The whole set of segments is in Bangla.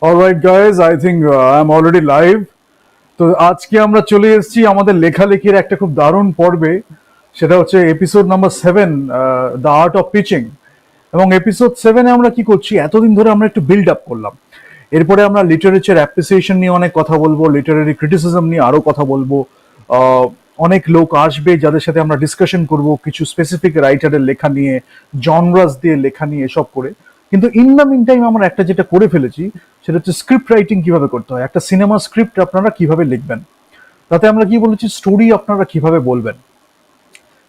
Alright guys, I think I am already live. তো আজকে আমরা চলে এসেছি আমাদের লেখালেখির একটা খুব দারুণ পর্বে। সেটা হচ্ছে episode number 7, the art of pitching. এবং এপিসোড 7-এ আমরা কি করছি, এতদিন ধরে আমরা একটু বিল্ড আপ করলাম। এরপরে আমরা লিটারেচার অ্যাপ্রিসিয়েশন নিয়ে অনেক কথা বলবো, লিটারারি ক্রিটিসিজম নিয়ে আরো কথা বলবো। আহ, অনেক লোক আসবে যাদের সাথে আমরা ডিসকাশন করব কিছু স্পেসিফিক রাইটারের লেখা নিয়ে, জনরাস দিয়ে লেখা নিয়ে, এসব করে। কিন্তু ইন দ্য মিন টাইম আমরা একটা যেটা করে ফেলেছি, সেটা হচ্ছে স্ক্রিপ্ট রাইটিং কিভাবে করতে হয়, একটা সিনেমা স্ক্রিপ্ট আপনারা কিভাবে লিখবেন। তাতে আমরা কি বলেছি, স্টোরি আপনারা কিভাবে বলবেন।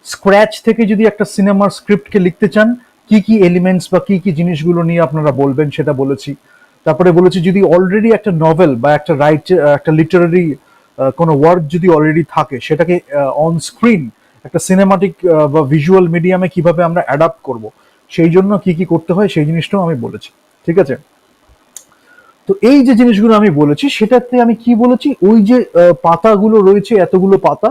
স্ক্র্যাচ থেকে যদি একটা সিনেমার স্ক্রিপ্টকে লিখতে চান, কি কি এলিমেন্টস বা কি কি জিনিসগুলো নিয়ে আপনারা বলবেন সেটা বলেছি। তারপরে বলেছি যদি অলরেডি একটা নভেল বা একটা লিটারারি কোনো ওয়ার্ক যদি অলরেডি থাকে, সেটাকে অন স্ক্রিন একটা সিনেমাটিক বা ভিজুয়াল মিডিয়ামে কিভাবে আমরা অ্যাডাপ্ট করব, সেই জন্য কি কি করতে হয় সেই জিনিসটাও আমি বলেছি। ঠিক আছে? তো এই যে জিনিসগুলো আমি বলেছি, সেটাতে আমি কি বলেছি, ওই যে পাতাগুলো রয়েছে, এতগুলো পাতা,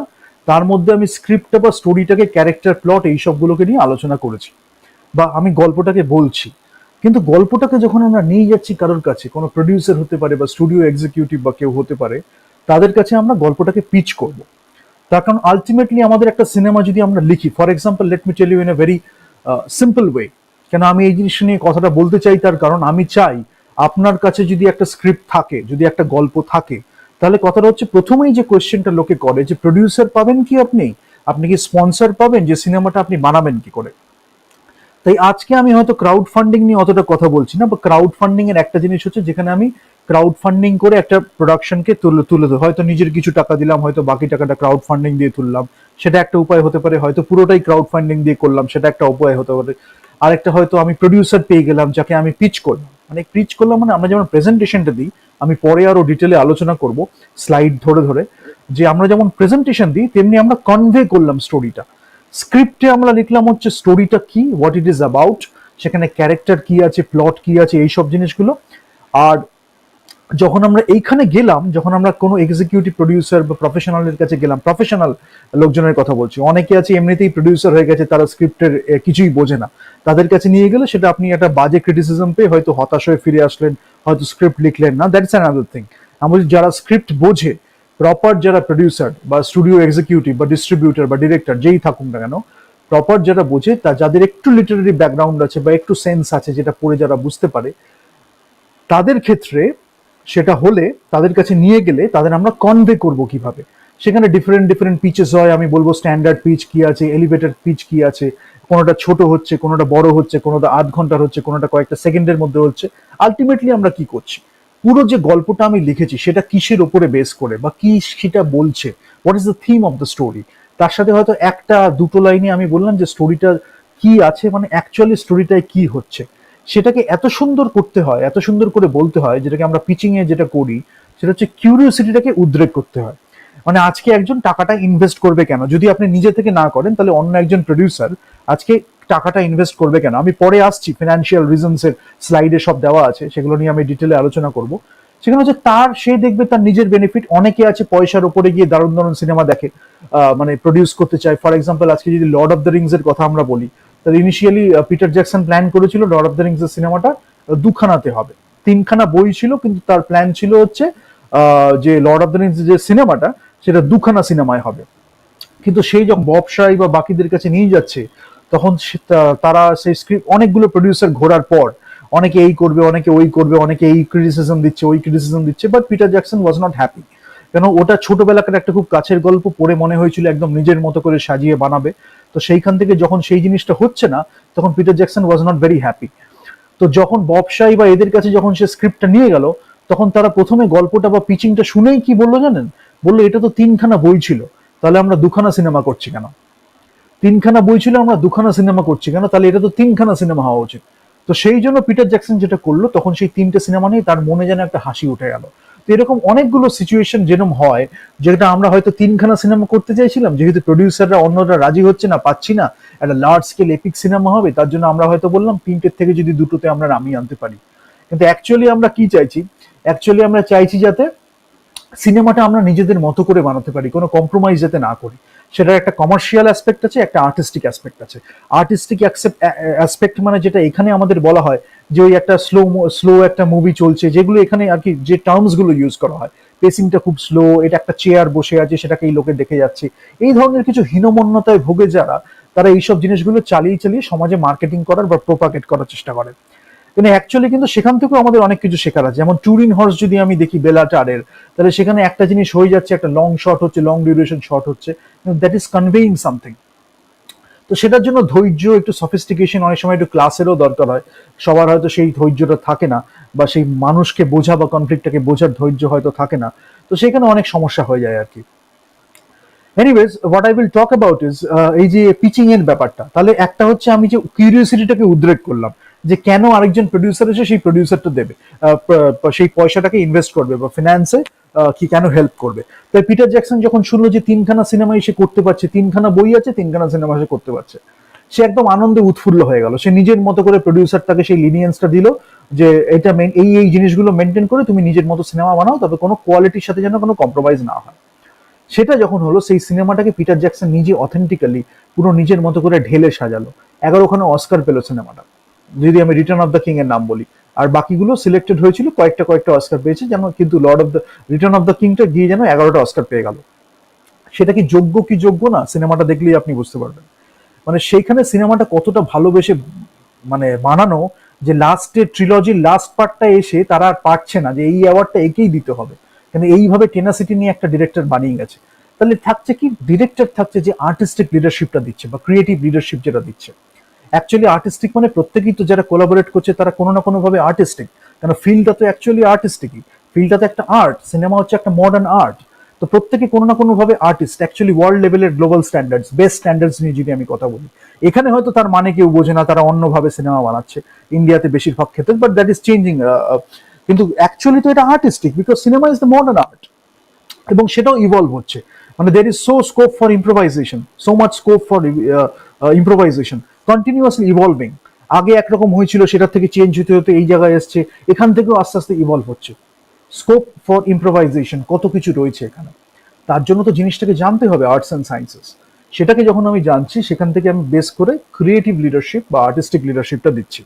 তার মধ্যে আমি স্ক্রিপ্টটা বা স্টোরিটাকে, ক্যারেক্টার, প্লট, এই সবগুলোকে নিয়ে আলোচনা করেছি, বা আমি গল্পটাকে বলছি। কিন্তু গল্পটাকে যখন আমরা নিয়ে যাচ্ছি কারোর কাছে, কোনো প্রডিউসার হতে পারে বা স্টুডিও এক্সিকিউটিভ বা কেউ হতে পারে, তাদের কাছে আমরা গল্পটাকে পিচ করব। তার কারণ আলটিমেটলি আমাদের একটা সিনেমা যদি আমরা লিখি, for example let me tell you in a very simple way. কেন আমি এই জিনিস নিয়ে কথাটা বলতে চাই, তার কারণ আমি চাই আপনার কাছে যদি একটা স্ক্রিপ্ট থাকে, যদি একটা গল্প থাকে, তাহলে কথাটা হচ্ছে প্রথমেই যে কোয়েশ্চেনটা লোকে করে, যে প্রডিউসার পাবেন কি আপনি, আপনি কি স্পন্সর পাবেন, যে সিনেমাটা আপনি বানাবেন কি করে। তাই আজকে আমি হয়তো ক্রাউড ফান্ডিং নিয়ে অতটা কথা বলছি না, বা ক্রাউড ফান্ডিং এর একটা জিনিস হচ্ছে যেখানে আমি ক্রাউড ফান্ডিং করে একটা প্রোডাকশনকে তুলে তুলে দেবো। হয়তো নিজের কিছু টাকা দিলাম, হয়তো বাকি টাকাটা ক্রাউড ফান্ডিং দিয়ে তুললাম, সেটা একটা উপায় হতে পারে। হয়তো পুরোটাই ক্রাউড ফান্ডিং দিয়ে করলাম, সেটা একটা উপায় হতে পারে। আরেকটা হয়তো আমি প্রডিউসার পেয়ে গেলাম, যাকে আমি পিচ করলাম। মানে পিচ করলাম মানে আমরা যেমন প্রেজেন্টেশনটা দিই, আমি পরে আরো ডিটেলে আলোচনা করব স্লাইড ধরে ধরে, যে আমরা যেমন প্রেজেন্টেশন দিই তেমনি আমরা কনভে করলাম স্টোরিটা। স্ক্রিপ্টে আমরা লিখলাম হচ্ছে স্টোরিটা কি, হোয়াট ইট ইজ অ্যাবাউট, সেখানে ক্যারেক্টার কি আছে, প্লট কি আছে, এই সব জিনিসগুলো। আর যখন আমরা এইখানে গেলাম, যখন আমরা কোনো এক্সিকিউটিভ প্রডিউসার বা প্রফেশনালের কাছে গেলাম, প্রফেশনাল লোকজনের কথা বলছি, অনেকে আছে এমনিতেই প্রডিউসার হয়ে গেছে, তারা স্ক্রিপ্টের কিছুই বোঝে না, তাদের কাছে নিয়ে গেলে সেটা আপনি একটা বাজে ক্রিটিসিজম পেয়ে হয়তো হতাশ হয়ে ফিরে আসলেন, হয়তো স্ক্রিপ্ট লিখলেন না, দ্যাটস অ্যানাদার থিং। আমি বলছি যারা স্ক্রিপ্ট বোঝে, প্রপার যারা প্রডিউসার বা স্টুডিও এক্সিকিউটিভ বা ডিস্ট্রিবিউটার বা ডিরেক্টর যেই থাকুক না কেন, প্রপার যারা বোঝে, তা যাদের একটু লিটারারি ব্যাকগ্রাউন্ড আছে বা একটু সেন্স আছে, যেটা পড়ে যারা বুঝতে পারে, তাদের ক্ষেত্রে সেটা হলে, তাদের কাছে নিয়ে গেলে তাদের আমরা কনভে করব কিভাবে। সেখানে ডিফারেন্ট ডিফারেন্ট পিচেস হয়, আমি বলবো স্ট্যান্ডার্ড পিচ কি আছে, এলিভেটেড পিচ কি আছে, কোনোটা ছোট হচ্ছে, কোনোটা বড় হচ্ছে, কোনোটা আধ ঘন্টার হচ্ছে, কোনোটা কয়েকটা সেকেন্ডের মধ্যে হচ্ছে। আলটিমেটলি আমরা কি করছি, পুরো যে গল্পটা আমি লিখেছি সেটা কিসের ওপরে বেস করে, বা কি সেটা বলছে, what is the theme of the story. তার সাথে হয়তো একটা দুটো লাইনে আমি বললাম যে স্টোরিটা কি আছে, মানে অ্যাকচুয়ালি স্টোরিটায় কি হচ্ছে। সেটাকে এত সুন্দর করতে হয়, এত সুন্দর করে বলতে হয়, যেটাকে আমরা পিচিং এ যেটা করি, সেটা হচ্ছে কিউরিওসিটিটাকে উদ্রেক করতে হয়। মানে আজকে একজন টাকাটা ইনভেস্ট করবে কেন, যদি আপনি নিজে থেকে না করেন, তাহলে অন্য একজন প্রডিউসার আজকে টাকাটা ইনভেস্ট করবে কেন। আমি পরে আসছি, ফিনান্সিয়াল রিজনস এর স্লাইডে সব দেওয়া আছে, সেগুলো নিয়ে আমি ডিটেলে আলোচনা করব। সেখানে হচ্ছে তার, সে দেখবে তার নিজের বেনিফিট। অনেকে আছে পয়সার উপরে গিয়ে দারুণ দারুণ সিনেমা দেখে, মানে প্রডিউস করতে চায়। ফর এক্সাম্পল আজকে যদি লর্ড অফ দ্য রিংস এর কথা আমরা বলি, তাহলে ইনিশিয়ালি পিটার জ্যাকসন প্ল্যান করেছিল লর্ড অফ দ্য রিংস এর সিনেমাটা দুখানাতে হবে। তিনখানা বই ছিল, কিন্তু তার প্ল্যান ছিল হচ্ছে যে লর্ড অফ দ্য রিংস যে সিনেমাটা, সেটা দুখানা সিনেমায় হবে। কিন্তু সেই যখন ব্যবসায়ী বা বাকিদের কাছে নিয়ে যাচ্ছে, তখন তারা সেই স্ক্রিপ্ট, অনেকগুলো প্রডিউসার ঘোরার পর, অনেকে এই করবে, অনেকে ওই করবে, অনেকে এই ক্রিটিসিজম দিচ্ছে, ওই ক্রিটিসিজম দিচ্ছে, but Peter Jackson was not happy. কেন, ওটা ছোটবেলাকার একটা খুব কাছের গল্প, পড়ে মনে হয়েছিল একদম নিজের মতো করে সাজিয়ে বানাবে। তো সেইখান থেকে যখন সেই জিনিসটা হচ্ছে না, তখন Peter Jackson was not very happy. তো যখন ব্যবসায়ী বা এদের কাছে যখন সে স্ক্রিপ্টটা নিয়ে গেল, তখন তারা প্রথমে গল্পটা বা পিচিংটা শুনেই কি বললো জানেন, বললো এটা তো তিনখানা বই ছিল, তাহলে আমরা দুখানা সিনেমা করছি কেন। তিনখানা বই ছিল, আমরা দুখানা সিনেমা করছি কেন, তাহলে এটা তো তিনখানা সিনেমা হওয়া উচিত। তো সেই জন্য পিটার জ্যাকসন যেটা করলো, তখন সেই তিনটে সিনেমা নিয়ে তার মনে যেন একটা হাসি উঠে গেল। তো এরকম অনেকগুলো সিচুয়েশন যেরকম হয়, যেটা আমরা হয়তো তিনখানা সিনেমা করতে চাইছিলাম, যেহেতু প্রডিউসাররা অন্যরা রাজি হচ্ছে না, পাচ্ছি না, একটা লার্জ স্কেল এপিক সিনেমা হবে, তার জন্য আমরা হয়তো বললাম তিনটের থেকে যদি দুটোতে আমরা নামিয়ে আনতে পারি। কিন্তু অ্যাকচুয়ালি আমরা কি চাইছি, অ্যাকচুয়ালি আমরা চাইছি যাতে সিনেমাটা আমরা নিজেদের মতো করে বানাতে পারি, কোনো কম্প্রোমাইজ যাতে না করি। সেটার একটা কমার্শিয়াল অ্যাসপেক্ট আছে, একটা আর্টিস্টিক অ্যাসপেক্ট আছে। আর্টিস্টিক অ্যাসপেক্ট মানে যেটা এখানে আমাদের বলা হয় যে ওই একটা স্লো একটা মুভি চলছে, যেগুলো এখানে আর কি যে টার্মস গুলো ইউজ করা হয়, পেসিংটা খুব স্লো, এটা একটা চেয়ার বসে আছে সেটাকে এই লোকে দেখে যাচ্ছে, এই ধরনের কিছু হীনমন্যতায় ভোগে যারা, তারা এইসব জিনিসগুলো চালিয়ে চালিয়ে সমাজে মার্কেটিং করার বা প্রোপাগেট করার চেষ্টা করে। কিন্তু অ্যাকচুয়ালি কিন্তু সেখান থেকেও আমাদের অনেক কিছু শেখার আছে। যেমন টুরিন হর্স যদি আমি দেখি বেলাটারের, তাহলে সেখানে একটা জিনিস হয়ে যাচ্ছে, একটা লং শট হচ্ছে, লং ডিউরেশন শট হচ্ছে, দ্যাট ইজ কনভেইং সামথিং। তো সেটার জন্য ধৈর্য, একটু সফিস্টিকেশন, অনেক সময় একটু ক্লাসেরও দরকার হয়। সবার হয়তো সেই ধৈর্যটা থাকে না, বা সেই মানুষকে বোঝা বা কনফ্লিক্টটাকে বোঝার ধৈর্য হয়তো থাকে না। তো সেখানে অনেক সমস্যা হয়ে যায় আর কি। Anyways, what I will talk about is এই যে পিচিং এর ব্যাপারটা, তাহলে একটা হচ্ছে আমি যে কিউরিওসিটিটাকে উদ্রেক করলাম যে কেন আরেকজন প্রডিউসার এসে সেই প্রডিউসারটা দেবে, সেই পয়সাটাকে ইনভেস্ট করবে বা ফিনান্সে কি কেন হেল্প করবে। তাই পিটার জ্যাকসন যখন শুনলো যে 3খানা সিনেমা সে করতে পারছে, 3খানা বই আছে, 3খানা সিনেমা সে করতে পারছে, সে একদম আনন্দে উৎফুল্ল হয়ে গেল। সে নিজের মতো করে প্রডিউসারটাকে সেই লিনিয়েন্সটা দিল যে এটা এই জিনিসগুলো মেনটেন করে তুমি নিজের মতো সিনেমা বানাও, তবে কোনো কোয়ালিটির সাথে যেন কোনো কম্প্রোমাইজ না হয়। সেটা যখন হলো, সেই সিনেমাটাকে পিটার জ্যাকসন নিজে অথেন্টিক্যালি পুরো নিজের মতো করে ঢেলে সাজালো। 11খানা অস্কার পেল সিনেমাটা, যদি আমি রিটার্ন অফ দ্য কিং এর নাম বলি। আর বাকিগুলো সিলেক্টেড হয়েছিল, কয়েকটা কয়েকটা অস্কার পেয়েছে যেন, কিন্তু lord of the return of the কিংটা গিয়ে যেন 11টা অস্কার পেয়ে গেল। সেটা কি যোগ্য কি যোগ্য না, সিনেমাটা দেখলেই আপনি বুঝতে পারবেন। মানে সেইখানে সিনেমাটা কতটা ভালোবেসে মানে বানানো, যে লাস্টে ট্রিলজির লাস্ট পার্টটা এসে তারা আর পারছে না যে এই অ্যাওয়ার্ডটা একেই দিতে হবে, কিন্তু এইভাবে টেনাসিটি নিয়ে একটা ডিরেক্টর বানিয়ে গেছে। তাহলে থাকছে কি, ডিরেক্টর থাকছে যে আর্টিস্টিক লিডারশিপটা দিচ্ছে বা ক্রিয়েটিভ লিডারশিপ যেটা দিচ্ছে। অ্যাকচুয়ালি আর্টিস্টিক মানে প্রত্যেকেই তো যারা কোলাবোরেট করছে তারা কোনো না কোনো ভাবে আর্টিস্টিক, কারণ ফিল্ডটা তো অ্যাকচুয়ালি আর্টিস্টিকই, ফিল্ডটা তো একটা আর্ট, সিনেমা হচ্ছে একটা মডার্ন আর্ট। তো প্রত্যেকে কোনো না কোনো ভাবে আর্টিস্ট, অ্যাকচুয়ালি ওয়ার্ল্ড লেভেলের গ্লোবাল স্ট্যান্ডার্ডস, বেস্ট স্ট্যান্ডার্ডস নিয়ে যদি আমি কথা বলি, এখানে হয়তো তার মানে কেউ বোঝে না, তারা অন্যভাবে সিনেমা বানাচ্ছে ইন্ডিয়াতে বেশিরভাগ ক্ষেত্রে, বাট দ্যাট ইজ চেঞ্জিং। কিন্তু অ্যাকচুয়ালি তো এটা artistic, because cinema is the modern art, এবং সেটাও ইভলভ হচ্ছে। মানে there is so scope for improvisation, so much scope for improvisation, continuously evolving. আগে একরকম হয়েছিল, সেটা থেকে চেঞ্জ হতে হতে এই জায়গায় এসছে, এখান থেকেও আস্তে আস্তে ইভলভ হচ্ছে। স্কোপ ফর ইম্প্রোভাইজেশন কত কিছু রয়েছে এখানে, তার জন্য তো জিনিসটাকে জানতে হবে, আর্টস অ্যান্ড সায়েন্সেস। সেটাকে যখন আমি জানছি, সেখান থেকে আমি বেস করে ক্রিয়েটিভ লিডারশিপ বা আর্টিস্টিক লিডারশিপটা দিচ্ছি।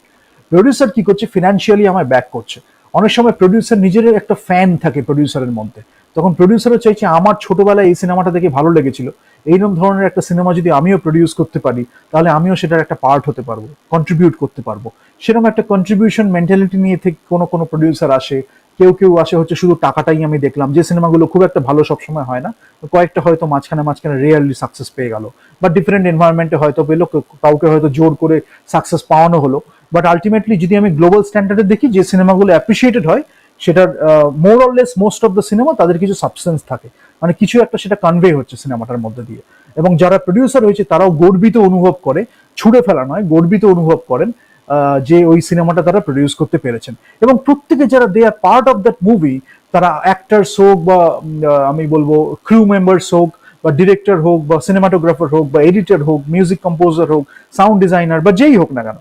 প্রডিউসার কি করছে, ফিনান্সিয়ালি আমায় ব্যাক করছে। অনেক সময় প্রডিউসার নিজের একটা ফ্যান থাকে প্রডিউসারের মধ্যে, তখন প্রডিউসারও চাইছে আমার ছোটবেলায় এই সিনেমাটা দেখে ভালো লেগেছিল, এইরকম ধরনের একটা সিনেমা যদি আমিও প্রডিউস করতে পারি, তাহলে আমিও সেটার একটা পার্ট হতে পারবো, কন্ট্রিবিউট করতে পারবো। সেরকম একটা কন্ট্রিবিউশন মেন্টালিটি নিয়ে থেকে কোনো কোনো প্রডিউসার আসে। কেউ কেউ আসে হচ্ছে শুধু টাকাটাই, আমি দেখলাম যে সিনেমাগুলো খুব একটা ভালো সবসময় হয় না, কয়েকটা হয়তো মাঝখানে মাঝখানে রেয়ারলি সাকসেস পেয়ে গেল, বা ডিফারেন্ট এনভায়রনমেন্টে হয়তো পেলো, কাউকে হয়তো জোর করে সাকসেস পাওয়ানো হলো। বাট আলটিমেটলি যদি আমি গ্লোবাল স্ট্যান্ডার্ডে দেখি, যে সিনেমাগুলো অ্যাপ্রিসিয়েটেড হয়, সেটার more or less most of the cinema তাদের কিছু সাবস্টেন্স থাকে, মানে কিছু একটা সেটা কনভে হচ্ছে সিনেমাটার মধ্যে দিয়ে। এবং যারা প্রডিউসার হয়েছে তারাও গর্বিত অনুভব করে, ছুড়ে ফেলা নয়, গর্বিত অনুভব করেন যে ওই সিনেমাটা তারা প্রডিউস করতে পেরেছেন। এবং প্রত্যেকে যারা দে আর পার্ট অফ দ্যাট মুভি, তারা অ্যাক্টার্স হোক বা আমি বলবো ক্রু মেম্বার্স হোক, বা ডিরেক্টর হোক, বা সিনেমাটোগ্রাফার হোক, বা এডিটর হোক, মিউজিক কম্পোজার হোক, সাউন্ড ডিজাইনার, বা যেই হোক না কেন,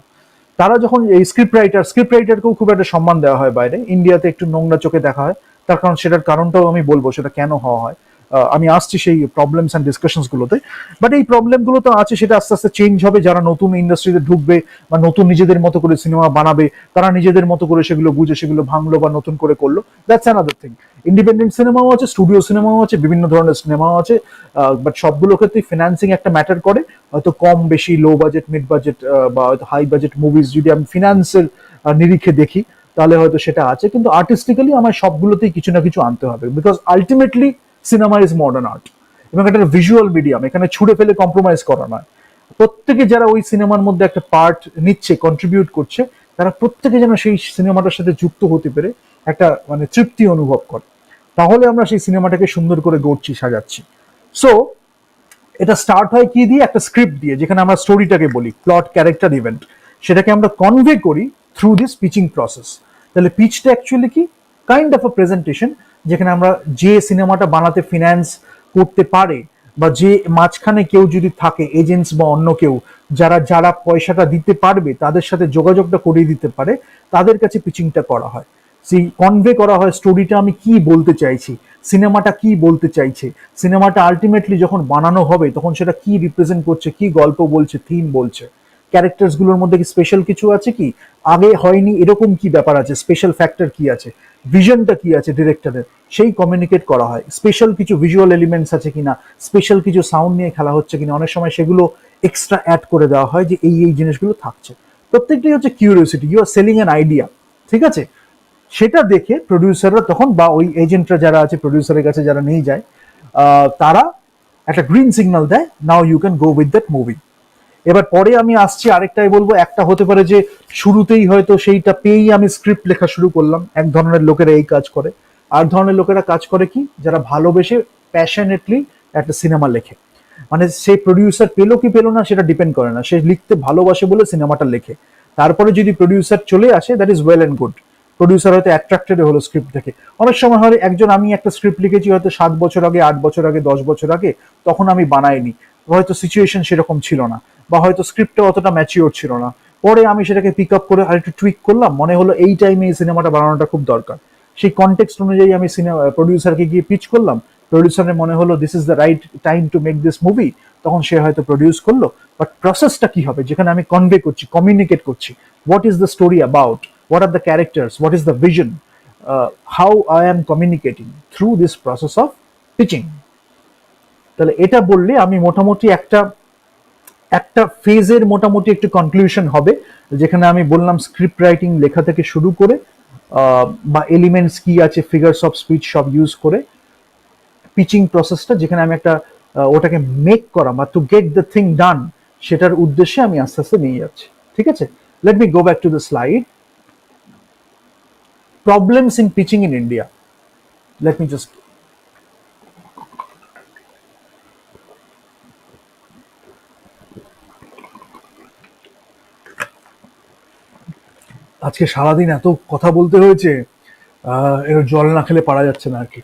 তারা যখন এই স্ক্রিপ্ট রাইটারকেও খুব একটা সম্মান দেওয়া হয় বাইরে, ইন্ডিয়াতে একটু নোংরা চোখে দেখা হয়। তার কারণ, সেটার কারণটাও আমি বলবো সেটা কেন হওয়া হয়। আমি আসছি সেই প্রবলেমস অ্যান্ড ডিসকাশনস গুলোতে। বাট এই প্রবলেম গুলো তো আছে, সেটা আস্তে আস্তে চেঞ্জ হবে। যারা নতুন ইন্ডাস্ট্রিতে ঢুকবে বা নতুন নিজেদের মতো করে সিনেমা বানাবে, তারা নিজেদের মতো করে সেগুলো বুঝে সেগুলো ভাঙলো বা নতুন করে করলো, দ্যাটস অ্যানাদার থিং। ইন্ডিপেন্ডেন্ট সিনেমাও আছে, স্টুডিও সিনেমাও আছে, বিভিন্ন ধরনের সিনেমাও আছে। বাট সবগুলো ক্ষেত্রে ফিনান্সিং একটা ম্যাটার করে। হয়তো কম বেশি, লো বাজেট, মিড বাজেট, বা হয়তো হাই বাজেট মুভিজ যদি আমি ফিনান্সের নিরিখে দেখি, তাহলে হয়তো সেটা আছে। কিন্তু আর্টিস্টিক্যালি আমার সবগুলোতেই কিছু না কিছু আনতে হবে, because ultimately cinema is modern art, এবং এটা ভিজুয়াল মিডিয়াম, এখানে ছুড়ে ফেলে কম্প্রোমাইজ করা নয়। প্রত্যেকে যারা ওই সিনেমার মধ্যে একটা পার্ট নিচ্ছে, কন্ট্রিবিউট করছে, তারা প্রত্যেকে যেন সেই সিনেমাটার সাথে যুক্ত হতে পেরে একটা মানে তৃপ্তি অনুভব করে, তাহলে আমরা সেই সিনেমাটাকে সুন্দর করে গড়ছি, সাজাচ্ছি। সো এটা স্টার্ট হয় কি দিয়ে, একটা স্ক্রিপ্ট দিয়ে, যেখানে আমরা স্টোরিটাকে বলি প্লট, ক্যারেক্টার, ইভেন্ট, সেটাকে আমরা কনভে করি থ্রু দিস পিচিং প্রসেস। তাহলে পিচটা অ্যাকচুয়ালি কি, কাইন্ড অফ আ প্রেজেন্টেশন, যেখানে আমরা যে সিনেমাটা বানাতে ফিনান্স করতে পারে, বা যে মাঝখানে কেউ যদি থাকে, এজেন্টস বা অন্য কেউ, যারা যারা পয়সাটা দিতে পারবে, তাদের সাথে যোগাযোগটা করিয়ে দিতে পারে, তাদের কাছে পিচিংটা করা হয়। কনভে করা হয় স্টোরিটা আমি কি বলতে চাইছি, সিনেমাটা কি বলতে চাইছে, সিনেমাটা আলটিমেটলি যখন বানানো হবে তখন সেটা কি রিপ্রেজেন্ট করছে, কি গল্প বলছে, থিম বলছে, ক্যারেক্টার্স গুলোর মধ্যে কি স্পেশাল কিছু আছে, কি আগে হয়নি এরকম কি ব্যাপার আছে, স্পেশাল ফ্যাক্টর কি আছে, ভিশনটা কি আছে ডিরেক্টরের, সেই কমিউনিকেট করা হয়। স্পেশাল কিছু ভিজুয়াল এলিমেন্টস আছে কিনা, স্পেশাল কিছু সাউন্ড নিয়ে খেলা হচ্ছে কিনা, অনেক সময় সেগুলো এক্সট্রা অ্যাড করে দেওয়া হয় যে এই জিনিসগুলো থাকছে। প্রত্যেকটাই হচ্ছে curiosity, you are selling an idea, ঠিক আছে? সেটা দেখে প্রডিউসাররা তখন বা ওই এজেন্টরা যারা আছে প্রডিউসারের কাছে যারা নিয়ে যায়, তারা একটা গ্রিন সিগন্যাল দেয়, now you can go with that movie. এবার পরে আমি আসছি আরেকটাই বলবো, একটা হতে পারে যে শুরুতেই হয়তো সেইটা পেয়েই আমি স্ক্রিপ্ট লেখা শুরু করলাম, এক ধরনের লোকেরা এই কাজ করে। আর ধরনের লোকেরা কাজ করে কি, যারা ভালোবেসে প্যাশনেটলি একটা সিনেমা লেখে, মানে সেই প্রডিউসার পেলো কি পেলো না সেটা ডিপেন্ড করে না, সে লিখতে ভালোবাসে বলে সিনেমাটা লেখে। তারপরে যদি প্রডিউসার চলে আসে, that is well and good. Producer হয়তো অ্যাট্রাক্টেড হলো স্ক্রিপ্ট দেখে। অনেক সময় হয় একজন, আমি একটা স্ক্রিপ্ট লিখেছি হয়তো 7 বছর আগে, 8 বছর আগে, 10 বছর আগে, তখন আমি বানাইনি, হয়তো সিচুয়েশন সেরকম ছিল না, বা হয়তো স্ক্রিপ্টটা অতটা ম্যাচিওর ছিল না, পরে আমি সেটাকে পিক আপ করে আরেকটু টুইক করলাম, মনে হলো এই টাইমে এই সিনেমাটা বানানোটা খুব দরকার, সেই কনটেক্সট অনুযায়ী আমি সিনেমা প্রডিউসারকে গিয়ে পিচ করলাম, প্রডিউসারের মনে হলো this is the right time to make this movie, তখন সে হয়তো প্রডিউস করলো। বাট প্রসেসটা কি হবে, যেখানে আমি কনভে করছি, কমিউনিকেট করছি, what is the story about, what are the characters, what is the vision, how I am communicating through this process of pitching। তাহলে এটা বললে আমি মোটামুটি একটা একটা ফেজের মোটামুটি একটু কনক্লুশন হবে, যেখানে আমি বললাম স্ক্রিপ্ট রাইটিং লেখা থেকে শুরু করে বা এলিমেন্টস কি আছে, ফিগারস অফ স্পিচ সব ইউজ করে পিচিং প্রসেসটা, যেখানে আমি একটা ওটাকে মেক করা বা টু গেট দ্য থিং ডান, সেটার উদ্দেশ্যে আমি আস্তে আস্তে নিয়ে যাচ্ছি। ঠিক আছে, let me go back to the slide. Problems in pitching in India. Let me just আজকে সারাদিন এত কথা বলতে হয়েছে, এর জল না খেলে পারা যাচ্ছে না আর কি।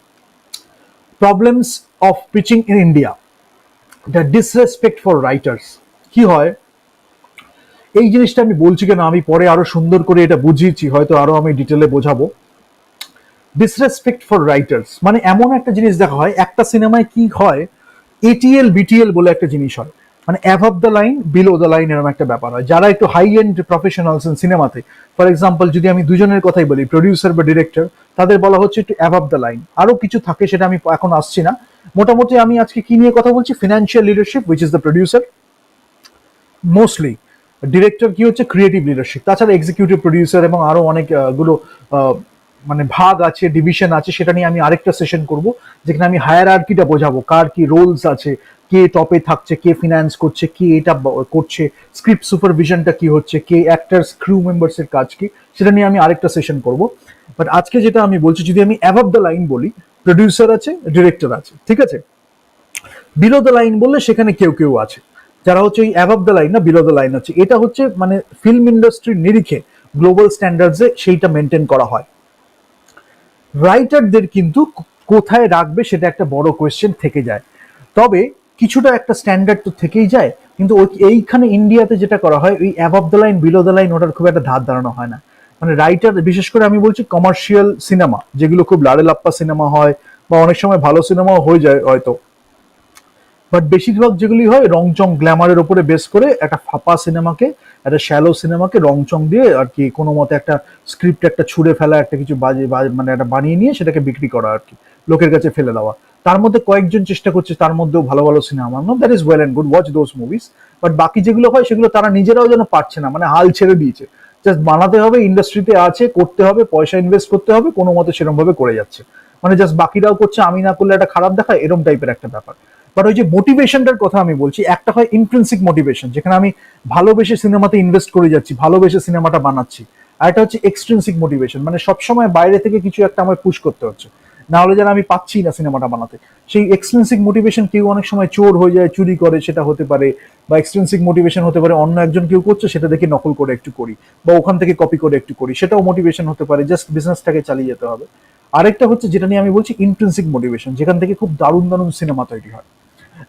Problems of pitching in India, the disrespect for writers. কি হয়, এই জিনিসটা আমি বলছি কেন, আমি পরে আরো সুন্দর করে এটা বুঝিয়েছি, হয়তো আরো আমি ডিটেলে বোঝাবো। ডিসরেসপেক্ট ফর রাইটার্স মানে এমন একটা জিনিস দেখা হয়, একটা সিনেমায় কি হয়, এটিএল বিটিএল বলে একটা জিনিস হয়, মানে অ্যাভাব the line below the line, এরকম একটা ব্যাপার হয়। যারা একটু হাই এন্ড প্রফেশনালস ইন সিনেমাতে, ফর এক্সাম্পল যদি আমি দুজনের কথাই বলি, প্রডিউসার বা ডিরেক্টর, তাদের বলা হচ্ছে একটু অ্যাভাব দ্য লাইন। আরো কিছু থাকে, সেটা আমি এখন আসছি না। মোটামুটি আমি আজকে কি নিয়ে কথা বলছি, financial leadership, which is the producer mostly. Director কি হচ্ছে, ক্রিয়েটিভ লিডারশিপ। তাছাড়া এক্সিকিউটিভ প্রডিউসার এবং আরো অনেক গুলো মানে ভাগ আছে, ডিভিশন আছে, সেটা নিয়ে আমি আরেকটা সেশন করব, যেখানে আমি হায়ারার্কিটা বোঝাবো, কার কি রোলস আছে, কে টপে থাকছে, কে ফিনান্স করছে, কে এটা করছে, স্ক্রিপ্ট সুপারভিশনটা কি হচ্ছে, কে অ্যাক্টার্স ক্রু মেম্বার্স এর কাজ কি, সেটা নিয়ে আমি আরেকটা সেশন করব। বাট আজকে যেটা আমি বলছি, যদি আমি অ্যাভাব দ্য লাইন বলি, প্রডিউসার আছে, ডিরেক্টর আছে, ঠিক আছে। বিলো দ্য লাইন বললে সেখানে কেউ কেউ আছে যারা হচ্ছে ওই অ্যাভাব দ্য লাইন না, বিলো দ্য লাইন আছে। এটা হচ্ছে মানে ফিল্ম ইন্ডাস্ট্রির নিরিখে গ্লোবাল স্ট্যান্ডার্ডসে সেইটা মেনটেন করা হয়। রাইটারদের কিন্তু কোথায় রাখবে সেটা একটা বড় কোয়েশ্চেন থেকে যায়। তবে কিছুটা একটা স্ট্যান্ডার্ড তো থেকেই যায়, কিন্তু এইখানে ইন্ডিয়াতে যেটা করা হয়, ওই above the line below the line ওটার খুব একটা ধার ধারণা হয় না। মানে রাইটার, বিশেষ করে আমি বলছি কমার্শিয়াল সিনেমা, যেগুলো খুব লাড়ে লাপ্পা সিনেমা হয়, বা অনেক সময় ভালো সিনেমাও হয়ে যায় হয়তো, বাট বেশিরভাগ যেগুলি হয় রংচং গ্ল্যামারের উপরে বেস করে একটা ফাঁপা সিনেমাকে, একটা শ্যালো সিনেমাকে রংচং দিয়ে আর কি কোনো মতে একটা স্ক্রিপ্ট একটা ছুঁড়ে ফেলা, একটা কিছু বাজে মানে একটা বানিয়ে নিয়ে সেটাকে বিক্রি করা আর কি, লোকের কাছে ফেলে দেওয়া। তার মধ্যে কয়েকজন চেষ্টা করছে, তার মধ্যেও ভালো ভালো cinema, know that is well and good, watch those movies. But বাকি যেগুলো হয় সেগুলো তারা নিজেরাও যেন পারছে না, মানে হাল ছেড়ে দিয়েছে, জাস্ট বানাতে হবে, ইন্ডাস্ট্রিতে আছে, করতে হবে, পয়সা ইনভেস্ট করতে হবে, কোনো মতে সেরকম ভাবে করে যাচ্ছে, মানে জাস্ট বাকিরাও করছে, আমি না করলে একটা খারাপ দেখায়, এরকম টাইপের একটা ব্যাপার। বাট ওই যে মোটিভেশনটার কথা আমি বলছি, একটা হয় ইন্ট্রিনসিক মোটিভেশন, যেখানে আমি ভালোবেসে সিনেমাতে ইনভেস্ট করে যাচ্ছি, ভালোবেসে সিনেমাটা বানাচ্ছি। আর একটা হচ্ছে এক্সট্রিনসিক মোটিভেশন, মানে সবসময় বাইরে থেকে কিছু একটা আমায় পুশ করতে হচ্ছে, না হলে যেন আমি পাচ্ছি না সিনেমাটা বানাতে। সেই এক্সট্রিনসিক মোটিভেশন, কেউ অনেক সময় চোর হয়ে যায়, চুরি করে, সেটা হতে পারে, বা এক্সট্রিনসিক মোটিভেশন হতে পারে অন্য একজন কেউ করছে সেটা দেখে নকল করে একটু করি, বা ওখান থেকে কপি করে একটু করি, সেটাও মোটিভেশন হতে পারে, জাস্ট বিজনেসটাকে চালিয়ে যেতে হবে। আরেকটা হচ্ছে যেটা নিয়ে আমি বলছি ইন্ট্রিনসিক মোটিভেশন, যেখান থেকে খুব দারুণ দারুণ সিনেমা তৈরি হয়।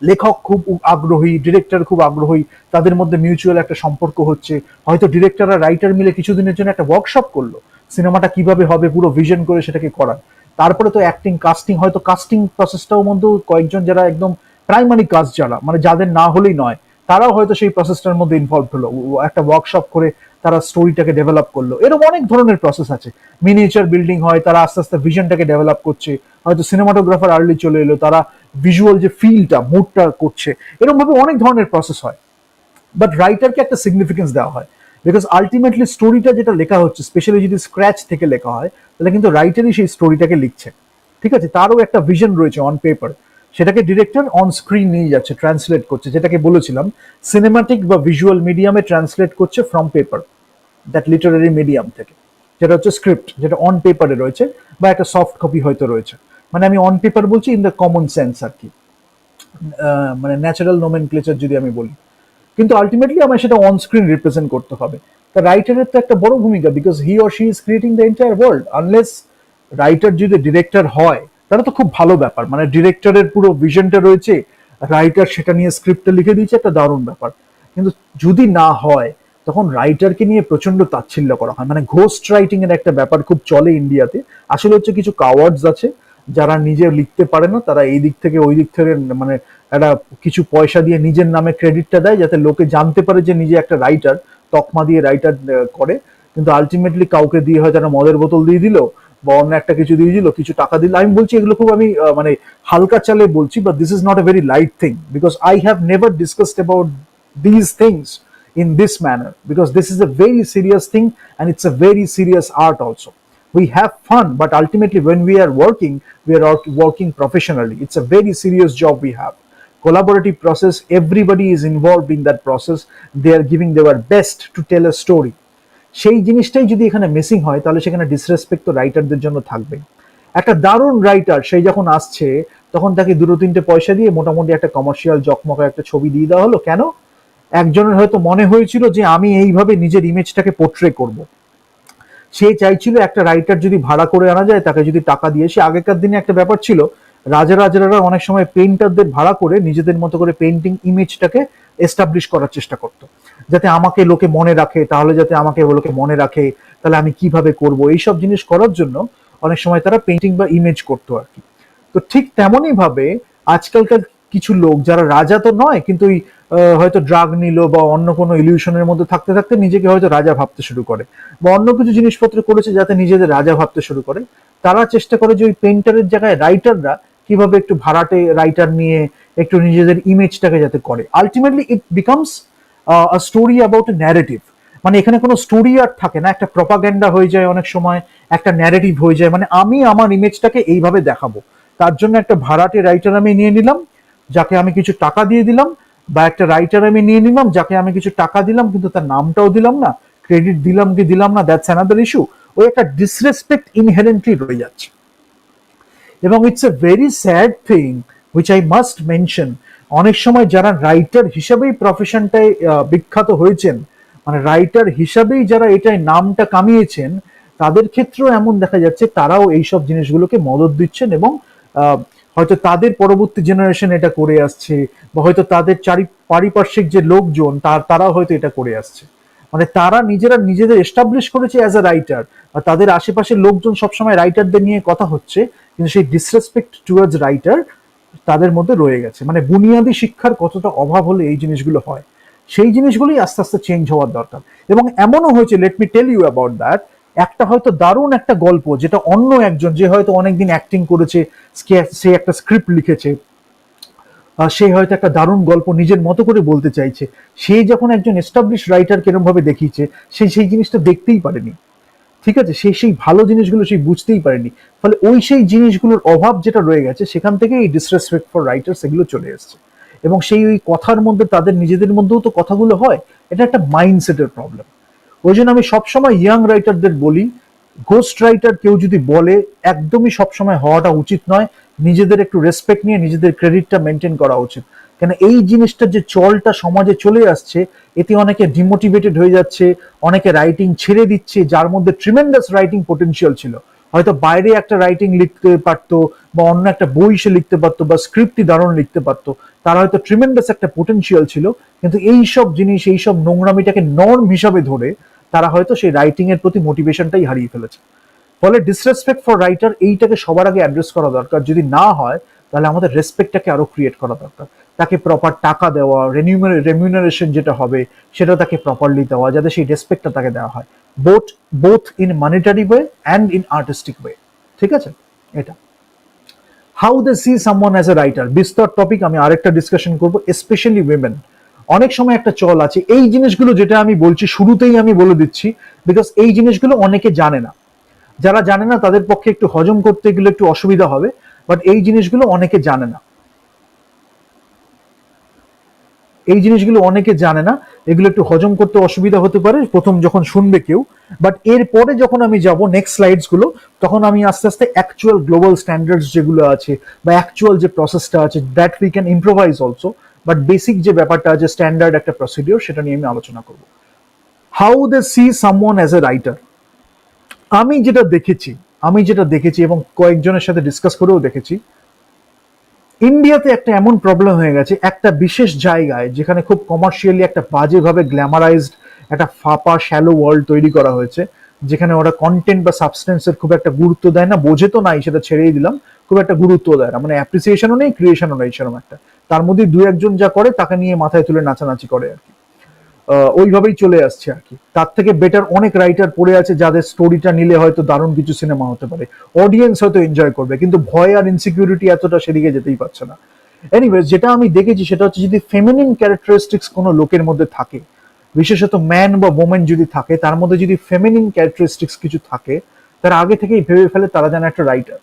লেখক খুব আগ্রহী, ডিরেক্টর খুব আগ্রহী, তাদের মধ্যে মিউচুয়াল একটা সম্পর্ক হচ্ছে, হয়তো ডিরেক্টর আর রাইটার মিলে কিছুদিনের জন্য একটা ওয়ার্কশপ করলো সিনেমাটা কিভাবে হবে পুরো ভিশন করে সেটাকে করার। তারপরে তো অ্যাক্টিং, কাস্টিং, হয়তো কাস্টিং প্রসেসটাও মধ্যে কয়েকজন যারা একদম প্রাইমারি কাস্ট, যারা মানে যাদের না হলেই নয়, তারাও হয়তো সেই প্রসেসটার মধ্যে ইনভলভ হলো, একটা ওয়ার্কশপ করে তারা স্টোরিটাকে ডেভেলপ করলো। এরকম অনেক ধরনের প্রসেস আছে। মিনিয়েচার বিল্ডিং হয়, তারা আস্তে আস্তে ভিশনটাকে ডেভেলপ করছে, হয়তো সিনেমাটোগ্রাফার আর্লি চলে এলো, তারা ভিজুয়াল যে ফিলটা, মুডটা করছে। এরকম ভাবে অনেক ধরনের প্রসেস হয়। বাট রাইটারকে একটা সিগনিফিকেন্স দেওয়া হয়, বিকজ আলটিমেটলি স্টোরিটা যেটা লেখা হচ্ছে, স্পেশালি যদি স্ক্র্যাচ থেকে লেখা হয়, তাহলে কিন্তু রাইটারই সেই স্টোরিটাকে লিখছে। ঠিক আছে, তারও একটা ভিশন রয়েছে অন পেপার, সেটাকে ডিরেক্টর অন স্ক্রিন নিয়ে যাচ্ছে, ট্রান্সলেট করছে, যেটাকে বলেছিলাম সিনেমাটিক বা ভিজুয়াল মিডিয়ামে ট্রান্সলেট করছে from paper, that Literary medium থেকে, যেটা হচ্ছে স্ক্রিপ্ট, যেটা অন পেপারে রয়েছে বা একটা সফট কপি হয়তো রয়েছে। মানে আমি অন পেপার বলছি ইন দ্য কমন সেন্স আর কি, মানে ন্যাচারাল নোমেনক্লেচার যদি আমি বলি। কিন্তু আলটিমেটলি আমার সেটা অন স্ক্রিন রিপ্রেজেন্ট করতে হবে। তা রাইটারের তো একটা বড় ভূমিকা, because he or she is creating the entire world. Unless writer যদি ডিরেক্টর হয়, তাহলে তো খুব ভালো ব্যাপার, মানে ডিরেক্টরের পুরো ভিশনটা রয়েছে, রাইটার সেটা নিয়ে স্ক্রিপ্টটা লিখে দিয়েছে, একটা দারুণ ব্যাপার। কিন্তু যদি না হয়, তখন রাইটারকে নিয়ে প্রচন্ড তাচ্ছিল্য করা হয়, মানে ঘোস্ট রাইটিং এর একটা ব্যাপার খুব চলে ইন্ডিয়াতে। আসলে হচ্ছে কিছু কাওয়ার্ডস আছে যারা নিজে লিখতে পারে না, তারা এই দিক থেকে ওই দিক থেকে মানে একটা কিছু পয়সা দিয়ে নিজের নামে ক্রেডিটটা দেয়, যাতে লোকে জানতে পারে যে নিজে একটা রাইটার, তকমা দিয়ে রাইটার করে। কিন্তু আলটিমেটলি কাউকে দিয়ে হয়তো একটা মদের বোতল দিয়ে দিল বা অন্য একটা কিছু দিয়ে দিল, কিছু টাকা দিল। আমি বলছি এগুলো খুব আমি মানে হালকা চালে বলছি, but this is not a very light thing, because I have never discussed about this things in this manner, because this is a very serious thing and it's a very serious art also. We have fun, but ultimately when we are working, we are working professionally. It's a very serious job we have. Collaborative process, everybody is involved in that process, they are giving their best to tell a story. সেই জিনিসটাই যদি এখানে মিসিং হয়, তাহলে সেখানে ডিসরেসপেক্ট তো রাইটারদের জন্য থাকবে। একটা দারুণ রাইটার সেই যখন আসছে, তখন তাকে দুটো তিনটে পয়সা দিয়ে মোটামুটি একটা কমার্শিয়াল জকমকা একটা ছবি দিয়ে দেওয়া হলো। কেন? একজনের হয়তো মনে হয়েছিল যে আমি এইভাবে নিজের ইমেজটাকে পোর্ট্রে করব, সে চাইছিল একটা রাইটার যদি ভাড়া করে আনা যায়, তাকে যদি টাকা দিয়ে, সে আগেকার দিনে একটা ব্যাপার ছিল, রাজারা অনেক সময় পেইন্টারদের ভাড়া করে নিজেদের মতো করে পেইন্টিং ইমেজটাকে এস্টাবলিশ করার চেষ্টা করতো, যাতে আমাকে লোকে মনে রাখে, তাহলে যাতে আমাকে লোকে মনে রাখে, তাহলে আমি কিভাবে করব, এইসব জিনিস করার জন্য অনেক সময় তারা পেইন্টিং বা ইমেজ করতো আর কি। তো ঠিক তেমনই ভাবে আজকালকার কিছু লোক যারা রাজা তো নয়, কিন্তু হয়তো ড্রাগ নিল বা অন্য কোনো ইলিউশনের মধ্যে থাকতে থাকতে নিজেকে হয়তো রাজা ভাবতে শুরু করে, বা অন্য কিছু জিনিসপত্র করেছে যাতে নিজেদের রাজা ভাবতে শুরু করে। তারা চেষ্টা করে যে ওই পেইন্টারের জায়গায় রাইটাররা কিভাবে একটু ভাড়াটে রাইটার নিয়ে একটু নিজেদের ইমেজটাকে যাতে করে। Ultimately it becomes a story about a narrative. মানে এখানে কোনো স্টোরি আর থাকে না, একটা প্রপাগ্যান্ডা হয়ে যায় অনেক সময়, একটা ন্যারেটিভ হয়ে যায়, মানে আমি আমার ইমেজটাকে এইভাবে দেখাবো। তার জন্য একটা ভাড়াটে রাইটার আমি নিয়ে নিলাম, যাকে আমি কিছু টাকা দিয়ে দিলাম, বা একটা রাইটার আমি নিয়ে নিলাম যাকে আমি কিছু টাকা দিলাম কিন্তু তার নামটাও দিলাম না, ক্রেডিট দিলাম কি দিলাম না, দ্যাটস অ্যানাদার ইস্যু। ওই একটা ডিসরেসপেক্ট ইনহেরেন্টলি রয়ে যাচ্ছে। এবং it's a very sad thing which I must mention, অনেক সময় যারা রাইটার হিসাবেই প্রফেশনটায় বিখ্যাত হয়েছেন, মানে রাইটার হিসাবেই যারা এটাই নামটা কামিয়েছেন, তাদের ক্ষেত্রেও এমন দেখা যাচ্ছে তারাও এইসব জিনিসগুলোকে মদত দিচ্ছেন, এবং হয়তো তাদের পরবর্তী জেনারেশন এটা করে আসছে, বা হয়তো তাদের পারিপার্শ্বিক যে লোকজন তারাও হয়তো এটা করে আসছে। মানে তারা নিজেরা নিজেদের এস্টাবলিশ করেছে অ্যাজ আ রাইটার, আর তাদের আশেপাশের লোকজন সবসময় রাইটারদের নিয়ে কথা হচ্ছে, কিন্তু সেই ডিসরেসপেক্ট টুয়ার্ডস রাইটার তাদের মধ্যে রয়ে গেছে। মানে বুনিয়াদী শিক্ষার কতটা অভাব হলে এই জিনিসগুলো হয়, সেই জিনিসগুলোই আস্তে আস্তে চেঞ্জ হওয়ার দরকার। এবং এমনও হয়েছে, let me tell you about that, একটা হয়তো দারুণ একটা গল্প, যেটা অন্য একজন যে হয়তো অনেকদিন অ্যাক্টিং করেছে, সে একটা স্ক্রিপ্ট লিখেছে, সে হয়তো একটা দারুণ গল্প নিজের মতো করে বলতে চাইছে, সে যখন একজন এস্টাবলিশ রাইটার কিরম ভাবে দেখিয়েছে, সেই জিনিসটা দেখতেই পারেনি। ঠিক আছে, সেই ভালো জিনিসগুলো সেই বুঝতেই পারেনি, ফলে ওই সেই জিনিসগুলোর অভাব যেটা রয়ে গেছে, সেখান থেকে এই ডিসরেসপেক্ট ফর রাইটার্স এগুলো চলে এসছে। এবং সেই ওই কথার মধ্যে তাদের নিজেদের মধ্যেও তো কথাগুলো হয়, এটা একটা মাইন্ডসেটের প্রবলেম। ওই জন্য আমি সবসময় ইয়াং রাইটারদের বলি, গোস্ট রাইটার কেউ যদি বলে, একদমই সবসময় হওয়াটা উচিত নয়। নিজেদের একটু রেসপেক্ট নিয়ে নিজেদের ক্রেডিটটা মেনটেন করা উচিত। কেন এই জিনিসটা যে চলটা সমাজে চলে আসছে, এতে অনেকে ডিমোটিভেটেড হয়ে যাচ্ছে, অনেকে রাইটিং ছেড়ে দিচ্ছে, যার মধ্যে ট্রিমেন্ডাস রাইটিং পোটেনশিয়াল ছিল, হয়তো বাইরে একটা রাইটিং লিখতে পারতো, বা অন্য একটা বই সে লিখতে পারতো, বা স্ক্রিপ্টই দারুণ লিখতে পারতো, তারা হয়তো ট্রিমেন্ডাস একটা পোটেনশিয়াল ছিল, কিন্তু এইসব জিনিস, এইসব নোংরামিটাকে নর্ম হিসাবে ধরে তারা হয়তো সেই রাইটিং এর প্রতি মোটিভেশনটাই হারিয়ে ফেলেছে। ফলে ডিসরেসপেক্ট ফর রাইটার এইটাকে সবার আগে অ্যাড্রেস করা দরকার। যদি না হয় তাহলে আমাদের রেসপেক্টটাকে আরো ক্রিয়েট করা দরকার। তাকে প্রপার টাকা দেওয়া, রেমিউনারেশন যেটা হবে সেটা তাকে প্রপারলি দেওয়া, যাতে সেই রেসপেক্টটা তাকে দেওয়া হয়, both both in monetary way and in artistic way. ঠিক আছে? এটা how they see someone as a writer, বিস্তর টপিক, আমি আরেকটা ডিসকাশন করব, স্পেশালি উইমেন। অনেক সময় একটা চল আছে, এই জিনিসগুলো যেটা আমি বলছি শুরুতেই আমি বলে দিচ্ছি, বিকজ এই জিনিসগুলো অনেকে জানে না। যারা জানে না তাদের পক্ষে একটু হজম করতে গেলে একটু অসুবিধা হবে, বাট এই জিনিসগুলো অনেকে জানে না, এই জিনিসগুলো অনেকে জানে না, এগুলো একটু হজম করতে অসুবিধা হতে পারে প্রথম যখন শুনবে কেউ। বাট এরপরে যখন আমি যাব নেক্সট স্লাইডস গুলো, তখন আমি আস্তে আস্তে অ্যাকচুয়াল গ্লোবাল স্ট্যান্ডার্ডস যেগুলো আছে বা অ্যাকচুয়াল যে প্রসেসটা আছে, that we can improvise also, but basic যে ব্যাপারটা আছে স্ট্যান্ডার্ড একটা প্রসিডিওর, সেটা নিয়ে আমি আলোচনা করব। How they see someone as a writer. আমি যেটা দেখেছি, এবং কয়েকজনের সাথে ডিসকাস করেও দেখেছি, ইন্ডিয়াতে একটা এমন প্রবলেম হয়ে গেছে, একটা বিশেষ জায়গায় যেখানে খুব কমার্শিয়ালি একটা বাজেভাবে গ্ল্যামারাইজড একটা ফাঁপা শ্যালো ওয়ার্ল্ড তৈরি করা হয়েছে, যেখানে ওরা কন্টেন্ট বা সাবস্টেন্সের খুব একটা গুরুত্ব দেয় না, বোঝে তো নাই সেটা ছেড়েই দিলাম, খুব একটা গুরুত্ব দেয় না, মানে অ্যাপ্রিসিয়েশনও নেই, ক্রিয়েশনও নেই সেরকম একটা। তার মধ্যে দু একজন যা করে তাকে নিয়ে মাথায় তুলে নাচানাচি করে আর কি, ওইভাবেই চলে আসছে আর কি। তার থেকে বেটার অনেক রাইটার পড়ে আছে যাদের স্টোরিটা নিলে হয়তো দারুণ কিছু সিনেমা হতে পারে, অডিয়েন্স হয়তো এনজয় করবে, কিন্তু ভয় আর ইনসিকিউরিটি এতটা সেদিকে যেতেই পারছে না। এনিওয়েজ, যেটা আমি দেখেছি সেটা হচ্ছে, যদি ফেমিনিন ক্যারেক্টারিস্টিক্স কোনো লোকের মধ্যে থাকে, বিশেষত ম্যান বা ওমেন যদি থাকে, তার মধ্যে যদি ফেমিনিন ক্যারেক্টারিস্টিক্স কিছু থাকে, তারা আগে থেকেই ভেবে ফেলে তারা যেন একটা রাইটার।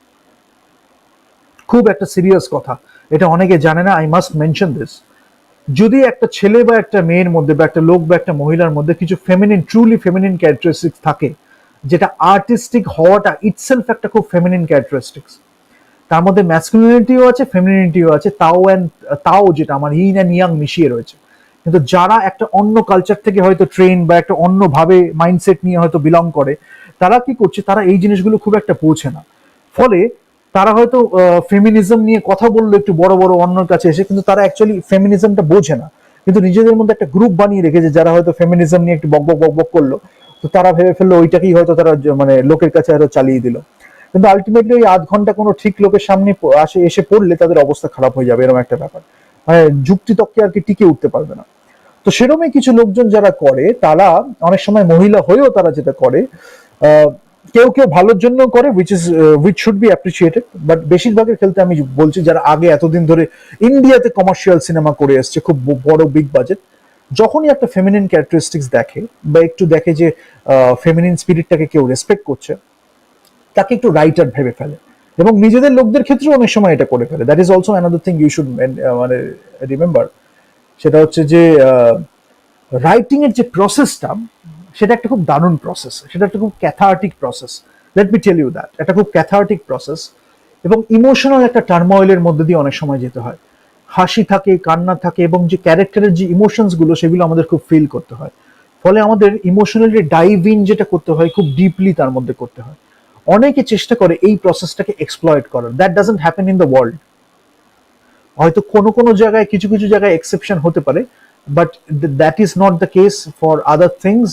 খুব একটা সিরিয়াস কথা, এটা অনেকে জানে না, আই মাস্ট মেনশন দিস। যদি একটা ছেলে বা একটা মেয়ের মধ্যে বা একটা লোক বা একটা মহিলার মধ্যে কিছু ফেমিনিন, ট্রুলি ফেমিনিন ক্যারেক্টারিস্টিক্স থাকে, যেটা আর্টিস্টিক হওয়াটা ইটসেলফ একটা খুব ফেমিনিন ক্যারেক্টারিস্টিক্স, তার মধ্যে ম্যাসকুলিনিটিও আছে, ফেমিনিটিও আছে, তাও যেটা আমার ইন অ্যান্ড ইয়াং মিশিয়ে রয়েছে। কিন্তু যারা একটা অন্য কালচার থেকে হয়তো ট্রেন বা একটা অন্য ভাবে মাইন্ডসেট নিয়ে হয়তো বিলং করে, তারা কি করছে, তারা এই জিনিসগুলো খুব একটা পৌঁছে না। ফলে তারা হয়তো ফেমিনিজম নিয়ে কথা বললো একটু বড় বড় অন্যর কাছে এসে, কিন্তু তারা অ্যাকচুয়ালি ফেমিনিজমটা বোঝে না, কিন্তু নিজেদের মধ্যে একটা গ্রুপ বানিয়ে রেখেছে যারা হয়তো ফেমিনিজম নিয়ে একটু বক বক বক করলো, তো তারা ভেবে ফেললো ওইটাকেই হয়তো তারা মানে লোকের কাছে আরো চালিয়ে দিল। কিন্তু আলটিমেটলি ওই আধ ঘন্টা কোনো ঠিক লোকের সামনে এসে পড়লে তাদের অবস্থা খারাপ হয়ে যাবে, এরকম একটা ব্যাপার, মানে যুক্তি তক্কে আর কি টিকে উঠতে পারবে না। তো সেরকমই কিছু লোকজন যারা করে, তারা অনেক সময় মহিলা হয়েও তারা যেটা করে, কেউ কেউ ভালোর জন্য করে, which should be appreciated, but বেশিরভাগের ক্ষেত্রে আমি বলছি যারা আগে এতদিন ধরে ইন্ডিয়াতে কমার্শিয়াল সিনেমা করে এসছে, খুব বড় বিগ বাজেট, যখনই একটা ফেমিনিন ক্যারেক্টারিস্টিক্স দেখে বা একটু দেখে যে ফেমিনিন স্পিরিটটাকে কেউ রেসপেক্ট করছে, তাকে একটু রাইটার ভেবে ফেলে, এবং নিজেদের লোকদের ক্ষেত্রেও অনেক সময় এটা করে ফেলে। That is also another thing you should মানে রিমেম্বার। সেটা হচ্ছে যে রাইটিং এর যে প্রসেসটা, সেটা একটা খুব দারুণ প্রসেস, সেটা একটা খুব cathartic process, let me tell you that, একটা খুব ক্যাথার্টিক প্রসেস, এবং ইমোশনাল একটা টার্ময়েলের মধ্যে দিয়ে অনেক সময় যেতে হয়, হাসি থাকে, কান্না থাকে, এবং যে ক্যারেক্টারের যে ইমোশনস গুলো সেগুলো আমাদের খুব ফিল করতে হয়। ফলে আমাদের ইমোশনালি ডাইভ ইন যেটা করতে হয়, খুব ডিপলি তার মধ্যে করতে হয়। অনেকে চেষ্টা করে এই প্রসেসটাকে এক্সপ্লয়েট করার, that doesn't happen in the world. হয়তো কোনো কোনো জায়গায়, কিছু কিছু জায়গায় এক্সেপশন হতে পারে, but that is not the case for other things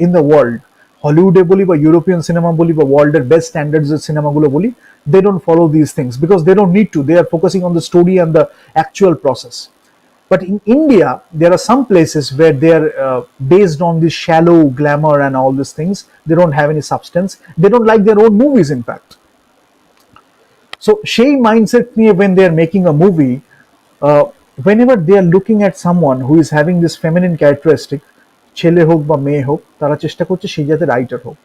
in the world. হলিউডে বলি বা ইউরোপিয়ান সিনেমা বলি বা ওয়ার্ল্ডের বেস্ট স্ট্যান্ডার্ডস এর সিনেমাগুলো বলি, they don't follow these things because they don't need to. They are focusing on the story and the actual process. But in India, there are some places where they are based on this shallow glamour and all these things. They don't have any substance. They don't like their own movies, in fact. So, সেই mindset নিয়ে when they are making a movie, whenever they are looking at someone who is having this feminine characteristic, ছেলে হোক বা মেয়ে হোক, তারা চেষ্টা করছে সেই যাতে রাইটার হোক,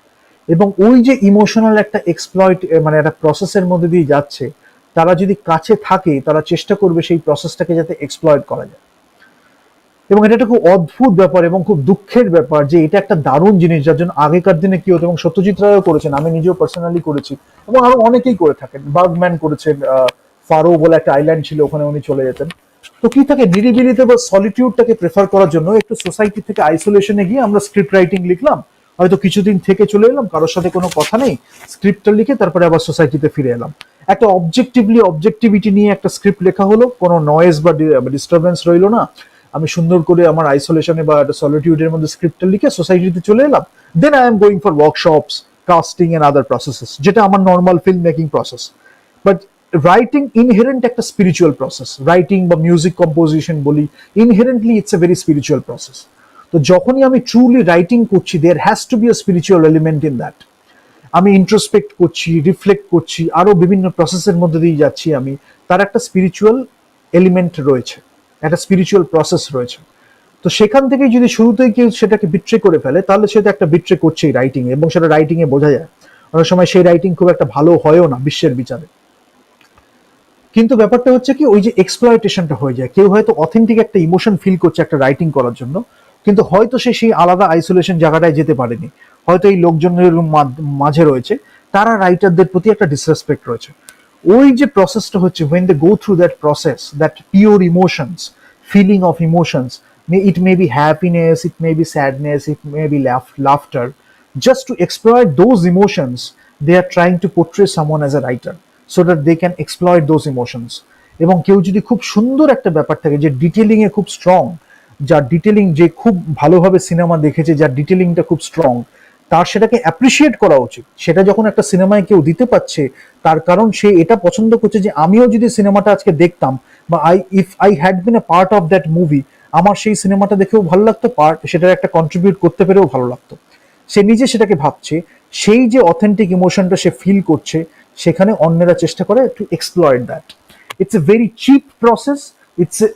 এবং ওই যে ইমোশনাল একটা এক্সপ্লয়েট মানে একটা প্রসেসের মধ্যে দিয়ে যাচ্ছে, তারা যদি কাছে থাকে তারা চেষ্টা করবে সেই প্রসেসটাকে যাতে এক্সপ্লয়েট করা যায়। এবং এটা একটা খুব অদ্ভুত ব্যাপার এবং খুব দুঃখের ব্যাপার যে এটা একটা দারুণ জিনিস, যার জন্য আগেকার দিনে কি হতো, এবং সত্যজিৎ রায়ও করেছেন, আমি নিজেও পার্সোনালি করেছি, এবং আরো অনেকেই করে থাকেন, বার্গম্যান করেছেন, ফারো বলে একটা আইল্যান্ড ছিল, ওখানে উনি চলে যেতেন। তো কি থাকে, নিরিবিলিতে বা সলিটিউডটাকে প্রেফার করার জন্য একটু সোসাইটি থেকে আইসোলেশনে গিয়ে আমরা স্ক্রিপ্ট রাইটিং লিখলাম, হয়তো কিছুদিন থেকে চলে এলাম, কারোর সাথে কোনো কথা নেই, স্ক্রিপ্টটা লিখে তারপরে আবার সোসাইটিতে ফিরে এলাম। একটা অবজেক্টিভিটি নিয়ে একটা স্ক্রিপ্ট লেখা হলো, কোনো নয়েজ বা ডিস্টারবেন্স রইলো না, আমি সুন্দর করে আমার আইসোলেশনে বা একটা সলিটিউডের মধ্যে স্ক্রিপ্টটা লিখে সোসাইটিতে চলে এলাম, then I am going for workshops, casting and other processes, যেটা আমার normal film making process. But writing inherent একটা স্পিরিচুয়াল প্রসেস, রাইটিং বা মিউজিক কম্পোজিশন বলি, inherently it's a very spiritual process. তো যখনই আমি ট্রুলি রাইটিং করছি, there has to be a spiritual element in that. আমি ইন্ট্রোস্পেক্ট করছি, রিফ্লেক্ট করছি, আরো বিভিন্ন প্রসেসের মধ্যে দিয়ে যাচ্ছি আমি, তার একটা স্পিরিচুয়াল এলিমেন্ট রয়েছে, একটা স্পিরিচুয়াল প্রসেস রয়েছে। তো সেখান থেকে যদি শুরুতেই কেউ সেটাকে বিট্রে করে ফেলে, তাহলে সেটা একটা বিট্রে করছেই রাইটিং এ, এবং সেটা রাইটিং এ বোঝা যায়। অনেক সময় সেই রাইটিং খুব একটা ভালো হয়ও না বিশ্বের বিচারে। কিন্তু ব্যাপারটা হচ্ছে কি, ওই যে এক্সপ্লয়টেশনটা হয়ে যায়, কেউ হয়তো অথেন্টিক একটা ইমোশন ফিল করছে একটা রাইটিং করার জন্য, কিন্তু হয়তো সে সেই আলাদা আইসোলেশন জায়গাটায় যেতে পারেনি, হয়তো এই লোকজনের মাঝে রয়েছে, তারা রাইটারদের প্রতি একটা ডিসরেসপেক্ট রয়েছে। ওই যে প্রসেসটা হচ্ছে, when they go through that process, that pure emotions, feeling of emotions, it may be happiness, it may be sadness, it may be laughter, just to exploit those emotions, they are trying to portray someone as a writer so that they can exploit those emotions. এবং কেউ যদি খুব সুন্দর একটা ব্যাপার থাকে, যে ডিটেলিং এ খুব স্ট্রং, যার ডিটেলিং, যে খুব ভালোভাবে সিনেমা দেখেছে, যার ডিটেলিংটা খুব স্ট্রং, তার সেটাকে অ্যাপ্রিসিয়েট করা উচিত। সেটা যখন একটা সিনেমায় কেউ দিতে পারছে, তার কারণ সে এটা পছন্দ করছে যে আমিও যদি সিনেমাটা আজকে দেখতাম, বা if I had been A part of that movie, আমার সেই সিনেমাটা দেখেও ভালো লাগতো, সেটার একটা কন্ট্রিবিউট করতে পেরেও ভালো লাগতো। সে নিজে সেটাকে ভাবছে, সেই যে অথেন্টিক ইমোশনটা সে ফিল করছে, সেখানে অন্যেরা চেষ্টা করে to exploit that. It's a very cheap process,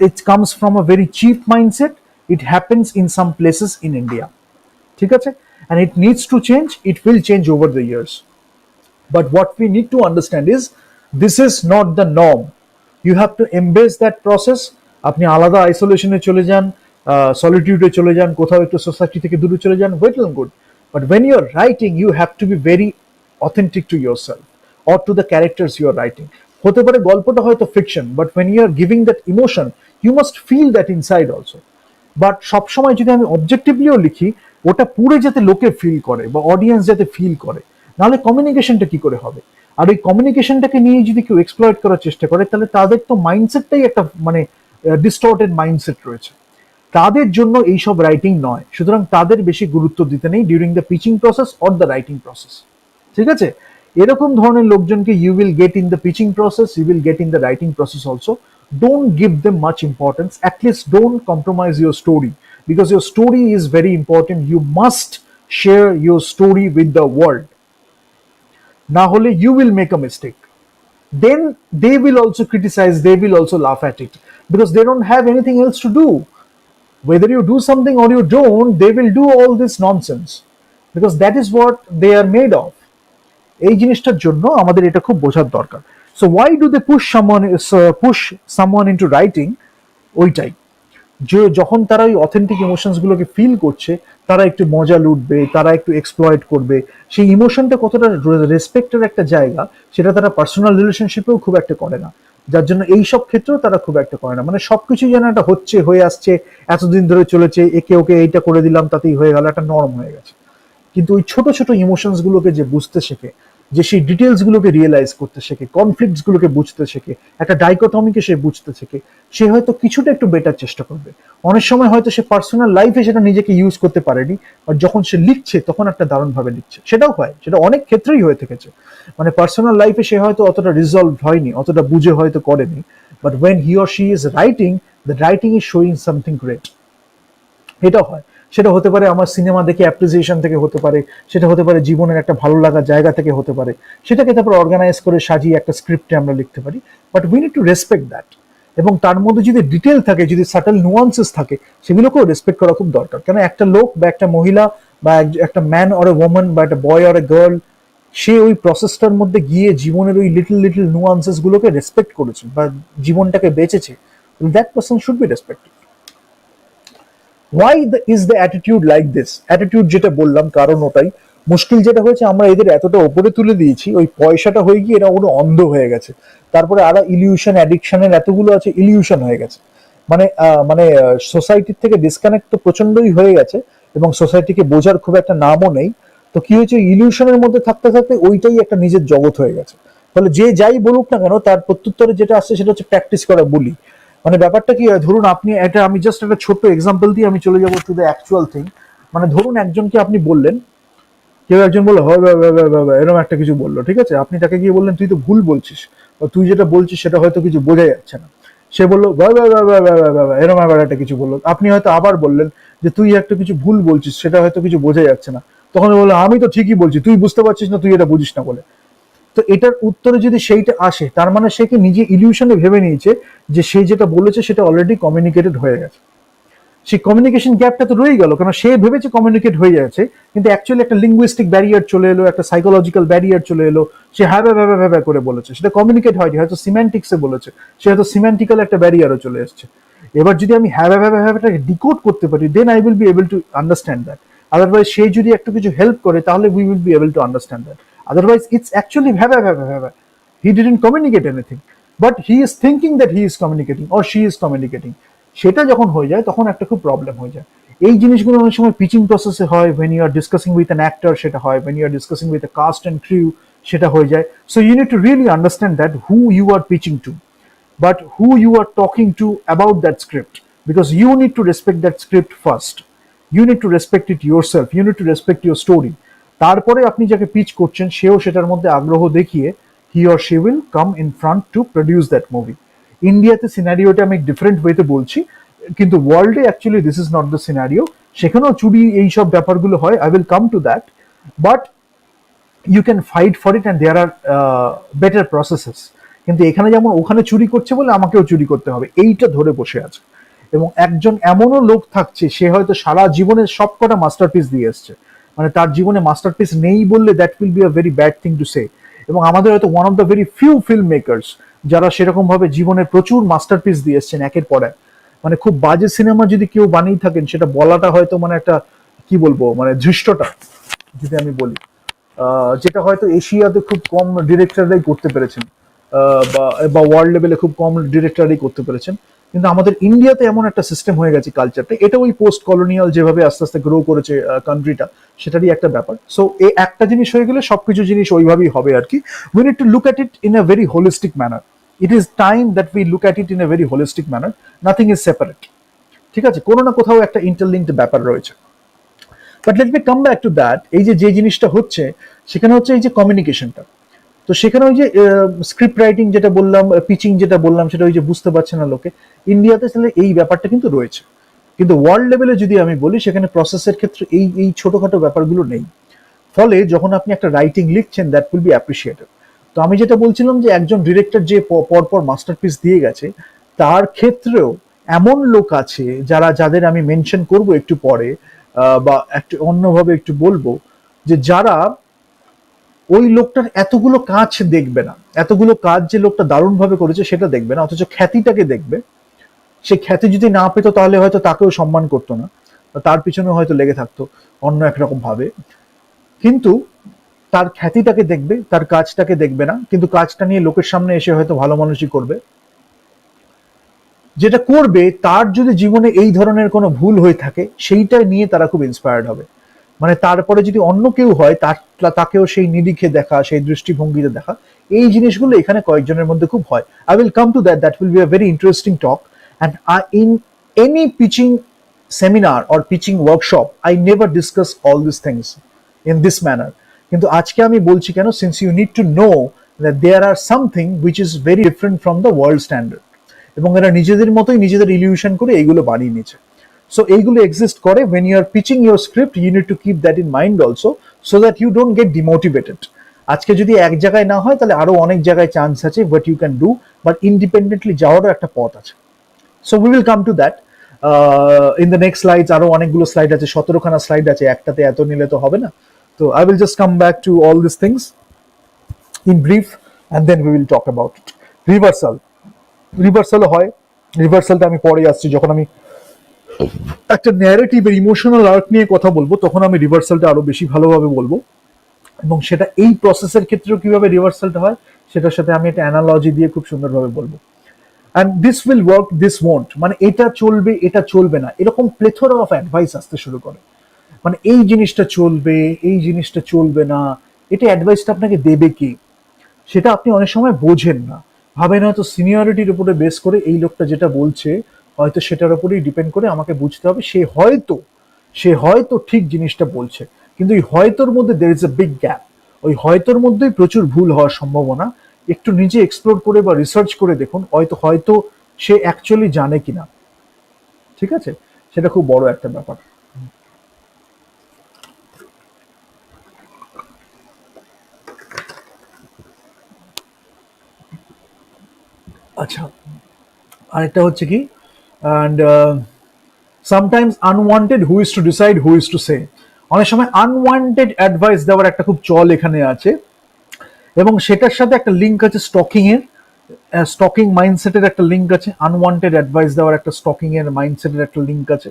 it comes from a very cheap mindset. It happens in some places in India, ঠিক আছে, and it needs to change. It will change over the years, but what we need to understand is, this is not the norm. You have to embrace that process. আপনি আলাদা আইসোলেশনে চলে যান, সলিটিউডে চলে যান, কোথাও একটু সোসাইটি থেকে দূরে চলে যান, well and good, but when you are writing, you have to be very authentic to yourself or to the characters you are writing. হতে পারে গল্পটা হয়তো fiction, but when you are giving that emotion, you must feel that inside also. But সবসময় যদি আমি অবজেক্টিভলিও লিখি, ওটা পুরো যাতে লোকে ফিল করে বা অডিয়েন্স যাতে ফিল করে, নাহলে কমিউনিকেশনটা কি করে হবে? আর ওই কমিউনিকেশনটাকে নিয়ে যদি কেউ এক্সপ্লয়েট করার চেষ্টা করে, তাহলে তাদের তো মাইন্ডসেটটাই একটা মানে ডিস্টর্টেড মাইন্ডসেট রয়েছে, তাদের জন্য এইসব রাইটিং নয়। সুতরাং তাদের বেশি গুরুত্ব দিতে নেই during the pitching process or the writing process, ঠিক আছে? এরকম ধরনের লোকজনকে you will get in the pitching process, you will get in the writing process also. Don't give them much importance. At least don't compromise your story, because your story is very important. You must share your story with the world. Na hole you will make a mistake. Then they will also criticize, they will also laugh at it, because they don't have anything else to do. Whether you do something or you don't, they will do all this nonsense, because that is what they are made of. এই জিনিসটার জন্য আমাদের এটা খুব বোঝার দরকার। So why do they push someone into writing? ওইটাই, যে যখন তারা ওই অথেন্টিক ইমোশনস গুলোকে ফিল করছে, তারা একটু মজা লুটবে, তারা একটু এক্সপ্লয়েট করবে, সেই ইমোশনটা কতটা রেসপেক্টের একটা জায়গা, সেটা তারা পার্সোনাল রিলেশনশিপেও খুব একটা করে না, যার জন্য এই সব ক্ষেত্রেও তারা খুব একটা করে না। মানে সবকিছু যেন একটা হচ্ছে, হয়ে আসছে, এতদিন ধরে চলেছে, একে ওকে এইটা করে দিলাম তাতেই হয়ে গেল, একটা নরম হয়ে গেছে। কিন্তু ওই ছোট ছোট ইমোশনস গুলোকে যে বুঝতে শেখে, যে সেই ডিটেলস গুলোকে রিয়েলাইজ করতে শেখে, কনফ্লিক্টস গুলোকে বুঝতে শেখে, একটা ডাইকোটমিকে সে বুঝতে শেখে, সে হয়তো কিছুটা একটু বেটার চেষ্টা করবে। অনেক সময় হয়তো সে পার্সোনাল লাইফে সেটা নিজেকে ইউজ করতে পারেনি, বাট যখন সে লিখছে তখন একটা দারুণভাবে লিখছে। সেটাও হয়, সেটা অনেক ক্ষেত্রেই হয়ে থেকেছে। মানে পার্সোনাল লাইফে সে হয়তো অতটা রিজলভ হয়নি, অতটা বুঝে হয়তো করেনি, but when he or she is writing, the writing is showing something great. এটাও হয়। সেটা হতে পারে আমার সিনেমা দেখে অ্যাপ্রিসিয়েশন থেকে হতে পারে, সেটা হতে পারে জীবনের একটা ভালো লাগার জায়গা থেকে হতে পারে, সেটাকে তারপর অর্গানাইজ করে সাজিয়ে একটা স্ক্রিপ্টে আমরা লিখতে পারি। But we need to respect that, এবং তার মধ্যে যদি ডিটেল থাকে, যদি সাটল নুয়ান্সেস থাকে, সেগুলোকেও রেসপেক্ট করা খুব দরকার। কেন একটা লোক বা একটা মহিলা বা একটা ম্যান অর এ ওম্যান বা একটা বয় অর এ গার্ল, সে ওই প্রসেসটার মধ্যে গিয়ে জীবনের ওই লিটল লিটল নুয়ান্সেস গুলোকে রেসপেক্ট করেছে বা জীবনটাকে বেঁচেছে, that person should be respected. Why is the attitude like this? Attitude যেটা বললাম, কারণ ওটাই মুশকিল। যেটা হয়েছে, আমরা এদের এতটা ওপরে তুলে দিয়েছি, ওই পয়সাটা হয়ে গিয়ে এরা ওগুলো অন্ধ হয়ে গেছে। তারপরে আরো ইলিউশন, অ্যাডিকশনের এতগুলো আছে, ইলিউশন হয়ে গেছে। মানে সোসাইটির থেকে ডিসকানেক্ট তো প্রচন্ডই হয়ে গেছে, এবং সোসাইটিকে বোঝার খুব একটা নামও নেই। তো কি হয়েছে, ইলিউশনের মধ্যে থাকতে থাকতে ওইটাই একটা নিজের জগৎ হয়ে গেছে। ফলে যে যাই বলুক না কেন তার প্রত্যুত্তরে যেটা আসছে সেটা হচ্ছে প্র্যাকটিস করা বলি। মানে ব্যাপারটা কি হয়, ধরুন আপনি এটা, আমি জাস্ট একটা ছোট্ট এক্সাম্পল দিয়ে আমি চলে যাবো টু দ্য অ্যাকচুয়াল থিং। মানে ধরুন একজনকে আপনি বললেন, কেউ একজন বললো হয় এরকম একটা কিছু বললো, ঠিক আছে, আপনি তাকে গিয়ে বললেন তুই তো ভুল বলছিস, বা তুই যেটা বলছিস সেটা হয়তো কিছু বোঝা যাচ্ছে না। সে বললো এরকম আবার একটা কিছু বললো, আপনি হয়তো আবার বললেন যে তুই একটা কিছু ভুল বলছিস, সেটা হয়তো কিছু বোঝা যাচ্ছে না। তখন বললো আমি তো ঠিকই বলছি, তুই বুঝতে পারছিস না, তুই এটা বুঝিস না বলে। তো এটার উত্তরে যদি সেইটা আসে, তার মানে সে কি নিজে ইলিউশনে ভেবে নিয়েছে যে সে যেটা বলেছে সেটা অলরেডি কমিউনিকেটেড হয়ে গেছে। সেই কমিউনিকেশন গ্যাপটা তো রয়ে গেল, কারণ সে ভেবেছে কমিউনিকেট হয়ে যাচ্ছে, কিন্তু অ্যাকচুয়ালি একটা লিঙ্গুইস্টিক ব্যারিয়ার চলে এলো, একটা সাইকোলজিক্যাল ব্যারিয়ার চলে এলো। সে হ্যাঁ ভ্যাবা ভ্যাবা করে বলেছে, সেটা কমিউনিকেট হয়নি, হয়তো সিম্যান্টিক্সে বলেছে, সে হয়তো সিম্যান্টিক্যাল একটা ব্যারিয়ারও চলে এসছে। এবার যদি আমি হ্যাঁ ভ্যাবা ভ্যাবাটাকে ডিকোড করতে পারি, then I will be able to understand that. Otherwise সে যদি একটু কিছু হেল্প করে তাহলে we will be able to understand that. Otherwise it's actually ভ্যাবা ভ্যাবা ভ্যাবা, he didn't communicate anything, but he is thinking that he is communicating or she is communicating। সেটা যখন হয়ে যায় তখন একটা খুব প্রবলেম হয়ে যায়। এই জিনিসগুলো অনেক সময় পিচিং প্রসেসে হয়, when you are discussing with an actor সেটা হয়, when you are discussing with a cast and crew সেটা হয়ে যায়। So you need to really understand that who you are pitching to, but who you are talking to about that script, because you need to respect that script first, you need to respect it yourself, you need to respect your story। তারপরে আপনি যাকে পিচ করছেন সেও সেটার মধ্যে আগ্রহ দেখিয়ে he or she will come in front to produce that movie. ইন্ডিয়াতে সিনারিওটা আমি ডিফারেন্ট ওয়েতে বলছি, কিন্তু ওয়ার্ল্ডে actually this is not the scenario. সেখানেও চুরি এইসব ব্যাপারগুলো হয়, I will come to that. But you can fight for it and there are better processes. কিন্তু এখানে যেমন ওখানে চুরি করছে বলে আমাকেও চুরি করতে হবে, এইটা ধরে বসে আছে। এবং একজন এমনও লোক থাকছে, সে হয়তো সারা জীবনের সবকটা মাস্টারপিস দিয়ে এসছে, মানে তার জীবনে মাস্টারপিস নেই বললে that will be a very bad thing to say. এবং আমাদের হয়তো one of the very few film makers যারা সেরকম ভাবে জীবনের প্রচুর মাস্টারপিস দিয়ে এসছেন একের পর এক। মানে খুব বাজে সিনেমা যদি কেউ বানিয়ে থাকেন, সেটা বলাটা হয়তো মানে একটা কি বলবো, মানে ধৃষ্টতা যদি আমি বলি, যেটা হয়তো এশিয়াতে খুব কম ডিরেক্টররাই করতে পেরেছেন, বা ওয়ার্ল্ড লেভেলে খুব কম ডিরেক্টররাই করতে পেরেছেন। কিন্তু আমাদের ইন্ডিয়াতে এমন একটা সিস্টেম হয়ে গেছে, কালচারটা, এটা ওই পোস্ট কলোনিয়াল যেভাবে আস্তে আস্তে গ্রো করেছে কান্ট্রিটা, সেটারই একটা ব্যাপার। সো এই একটা জিনিস হয়ে গেলে সবকিছু জিনিস ওইভাবেই হবে আর কি। We need to look at it in a very holistic manner. It is time that we look at it in a very holistic manner, nothing is separate. ঠিক আছে, কোনো না কোথাও একটা ইন্টারলিঙ্কড ব্যাপার রয়েছে। But let me come back to that. এই যে জিনিসটা হচ্ছে সেখানে হচ্ছে এই যে কমিউনিকেশনটা। তো সেখানে ওই যে স্ক্রিপ্ট রাইটিং যেটা বললাম, পিচিং যেটা বললাম, সেটা ওই যে বুঝতে পারছে না লোকে, ইন্ডিয়াতে তাহলে এই ব্যাপারটা কিন্তু রয়েছে। কিন্তু ওয়ার্ল্ড লেভেলে যদি আমি বলি, সেখানে প্রসেসের ক্ষেত্রে এই এই ছোটখাটো ব্যাপারগুলো নেই। ফলে যখন আপনি একটা রাইটিং লিখছেন, দ্যাট উইল বি অ্যাপ্রিসিয়েটেড। তো আমি যেটা বলছিলাম যে একজন ডিরেক্টর যে পরপর মাস্টারপিস দিয়ে গেছে, তার ক্ষেত্রেও এমন লোক আছে যাদের আমি মেনশন করব একটু পরে, বা একটু অন্যভাবে একটু বলবো, যে যারা ওই লোকটার এতগুলো কাজ দেখবে না, এতগুলো কাজ যে লোকটা দারুণভাবে করেছে সেটা দেখবে না, অথচ খ্যাতিটাকে দেখবে। সে খ্যাতি যদি না পেতো তাহলে হয়তো তাকেও সম্মান করতো না, তার পিছনে হয়তো লেগে থাকতো অন্য একরকম ভাবে। কিন্তু তার খ্যাতিটাকে দেখবে, তার কাজটাকে দেখবে না, কিন্তু কাজটা নিয়ে লোকের সামনে এসে হয়তো ভালো মানুষই করবে। যেটা করবে, তার যদি জীবনে এই ধরনের কোনো ভুল হয়ে থাকে, সেইটা নিয়ে তারা খুব ইন্সপায়ার্ড হবে। মানে তারপরে যদি অন্য কেউ হয়, তাকেও সেই নিরিখে দেখা, সেই দৃষ্টিভঙ্গিতে দেখা। এই জিনিসগুলো এখানে কয়েকজনের মধ্যে খুব হয়। I will come to that, that will be a very interesting talk. And in any pitching seminar or pitching workshop, I never discuss all this things in this manner. কিন্তু আজকে আমি বলছি কেন, since you need to know that there are something which is very different from the world standard. এবং এরা নিজেদের মতোই নিজেদের ইলিউশন করে এইগুলো বানিয়ে নিয়েছে। সো এইগুলো এক্সিস্ট করে। when you are pitching your script, you need to keep that in mind also, so that you don't get demotivated। আজকে যদি এক জায়গায় না হয়, তাহলে আরো অনেক জায়গায় চান্স আছে, what you can do, but independently যাওয়ারও একটা পথ আছে। So we will come to that in the next slides। আরো অনেকগুলো স্লাইড আছে, 17খানা স্লাইড আছে, একটাতে এত নিলে তো হবে না। তো I will just come back to all these things in brief, and then we will talk about it। রিভার্সালও হয়। রিভার্সালটা আমি পরে আসছি, যখন আমি একটা ন্যারেটিভের ইমোশনাল আর্ক নিয়ে কথা বলবো, তখন আমি রিভার্সালটা আরো বেশি ভালোভাবে বলবো। এবং সেটা এই প্রসেসের ক্ষেত্রেও কিভাবে রিভার্সালটা হয়, সেটার সাথে আমি একটা অ্যানালজি দিয়ে খুব সুন্দরভাবে বলবো। And this will work, this won't, মানে এটা চলবে, এটা চলবে না, এরকম প্লেথোরা অফ অ্যাডভাইস আসতে শুরু করে। মানে এই জিনিসটা চলবে, এই জিনিসটা চলবে না, এটা অ্যাডভাইসটা আপনাকে দেবে কি? সেটা আপনি অনেক সময় বোঝেন না, ভাবেন হয়তো সিনিয়রিটির উপরে বেস করে এই লোকটা যেটা বলছে হয়তো সেটার উপরেই ডিপেন্ড করে আমাকে বুঝতে হবে সে হয়তো ঠিক জিনিসটা বলছে, কিন্তু এই হয়তোর মধ্যে there is a big gap. ওই হয়তোর মধ্যেই প্রচুর ভুল হওয়ার সম্ভাবনা। একটু নিজে এক্সপ্লোর করে বা রিসার্চ করে দেখুন হয়তো হয়তো সে অ্যাকচুয়ালি জানে কিনা। ঠিক আছে, সেটা খুব বড় একটা ব্যাপার। আচ্ছা, আরেকটা হচ্ছে কি, and sometimes unwanted who is to decide who is to say. অনেক সময় আনওয়ান্টেড অ্যাডভাইস দেওয়ার একটা খুব চল এখানে আছে, এবং সেটার সাথে একটা লিঙ্ক আছে স্টকিং এর। স্টকিং মাইন্ডসেটের একটা লিঙ্ক আছে, আনওয়ান্টেড অ্যাডভাইস দেওয়ার একটা স্টকিং এর মাইন্ডসেটের একটা লিঙ্ক আছে,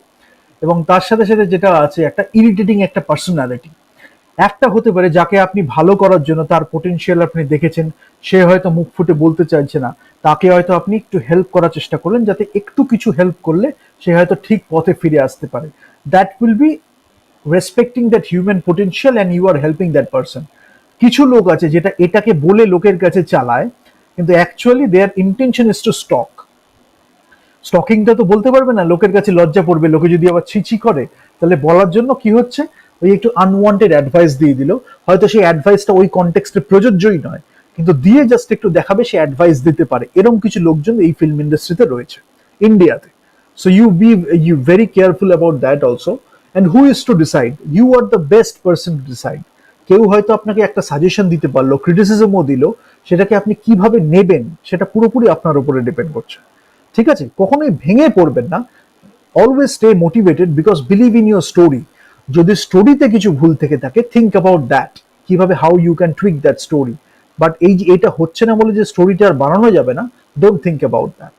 এবং তার সাথে সাথে যেটা আছে একটা ইরিটেটিং একটা পার্সোনালিটি। একটা হতে পারে যাকে আপনি ভালো করার জন্য তার পোটেনশিয়াল আপনি দেখেছেন, সে হয়তো মুখ ফুটে বলতে চাইছে না, তাকে হয়তো আপনি একটু হেল্প করার চেষ্টা করলেন, যাতে একটু কিছু হেল্প করলে সে হয়তো ঠিক পথে ফিরে আসতে পারে। That will be respecting that human potential and you are helping that person. কিছু লোক আছে যেটা এটাকে বলে লোকের কাছে চালায়, কিন্তু actually their intention is to stalk. স্টকিংটা তো বলতে পারবে না, লোকের কাছে লজ্জা পড়বে, লোকে যদি আবার ছিছি করে, তাহলে বলার জন্য কি হচ্ছে, ওই একটু আনওয়ান্টেড অ্যাডভাইস দিয়ে দিল। হয়তো সেই অ্যাডভাইসটা ওই কনটেক্সটে প্রযোজ্যই নয়, কিন্তু দিয়ে জাস্ট একটু দেখাবে সে অ্যাডভাইস দিতে পারে। এরকম কিছু লোকজন এই ফিল্ম ইন্ডাস্ট্রিতে রয়েছে, ইন্ডিয়াতে। So you very careful about that also. And who is to decide? You are the best person to decide. কেউ হয়তো আপনাকে একটা সাজেশন দিতে পারলো, ক্রিটিসিজমও দিল, সেটাকে আপনি কিভাবে নেবেন সেটা পুরোপুরি আপনার উপরে ডিপেন্ড করছে। ঠিক আছে, কখনোই ভেঙে পড়বেন না। Always stay motivated, because believe in your story. যদি স্টোরিতে কিছু ভুল থেকে থাকে, থিঙ্ক অ্যাবাউট দ্যাট, কিভাবে how you can tweak that story. But এই যে এটা হচ্ছে না বলে যে স্টোরিটা আর বানানো যাবে না, don't think about that.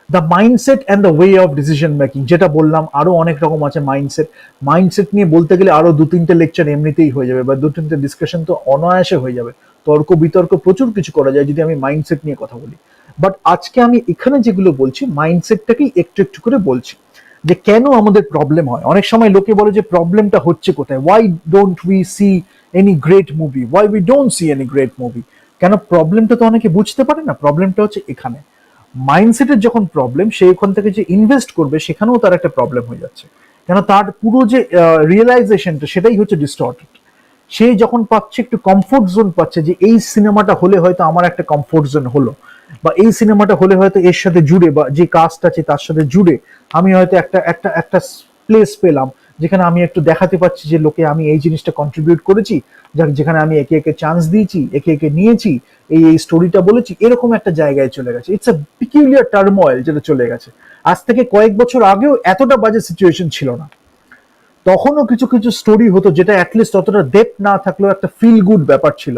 The mindset and the way of decision making, যেটা বললাম আরো অনেক রকম আছে মাইন্ডসেট। মাইন্ডসেট নিয়ে বলতে গেলে আরো দু তিনটে লেকচার এমনিতেই হয়ে যাবে, বা দু তিনটে ডিসকাশন তো অনায়াসে হয়ে যাবে। তর্ক বিতর্ক প্রচুর কিছু করা যায় যদি আমি মাইন্ডসেট নিয়ে কথা বলি। বাট আজকে আমি এখানে যেগুলো বলছি মাইন্ডসেটটাকেই একটু একটু করে বলছি, যে কেন আমাদের প্রবলেম হয়। অনেক সময় লোকে বলে যে প্রবলেমটা হচ্ছে কোথায়, why don't we see any great movie, why we don't see any great movie. কেন প্রবলেমটা তো অনেকে বুঝতে পারে না, প্রবলেমটা হচ্ছে এখানে। মাইন্ডসেটের যখন প্রবলেম, সে ওখান থেকে যে ইনভেস্ট করবে সেখানেও তার একটা প্রবলেম হয়ে যাচ্ছে, কেন তার পুরো যে রিয়েলাইজেশনটা সেটাই হচ্ছে ডিস্টর্টেড। সে যখন পাচ্ছে একটু কমফোর্ট জোন পাচ্ছে, যে এই সিনেমাটা হলে হয়তো আমার একটা কমফোর্ট জোন হলো, বা এই সিনেমাটা হলে হয়তো এর সাথে জুড়ে, বা যে কাস্ট আছে তার সাথে জুড়ে আমি হয়তো একটা একটা একটা প্লেস পেলাম, যেখানে আমি একটু দেখাতে পাচ্ছি যে লোকে আমি এই জিনিসটা কন্ট্রিবিউট করেছি, যেখানে আমি একে একে চান্স দিয়েছি, একে একে নিয়েছি, এই এই স্টোরিটা বলেছি, এরকম একটা জায়গায় চলে গেছে। ইটস আ পিকিউলিয়ার টার্মোয়েল যেটা চলে গেছে। আজ থেকে কয়েক বছর আগেও এতটা বাজে সিচুয়েশন ছিল না, তখনও কিছু কিছু স্টোরি হতো যেটা অ্যাটলিস্ট অতটা ডেপথ না থাকলেও একটা ফিল গুড ব্যাপার ছিল,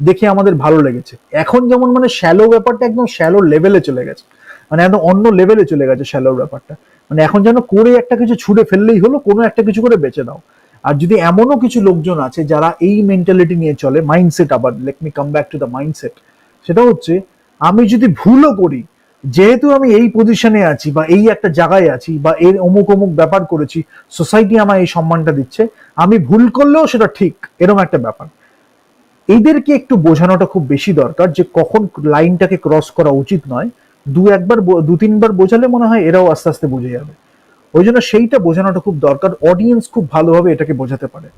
দেখে আমাদের ভালো লেগেছে। এখন যেমন মানে শ্যালো ব্যাপারটা একদম শ্যালো লেভেলে চলে গেছে, মানে একদম অন্য লেভেলে চলে গেছে শ্যালোর ব্যাপারটা। মানে এখন যেন করে একটা কিছু ছুড়ে ফেললেই হলো, কোনো একটা কিছু করে বেঁচে দাও। আর যদি এমনও কিছু লোকজন আছে যারা এই মেন্টালিটি নিয়ে চলে, মাইন্ডসেট, আবার let me come back to the mindset, সেটা হচ্ছে আমি যদি ভুলও করি, যেহেতু আমি এই পজিশনে আছি বা এই একটা জায়গায় আছি বা এর অমুক অমুক ব্যাপার করেছি, সোসাইটি আমায় এই সম্মানটা দিচ্ছে, আমি ভুল করলেও সেটা ঠিক, এরকম একটা ব্যাপার। এদেরকে একটু বোঝানোটা খুব বেশি দরকার, যে কখন লাইনটাকে ক্রস করা উচিত নয়। দু তিনবার বোঝালে মনে হয় এরাও আস্তে আস্তে বুঝে যাবে। ওই জন্য সেইটা বোঝানোটা খুব দরকার, অডিয়েন্স খুব ভালোভাবে এটাকে বোঝাতে পারে।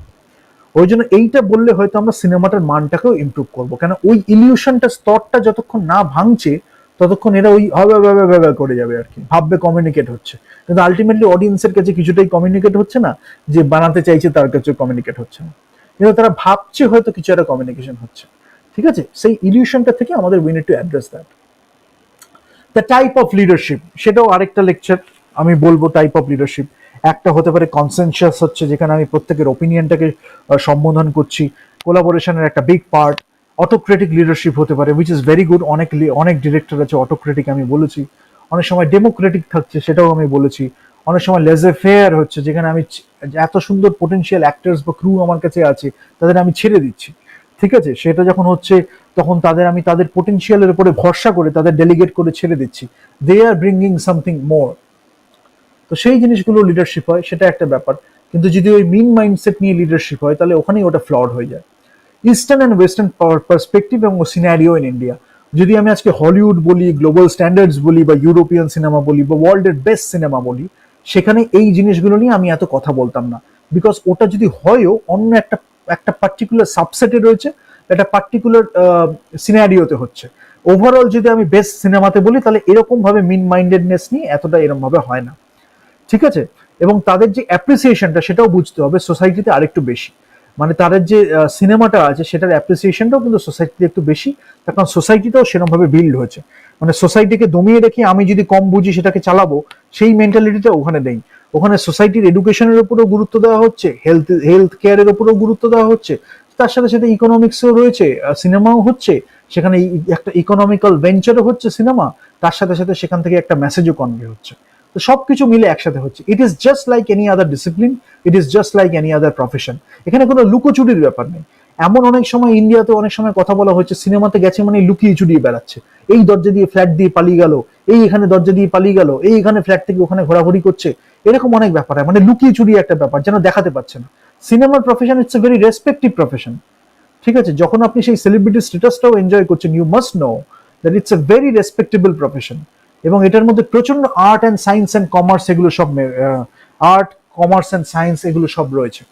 ওই জন্য এইটা বললে হয়তো আমরা সিনেমাটার মানটাকেও ইমপ্রুভ করবো, কেন ওই ইলিউশনটা, স্তরটা যতক্ষণ না ভাঙছে ততক্ষণ এরা ওই হবে করে যাবে আর কি, ভাববে কমিউনিকেট হচ্ছে, কিন্তু আলটিমেটলি অডিয়েন্সের কাছে কিছুটাই কমিউনিকেট হচ্ছে না, যে বানাতে চাইছে তার কাছে কমিউনিকেট হচ্ছে না, কিন্তু তারা ভাবছে হয়তো কিছু একটা কমিউনিকেশন হচ্ছে। ঠিক আছে, সেই ইলিউশনটা থেকে আমাদের we need to address that. The type of leadership, সেটাও আরেকটা লেকচার আমি বলবো। টাইপ অফ লিডারশিপ একটা হতে পারে কনসেনসাস, হচ্ছে যেখানে আমি প্রত্যেকের ওপিনিয়নটাকে সম্বোধন করছি, কোলাবোরেশনের একটা বিগ পার্ট। অটোক্রেটিক লিডারশিপ হতে পারে, উইচ ইজ ভেরি গুড। অনেক ডিরেক্টর আছে অটোক্রেটিক, আমি বলেছি। অনেক সময় ডেমোক্রেটিক থাকছে, সেটাও আমি বলেছি। অনেক সময় লেজে ফেয়ার হচ্ছে, যেখানে আমি এত সুন্দর পোটেনশিয়াল অ্যাক্টার্স বা ক্রু আমার কাছে আছে, তাদের আমি ছেড়ে দিচ্ছি। ঠিক আছে, সেটা যখন হচ্ছে তখন আমি তাদের পোটেনশিয়ালের উপরে ভরসা করে তাদের ডেলিগেট করে ছেড়ে দিচ্ছি, দে আর ব্রিঙ্গিং সামথিং মোর। তো সেই জিনিসগুলো লিডারশিপ হয়, সেটা একটা ব্যাপার। কিন্তু যদি ওই মিন মাইন্ডসেট নিয়ে লিডারশিপ হয়, তাহলে ওখানেই ওটা ফ্লড হয়ে যায়। ইস্টার্ন অ্যান্ড ওয়েস্টার্ন পার্সপেক্টিভ এবং সিনারিও ইন ইন্ডিয়া। যদি আমি আজকে হলিউড বলি, গ্লোবাল স্ট্যান্ডার্ডস বলি, বা ইউরোপিয়ান সিনেমা বলি, বা ওয়ার্ল্ডের বেস্ট সিনেমা বলি, সেখানে এই জিনিসগুলো নিয়ে আমি এত কথা বলতাম না। বিকজ ওটা যদি হয়ও অন্য একটা একটা পার্টিকুলার সাবসেটে রয়েছে, একটা পার্টিকুলার সিনারিওতে হচ্ছে। ওভারঅল যদি আমি বেস্ট সিনেমাতে বলি, তাহলে এরকম ভাবে মিন মাইন্ডেডনেস নিয়ে এতটা এরকম ভাবে হয় না, ঠিক আছে? এবং তাদের যে অ্যাপ্রিসিয়েশনটা সেটাও বুঝতে হবে সোসাইটিতে আরেকটু বেশি। মানে তাদের যে সিনেমাটা আছে সেটার অ্যাপ্রিসিয়েশনটাও কিন্তু সোসাইটিতে একটু বেশি, তার কারণ সোসাইটিটাও সেরকম ভাবে বিল্ড হয়েছে। মানে সোসাইটিকে দমিয়ে রেখে আমি যদি কম বুঝি সেটাকে চালাবো, সেই মেন্টালিটিটা ওখানে নেই। ওখানে সোসাইটির এডুকেশনের উপরেও গুরুত্ব দেওয়া হচ্ছে, হেলথ কেয়ারের উপরেও গুরুত্ব দেওয়া হচ্ছে, তার সাথে সাথে ইকোনমিক্সও রয়েছে, সিনেমাও হচ্ছে সেখানে, একটা ইকোনমিক্যাল ভেঞ্চারও হচ্ছে সিনেমা, তার সাথে সাথে সেখান থেকে একটা মেসেজও কনভে হচ্ছে। তো সবকিছু মিলে একসাথে হচ্ছে। It is just like any other discipline, it is just like any other profession. এখানে কোনো লুকোচুরির ব্যাপার নেই। এমন অনেক সময় ইন্ডিয়াতে অনেক সময় কথা বলা হচ্ছে সিনেমাতে গেছে মানে লুকিয়ে চুরিয়ে বেড়াচ্ছে, এই দরজা দিয়ে ফ্ল্যাট দিয়ে পালিয়ে গেল, এই এখানে দরজা দিয়ে পালিয়ে গেল, এই এখানে ফ্ল্যাট থেকে ওখানে ঘোরাঘুরি করছে, এরকম অনেক ব্যাপার হয়। মানে লুকিয়ে চুরিয়ে একটা ব্যাপার যেন দেখাতে পারছে না। সিনেমার profession it's a very respective profession, ঠিক আছে? যখন আপনি সেই সেলিব্রিটি স্ট্যাটাসটাও এনজয় করছেন, you must know that it's a very respectable profession. এবং এটার মধ্যে প্রচন্ড art and science and commerce, এগুলো সব আর্ট, কমার্স অ্যান্ড সায়েন্স এগুলো সব রয়েছে,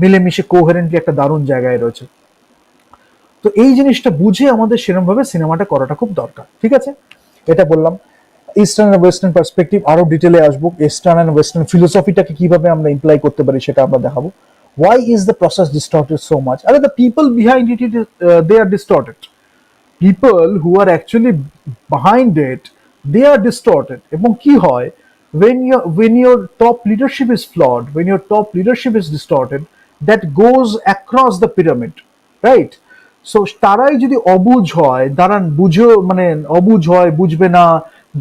মিলেমিশে কোহেরেন্টলি একটা দারুণ জায়গায় রয়েছে। তো এই জিনিসটা বুঝে আমাদের সেরকম ভাবে সিনেমাটা করাটা খুব দরকার, ঠিক আছে? এটা বললাম। ইস্টার্ন অ্যান্ড ওয়েস্টার্ন পার্সপেক্টিভ আরো ডিটেলে আসবো। ইস্টার্ন অ্যান্ড ওয়েস্টার্ন ফিলোসফিটাকে কিভাবে আমরা ইমপ্লাই করতে পারি সেটা আমরা দেখাবো। Why is the process distorted so much? Are the people behind it, they are distorted. People who are actually behind it, they are distorted. এবং কি হয়, when your top leadership is flawed, when your top leadership is distorted, that goes across the pyramid, right? So তারাই যদি অবুঝ হয়, দাঁড়ান বুঝো, মানে অবুঝ হয়, বুঝবে না,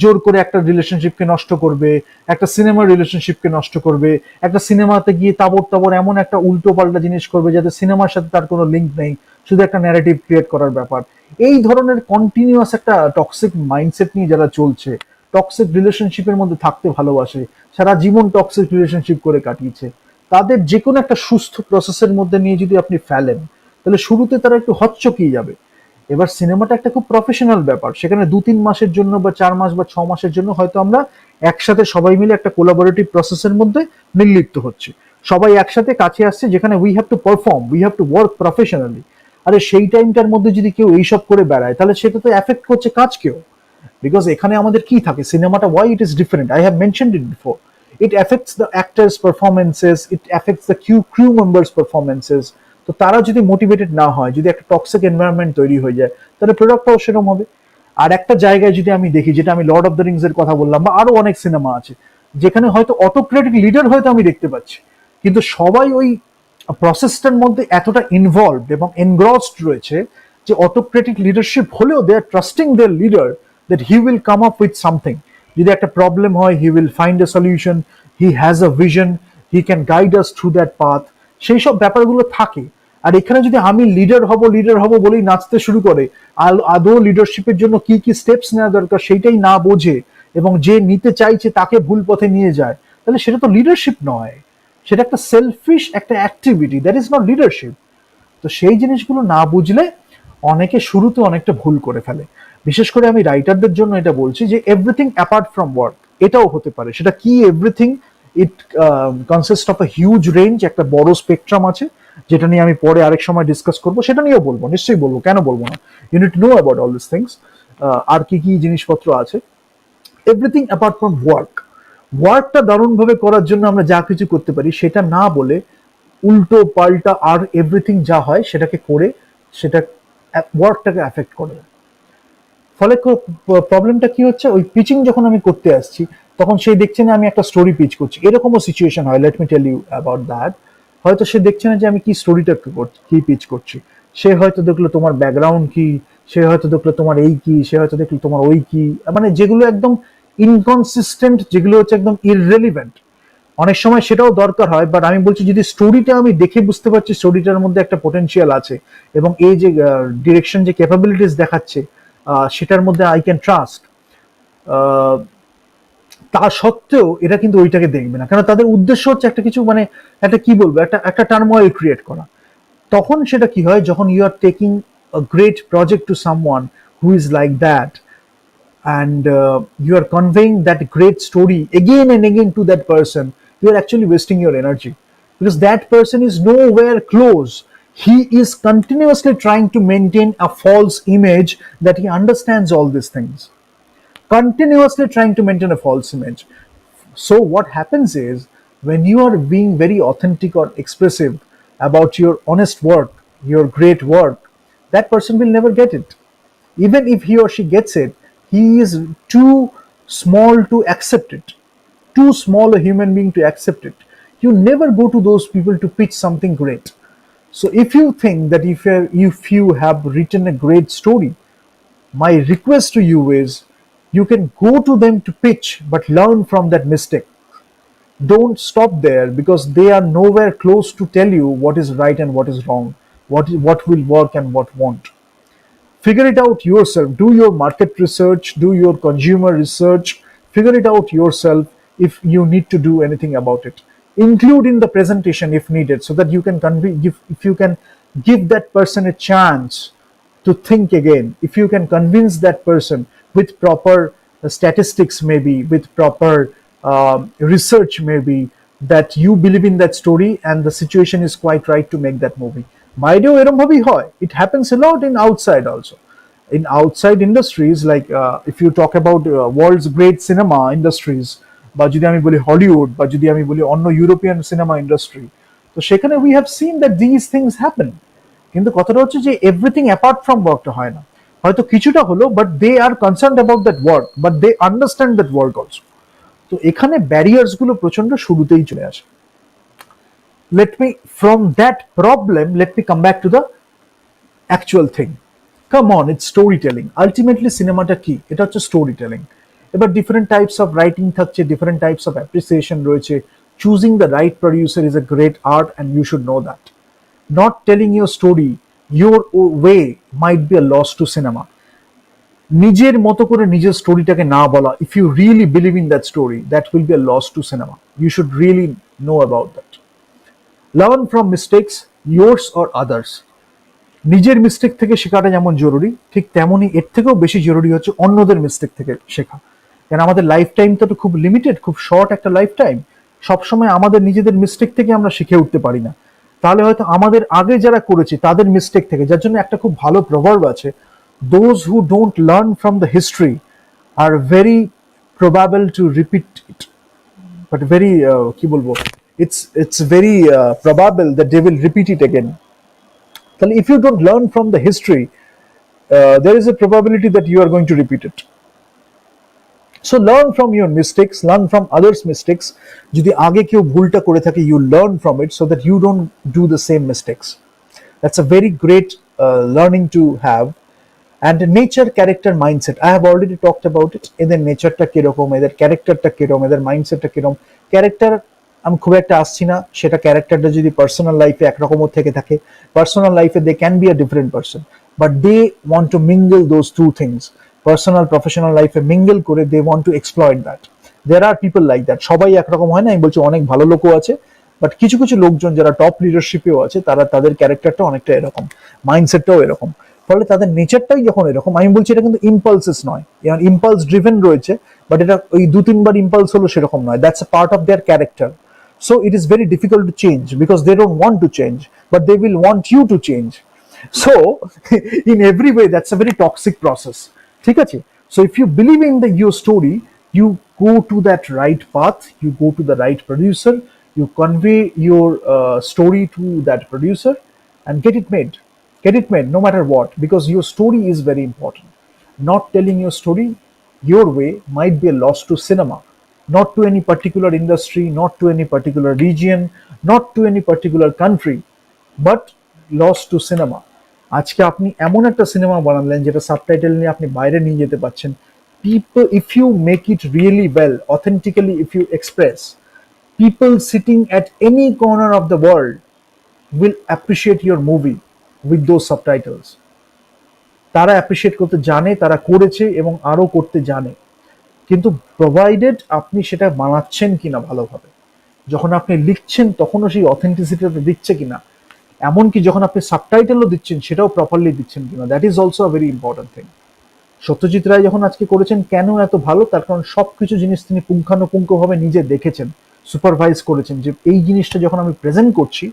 জোর করে একটা রিলেশনশিপকে নষ্ট করবে, একটা সিনেমার রিলেশনশিপকে নষ্ট করবে, একটা সিনেমাতে গিয়ে তাবড় তাবড় এমন একটা উল্টো পাল্টা জিনিস করবে যাতে সিনেমার সাথে তার কোনো লিঙ্ক নেই, শুধু একটা ন্যারেটিভ ক্রিয়েট করার ব্যাপার। এই ধরনের কন্টিনিউয়াস একটা টক্সিক মাইন্ডসেট নিয়ে যারা চলছে, টক্সিক রিলেশনশিপের মধ্যে থাকতে ভালোবাসে, সারা জীবন টক্সিক রিলেশনশিপ করে কাটিয়েছে, তাদের যে কোনো একটা সুস্থ প্রসেসের মধ্যে নিয়ে যদি আপনি ফেলেন, তাহলে শুরুতে তারা একটু হচ্চকিয়ে যাবে। এবার সিনেমাটা একটা খুব প্রফেশনাল ব্যাপার, সেখানে 2-3 মাসের জন্য বা 4 মাস বা 6 মাসের জন্য হয়তো আমরা একসাথে সবাই মিলে একটা কোলাবোরেটিভ প্রসেসের মধ্যে নির্লিপ্ত হচ্ছে, সবাই একসাথে কাছে আসছে, যেখানে we have to perform, we have to work professionally. আরে সেই টাইমটার মধ্যে যদি কেউ এইসব করে বেড়ায়, তাহলে সেটা তো এফেক্ট করছে কাজকেও। বিকজ এখানে আমাদের কি থাকে, সিনেমাটা why it is different, I have mentioned it before, it effects the actors performances, it effects the crew members performances. তো তারা যদি মোটিভেটেড না হয়, যদি একটা টক্সিক এনভায়রনমেন্ট তৈরি হয়ে যায়, তাহলে প্রোডাক্টটাও সেরকম হবে। আর একটা জায়গায় যদি আমি দেখি, যেটা আমি লর্ড অফ দ্য রিংস এর কথা বললাম, বা আরো অনেক সিনেমা আছে যেখানে হয়তো অটোক্রেটিক লিডার হয়তো আমি দেখতে পাচ্ছি, কিন্তু সবাই ওই প্রসেসটার মধ্যে এতটা ইনভলভড এবং এনগ্রসড রয়েছে যে অটোক্রেটিক লিডারশিপ হলেও they are trusting their leader that he will come up with something. যদি একটা প্রবলেম হয়, he will find a solution, he has a vision, he can guide us through that path, সেই সব ব্যাপারগুলো থাকে। আর এখানে যদি আমি লিডার হব বলেই নাচতে শুরু করে, আদৌ লিডারশিপের জন্য কি কি স্টেপস নেওয়া দরকার সেইটাই না বোঝে, এবং যে নিতে চাইছে তাকে ভুল পথে নিয়ে যায়, তাহলে সেটা তো লিডারশিপ নয়, সেটা একটা সেলফিশ একটা activity, that is not leadership. তো সেই জিনিসগুলো না বুঝলে অনেকে শুরুতে অনেকটা ভুল করে ফেলে। বিশেষ করে আমি রাইটারদের জন্য এটা বলছি যে এভরিথিং অ্যাপার্ট ফ্রম ওয়ার্ক, এটাও হতে পারে। সেটা কি everything? It consist of a huge range, একটা বড় স্পেকট্রাম আছে, যেটা নিয়ে আমি পরে আরেক সময় ডিসকাস করবো, সেটা নিয়েও বলবো, নিশ্চয়ই বলবো, কেন বলবো না। You need to know about all this things. আর কি কি জিনিসপত্র আছে, এভরিথিং অ্যাপার্ট ফ্রম ওয়ার্ক। ওয়ার্কটা দারুণভাবে করার জন্য আমরা যা কিছু করতে পারি সেটা না বলে উল্টো পাল্টা আর এভরিথিং যা হয় সেটাকে করে, সেটা ওয়ার্কটাকে অ্যাফেক্ট করে। ফলে প্রবলেমটা কি হচ্ছে, ওই পিচিং যখন আমি করতে আসছি, তখন সে দেখছে না আমি একটা স্টোরি পিচ করছি, এরকমও সিচুয়েশন হয়, let me tell you about that. হয়তো সে দেখছে না যে আমি কি স্টোরিটা কি পিচ করছি, সে হয়তো দেখলো তোমার ব্যাকগ্রাউন্ড কি, সে হয়তো দেখলো তোমার এই কি, সে হয়তো দেখলো তোমার ওই কি, মানে যেগুলো একদম ইনকনসিস্টেন্ট, যেগুলো হচ্ছে একদম ইররেলিভেন্ট। অনেক সময় সেটাও দরকার হয়, বাট আমি বলছি যদি স্টোরিটা আমি দেখে বুঝতে পারছি স্টোরিটার মধ্যে একটা পোটেনশিয়াল আছে, এবং এই যে ডিরেকশন যে ক্যাপাবিলিটিস দেখাচ্ছে, সেটার মধ্যে আই ক্যান ট্রাস্ট, তা সত্ত্বেও এরা কিন্তু ওইটাকে দেখবে না, কারণ তাদের উদ্দেশ্য হচ্ছে একটা কিছু, মানে একটা কি বলবো, একটা একটা টার্মোয়েল ক্রিয়েট করা। তখন সেটা কি হয়, যখন you are taking a great project to someone who is like that, and you are conveying that great story again and again to that person, you are actually wasting your energy, because that person is nowhere close. He is continuously trying to maintain a false image that he understands all these things, continuously trying to maintain a false image. So what happens is, when you are being very authentic or expressive about your honest work, your great work, that person will never get it. Even if he or she gets it, he is too small to accept it, too small a human being to accept it. You never go to those people to pitch something great. So if you think that if you have written a great story, my request to you is, you can go to them to pitch, but learn from that mistake. Don't stop there, because they are nowhere close to tell you what is right and what is wrong, what will work and what won't. Figure it out yourself. Do your market research, do your consumer research, figure it out yourself if you need to do anything about it. Include in the presentation if needed, so that you can if you can give that person a chance to think again, if you can convince that person with proper statistics, maybe with proper research, maybe, that you believe in that story and the situation is quite right to make that movie. বাইরেও এরম ভাবেই হয়. It happens a lot in outside also, in outside industries, like if you talk about world's great cinema industries, বা যদি আমি বলি হলিউড, বা যদি আমি বলি অন্য ইউরোপিয়ান সিনেমা ইন্ডাস্ট্রি, তো সেখানে we have seen that these things happen. কিন্তু কথাটা হচ্ছে যে এভরিথিং অ্যাপার্ট ফ্রম ওয়ার্কটা হয় না, হয়তো কিছুটা হলো, but they are concerned about that work, but they understand that work also. তো এখানে ব্যারিয়ার্স গুলো প্রচন্ড শুরুতেই চলে আসে. Let me, from that problem, let me come back to the actual thing. Come on, it's storytelling. Ultimately সিনেমাটা কি, এটা হচ্ছে স্টোরি টেলিং. এবার ডিফারেন্ট টাইপস অফ রাইটিং থাকছে, ডিফারেন্ট টাইপস অফ অ্যাপ্রিসিয়েশন রয়েছে. Choosing the right producer is a great art, and you should know that. Not telling your story your way might be a loss to cinema. নিজের মতো করে নিজের স্টোরিটাকে না বলা, if you really believe in that story, that will be a loss to cinema. You should really know about that. Learn from mistakes, yours or others. নিজের মিস্টেক থেকে শেখাটা যেমন জরুরি, ঠিক তেমনই এর থেকেও বেশি জরুরি হচ্ছে অন্যদের মিস্টেক থেকে শেখা. কারণ আমাদের লাইফ টাইমটা তো খুব লিমিটেড, খুব শর্ট একটা লাইফ টাইম. সবসময় আমাদের নিজেদের মিস্টেক থেকে আমরা শিখে উঠতে পারি না. তাহলে হয়তো আমাদের আগে যারা করেছে তাদের মিস্টেক থেকে, যার জন্য একটা খুব ভালো প্রভাব আছে, those who don't learn from the history are very probable to repeat it, but very কি বলবো, it's very probable that they will repeat it again. Then if you don't learn from the history, there is a probability that you are going to repeat it. So learn from your mistakes, learn from others' mistakes. যদি আগে কেউ ভুলটা করে থাকে, you learn from it so that you don't do the same mistakes. That's a very great learning to have. And nature, character, mindset, I have already talked about it. এদের নেচারটা কিরকম, এদের ক্যারেক্টারটা কিরকম, এদের মাইন্ডসেটটা কিরকম. ক্যারেক্টার আমি খুব একটা আসছি না, সেটা ক্যারেক্টারটা যদি পার্সোনাল লাইফে একরকমও থেকে থাকে, পার্সোনাল লাইফে they can be a different person, but they want to mingle those two things. Personal professional লাইফে মিঙ্গল করে they want to exploit that. There are people like that. সবাই একরকম হয় না, আমি বলছি অনেক ভালো লোকও আছে, বাট কিছু কিছু লোকজন যারা টপ লিডারশিপেও আছে, তারা তাদের ক্যারেক্টারটা অনেকটা এরকম, মাইন্ডসেটটাও এরকম, ফলে তাদের নেচারটাই যখন এরকম. আমি বলছি এটা কিন্তু ইম্পালসেস নয়, ইম্পালস ড্রিভেন রয়েছে, বাট এটা ওই দু তিনবার ইম্পালস হলো সেরকম নয়. That's a part of their character. So it is very difficult to change, because they don't want to change, but they will want you to change. So in every way, that's a very toxic process. ঠিক আছে? So if you believe in your story, you go to that right path, you go to the right producer, you convey your story to that producer and get it made. Get it made no matter what, because your story is very important. Not telling your story your way might be a loss to cinema, not to any particular industry, not to any particular region, not to any particular country, but loss to cinema. আজকে আপনি এমন একটা সিনেমা বানালেন যেটা সাবটাইটেল নিয়ে আপনি বাইরে নিয়ে যেতে পারছেন. People, if you make it really well, authentically, if you express, people sitting at any corner of the world will appreciate your movie with those subtitles. তারা অ্যাপ্রিশিয়েট করতে জানে, তারা করেছে এবং আরো করতে জানে, কিন্তু প্রোভাইডেড আপনি সেটা বানাচ্ছেন কিনা ভালোভাবে, যখন আপনি লিখছেন তখনও সেই অথেন্টিসিটিটা দিচ্ছে কিনা, এমনকি যখন আপনি সাবটাইটেলও দিচ্ছেন সেটাও প্রপারলি দিচ্ছেন কিনা, that is also a very important thing. Satyajit Ray যখন আজকে করেছেন কেন এত ভালো, তার কারণ সবকিছু জিনিস তিনি পুঙ্খানুপুঙ্খভাবে নিজে দেখেছেন, সুপারভাইজ করেছেন যে এই জিনিসটা যখন আমি প্রেজেন্ট করছি,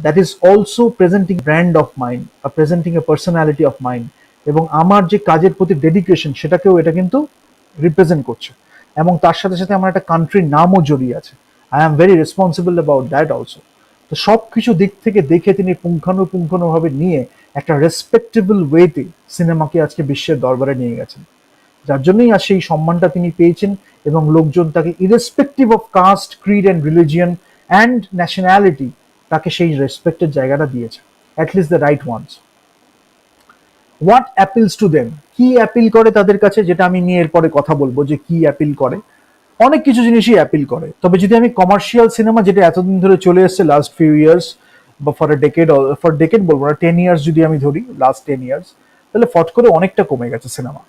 that is also presenting brand of mind, presenting A personality of mind, এবং আমার যে কাজের প্রতি ডেডিকেশন সেটাকেও এটা কিন্তু রিপ্রেজেন্ট করছে। এবং তার সাথে সাথে আমার একটা কান্ট্রির নামও জড়িয়ে আছে, I am very responsible about that also. তো সব কিছু দিক থেকে দেখে তিনি পুঙ্খানুপুঙ্খানুভাবে নিয়ে একটা রেসপেক্টেবল ওয়েতে সিনেমাকে আজকে বিশ্বের দরবারে নিয়ে গেছেন, যার জন্যই আজ সেই সম্মানটা তিনি পেয়েছেন। এবং লোকজন তাকে irrespective of caste, creed and religion and nationality তাকে সেই রেসপেক্টের জায়গাটা দিয়েছে, at least the right ones. What appeals to them, কি অ্যাপিল করে তাদের কাছে, যেটা আমি নিয়ে এরপরে কথা বলবো যে কি অ্যাপিল করে। অনেক কিছু জিনিসই অ্যাপিল করে, তবে যদি আমি কমার্শিয়াল সিনেমা যেটা এতদিন ধরে চলে এসছে লাস্ট ফিউ ইয়ার্স বা ফর ডেকেড বলবো না, 10 ইয়ার্স যদি আমি ধরি, লাস্ট 10 ইয়ার্স, তাহলে ফট করে অনেকটা কমে গেছে সিনেমা,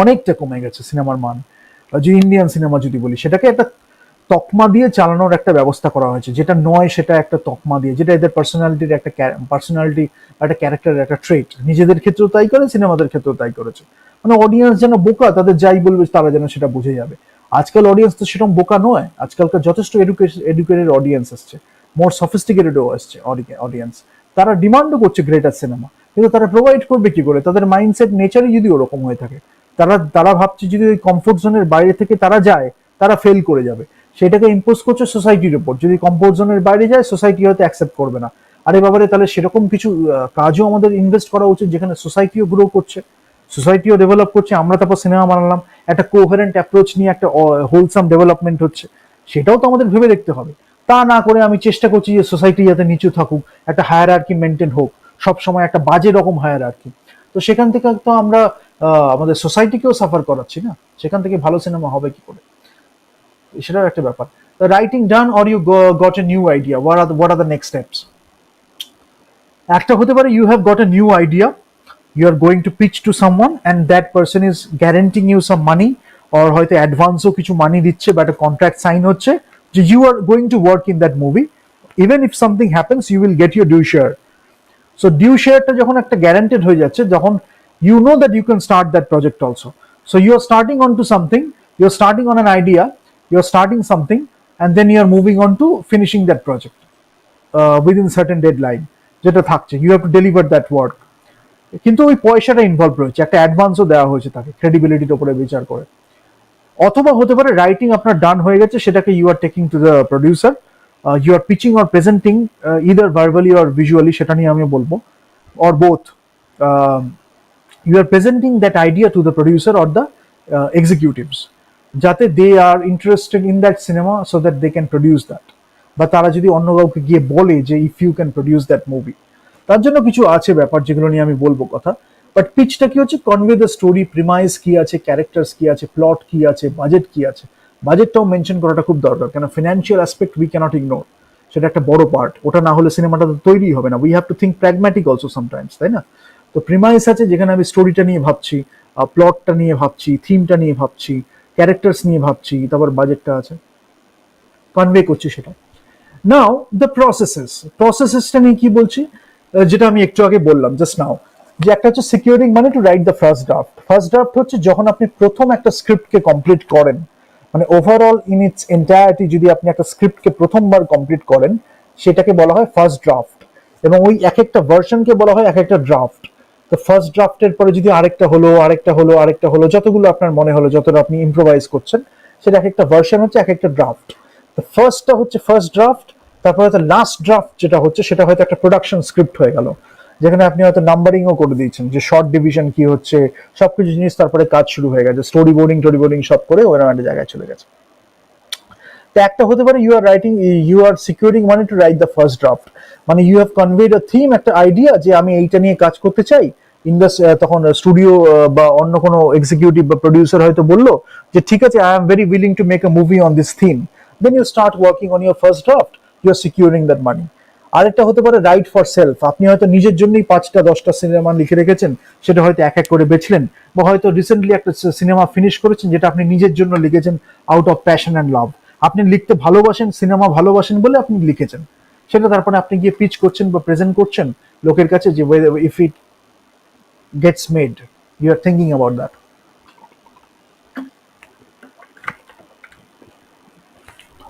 অনেকটা কমে গেছে সিনেমার মান। যে ইন্ডিয়ান সিনেমা যদি বলি, সেটাকে একটা তকমা দিয়ে চালানোর একটা ব্যবস্থা করা হয়েছে, যেটা নয় সেটা একটা তকমা দিয়ে, যেটা এদের পার্সোনালিটির একটা পার্সোনালিটি, একটা ক্যারেক্টারের একটা ট্রেট, নিজেদের ক্ষেত্রেও তাই করে, সিনেমাদের ক্ষেত্রেও তাই করেছে। মানে অডিয়েন্স যেন বোকা, তাদের যাই বলবে তারা যেন সেটা বুঝে যাবে। আজকাল অডিয়েন্স তো সেরকম বোকা নয়, আজকালকার যথেষ্ট এডুকেটেড অডিয়েন্স আসছে, মোর সফিস্টিকেটেডও আসছে অডিয়েন্স। তারা ডিমান্ডও করছে গ্রেটার সিনেমা, কিন্তু তারা প্রোভাইড করবে কি করে? তাদের মাইন্ডসেট নেচারই যদি ওরকম হয়ে থাকে, তারা তারা ভাবছে যদি ওই কমফোর্ট জোনের বাইরে থেকে তারা যায়, তারা ফেল করে যাবে, সেটাকে ইম্পোজ করছে সোসাইটির উপর। যদি কমফোর্ট জোনের বাইরে যায়, সোসাইটি হয়তো অ্যাকসেপ্ট করবে না। আরে বাবারে, তাহলে সেরকম কিছু কাজও আমাদের ইনভেস্ট করা উচিত যেখানে সোসাইটিও গ্রো করছে, সোসাইটিও ডেভেলপ করছে, আমরা তারপর সিনেমা বানালাম, একটা কোহেরেন্ট অ্যাপ্রোচ নিয়ে একটা হোলসাম ডেভেলপমেন্ট হচ্ছে, সেটাও তো আমাদের ভেবে দেখতে হবে। তা না করে আমি চেষ্টা করছি যে সোসাইটি যাতে নিচু থাকুক, একটা হায়ারার্কি মেনটেন হোক, সবসময় একটা বাজে রকম হায়ারার্কি। তো সেখান থেকে তো আমরা আমাদের সোসাইটিকেও সাফার করাচ্ছি না, সেখান থেকে ভালো সিনেমা হবে কি করে? সেটাও একটা ব্যাপার। Writing done, or you got a new idea, what are the next steps? একটা হতে পারে you have got a new idea, you are going to pitch to someone and that person is guaranteeing you some money, or হয়তো অ্যাডভান্সও কিছু মানি দিচ্ছে বা একটা কন্ট্রাক্ট সাইন হচ্ছে যে you are going to work in that movie, even if something happens you will get your due share. So due শেয়ারটা যখন একটা গ্যারান্টেড হয়ে যাচ্ছে, যখন you know that you can start that project also. So you are starting on to something, you are starting on an idea, you are starting something, and then you are moving on to finishing that project within certain deadline যেটা থাকছে, you have to deliver that work. কিন্তু ওই পয়সাটা ইনভলভ রয়েছে, একটা অ্যাডভান্সও দেওয়া হয়েছে তাকে ক্রেডিবিলিটির উপরে বিচার করে। অথবা হতে পারে রাইটিং আপনার ডান হয়ে গেছে, সেটাকে you are taking to the producer, you are pitching or presenting either verbally or visually, সেটা নিয়ে আমি বলবো, or both. You are presenting that idea to the producer or the executives, যাতে they are interested in that cinema so that they can produce that. বা তারা যদি অন্য কাউকে গিয়ে বলে যে if you can produce that movie, তার জন্য কিছু আছে ব্যাপার যেগুলো নিয়ে আমি বলবো কথা। বাট পিচটা কি হচ্ছে, কনভে দ্য স্টোরি, প্রিমাইস কি আছে, ক্যারেক্টার্স কি আছে, প্লট কি আছে, বাজেট কি আছে। বাজেটটাও মেনশন করাটা খুব দরকার, কেন financial aspect we can't ignore, সেটা একটা বড় পার্ট। ওটা না হলে সিনেমাটা তো তৈরি হবে না। We have to think pragmatic also sometimes, তাই না? তো প্রিমাইস আছে যেখানে আমি স্টোরিটা নিয়ে ভাবছি, প্লটটা নিয়ে ভাবছি, থিমটা নিয়ে ভাবছি, ক্যারেক্টার্স নিয়ে ভাবছি, তারপর বাজেটটা আছে, কনভে করছি সেটা। নাও দ্য প্রসেসেসটা নিয়ে কি বলছি, যেটা আমি একটু আগে বললাম জাস্ট নাও, যে একটা হচ্ছে সিকিউরিং মানে to write the first draft. First draft হচ্ছে যখন আপনি প্রথম একটা স্ক্রিপ্টকে কমপ্লিট করেন, মানে ওভারঅল ইন ইটস এন্টায়ারিটি যদি আপনি একটা স্ক্রিপ্টকে প্রথমবার কমপ্লিট করেন, সেটাকে বলা হয় ফার্স্ট ড্রাফট। এবং ওই এক একটা ভার্সনকে বলা হয় এক একটা ড্রাফট। তো ফার্স্ট ড্রাফটের পরে যদি আরেকটা হলো, আরেকটা হলো, আরেকটা হলো, যতগুলো আপনার মনে হলো, যতটা আপনি ইম্প্রোভাইজ করছেন, সেটা এক একটা ভার্সন হচ্ছে এক একটা ড্রাফট। তো ফার্স্টটা হচ্ছে ফার্স্ট ড্রাফট, তারপরে হয়তো লাস্ট ড্রাফট যেটা হচ্ছে সেটা হয়তো একটা প্রোডাকশন স্ক্রিপ্ট হয়ে গেল, যেখানে আপনি হয়তো নাম্বারিংও করে দিয়েছেন যে শর্ট ডিভিশন কি হচ্ছে, সবকিছু জিনিস, তারপরে কাজ শুরু হয়ে গেছে, স্টোরি বোর্ডিং সব করে ওরকম একটা জায়গায় চলে গেছে। তো একটা হতে পারে ইউ আর সিকিউরিং মানে to write the first draft, মানে you have conveyed a theme, একটা আইডিয়া যে আমি এইটা নিয়ে কাজ করতে চাই। তখন স্টুডিও বা অন্য কোনো এক্সিকিউটিভ বা প্রডিউসার হয়তো বললো যে ঠিক আছে, I am very willing to make a movie on this theme. Then you start working on your first draft, you are securing that money. আরেকটা হতে পারে রাইট ফর সেলফ, আপনি হয়তো নিজের জন্যই 5টা 10টা সিনেমা লিখে রেখেছেন, সেটা হয়তো এক এক করে বেচলেন, বা হয়তো রিসেন্টলি একটা সিনেমা ফিনিশ করেছেন যেটা আপনি নিজের জন্য লিখেছেন out of passion and love. আপনি লিখতে ভালোবাসেন, সিনেমা ভালোবাসেন বলে আপনি লিখেছেন, সেটা তারপরে আপনি গিয়ে পিচ করছেন বা প্রেজেন্ট করছেন লোকের কাছে যে if it gets made, you are thinking about that.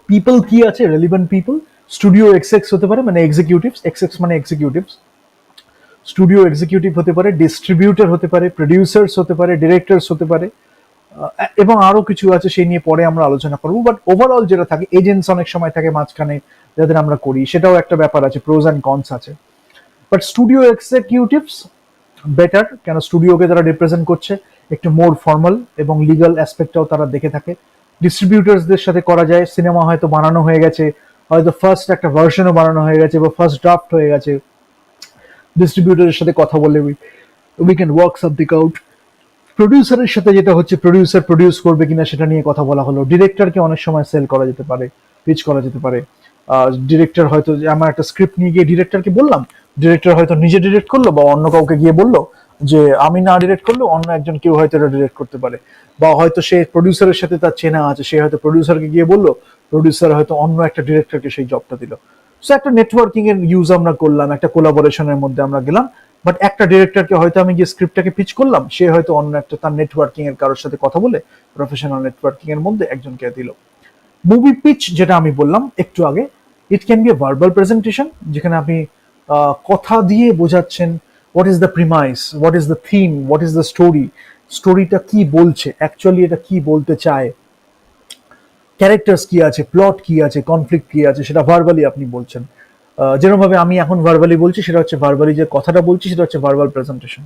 People কি আছে, রেলিভেন্ট পিপল, স্টুডিও এক্সেক্স হতে পারে, মানে এক্সিকিউটিভস, এক্সেক্স মানে এক্সিকিউটিভস, স্টুডিও এক্সিকিউটিভ হতে পারে, ডিস্ট্রিবিউটর হতে পারে, প্রডিউসার্স হতে পারে, ডিরেক্টরস হতে পারে, এবং আরো কিছু আছে সেই নিয়ে পরে আমরা আলোচনা করবো। বাট ওভারঅল যেটা থাকে, এজেন্টস অনেক সময় থাকে মাঝখানে যাদের আমরা করি, সেটাও একটা ব্যাপার আছে, প্রোজ অ্যান্ড কনস আছে। বাট স্টুডিও এক্সিকিউটিভস বেটার, কেন স্টুডিওকে তারা রিপ্রেজেন্ট করছে, একটু মোর ফর্মাল এবং লিগাল অ্যাসপেক্টটাও তারা দেখে থাকে। ডিস্ট্রিবিউটার্সদের সাথে করা যায়, সিনেমা হয়তো বানানো হয়ে গেছে, হয়তো ফার্স্ট একটা ভার্সনও বানানো হয়ে গেছে বা ফার্স্ট ড্রাফট হয়ে গেছে, ডিস্ট্রিবিউটরের সাথে কথা বলে we can work something out. প্রডিউসারের সাথে যেটা হচ্ছে, প্রডিউসার প্রডিউস করবে কিনা সেটা নিয়ে কথা বলা হলো। ডিরেক্টরকে অনেক সময় সেল করা যেতে পারে, পিচ করা যেতে পারে। ডিরেক্টর হয়তো, আমার একটা স্ক্রিপ্ট নিয়ে গিয়ে ডিরেক্টরকে বললাম, ডিরেক্টর হয়তো নিজে ডিরেক্ট করলো বা অন্য কাউকে গিয়ে বললো যে আমি না ডিরেক্ট করলেও অন্য একজন কেউ হয়তো এটা ডিরেক্ট করতে পারে, বা হয়তো সে প্রডিউসারের সাথে তার চেনা আছে, সে হয়তো প্রডিউসারকে গিয়ে বললো, প্রডিউসার হয়তো অন্য একটা ডিরেক্টরকে সেই জবটা দিল। সো একটা নেটওয়ার্কিং এর ইউজ আমরা করলাম, একটা কোলাবোরেশনের মধ্যে আমরা গেলাম। বাট একটা ডিরেক্টরকে হয়তো আমি গিয়ে স্ক্রিপ্টটাকে পিচ করলাম, সে হয়তো অন্য একটা তার নেটওয়ার্কিং এর কারোর সাথে কথা বলে প্রফেশনাল নেটওয়ার্কিং এর মধ্যে একজনকে দিল। মুভি পিচ যেটা আমি বললাম একটু আগে, it can B A verbal presentation, যেখানে আপনি কথা দিয়ে বোঝাচ্ছেন what is the premise, what is the theme, what is the story, স্টোরিটা কি বলছে, অ্যাকচুয়ালি এটা কি বলতে চায়, ক্যারেক্টার্স কি আছে, প্লট কি আছে, কনফ্লিক্ট কি আছে, সেটা ভার্বালি আপনি বলছেন। যেরকম ভাবে আমি এখন ভার্বালি বলছি, সেটা হচ্ছে ভার্বালি যে কথাটা বলছি, সেটা হচ্ছে ভার্বাল প্রেজেন্টেশন।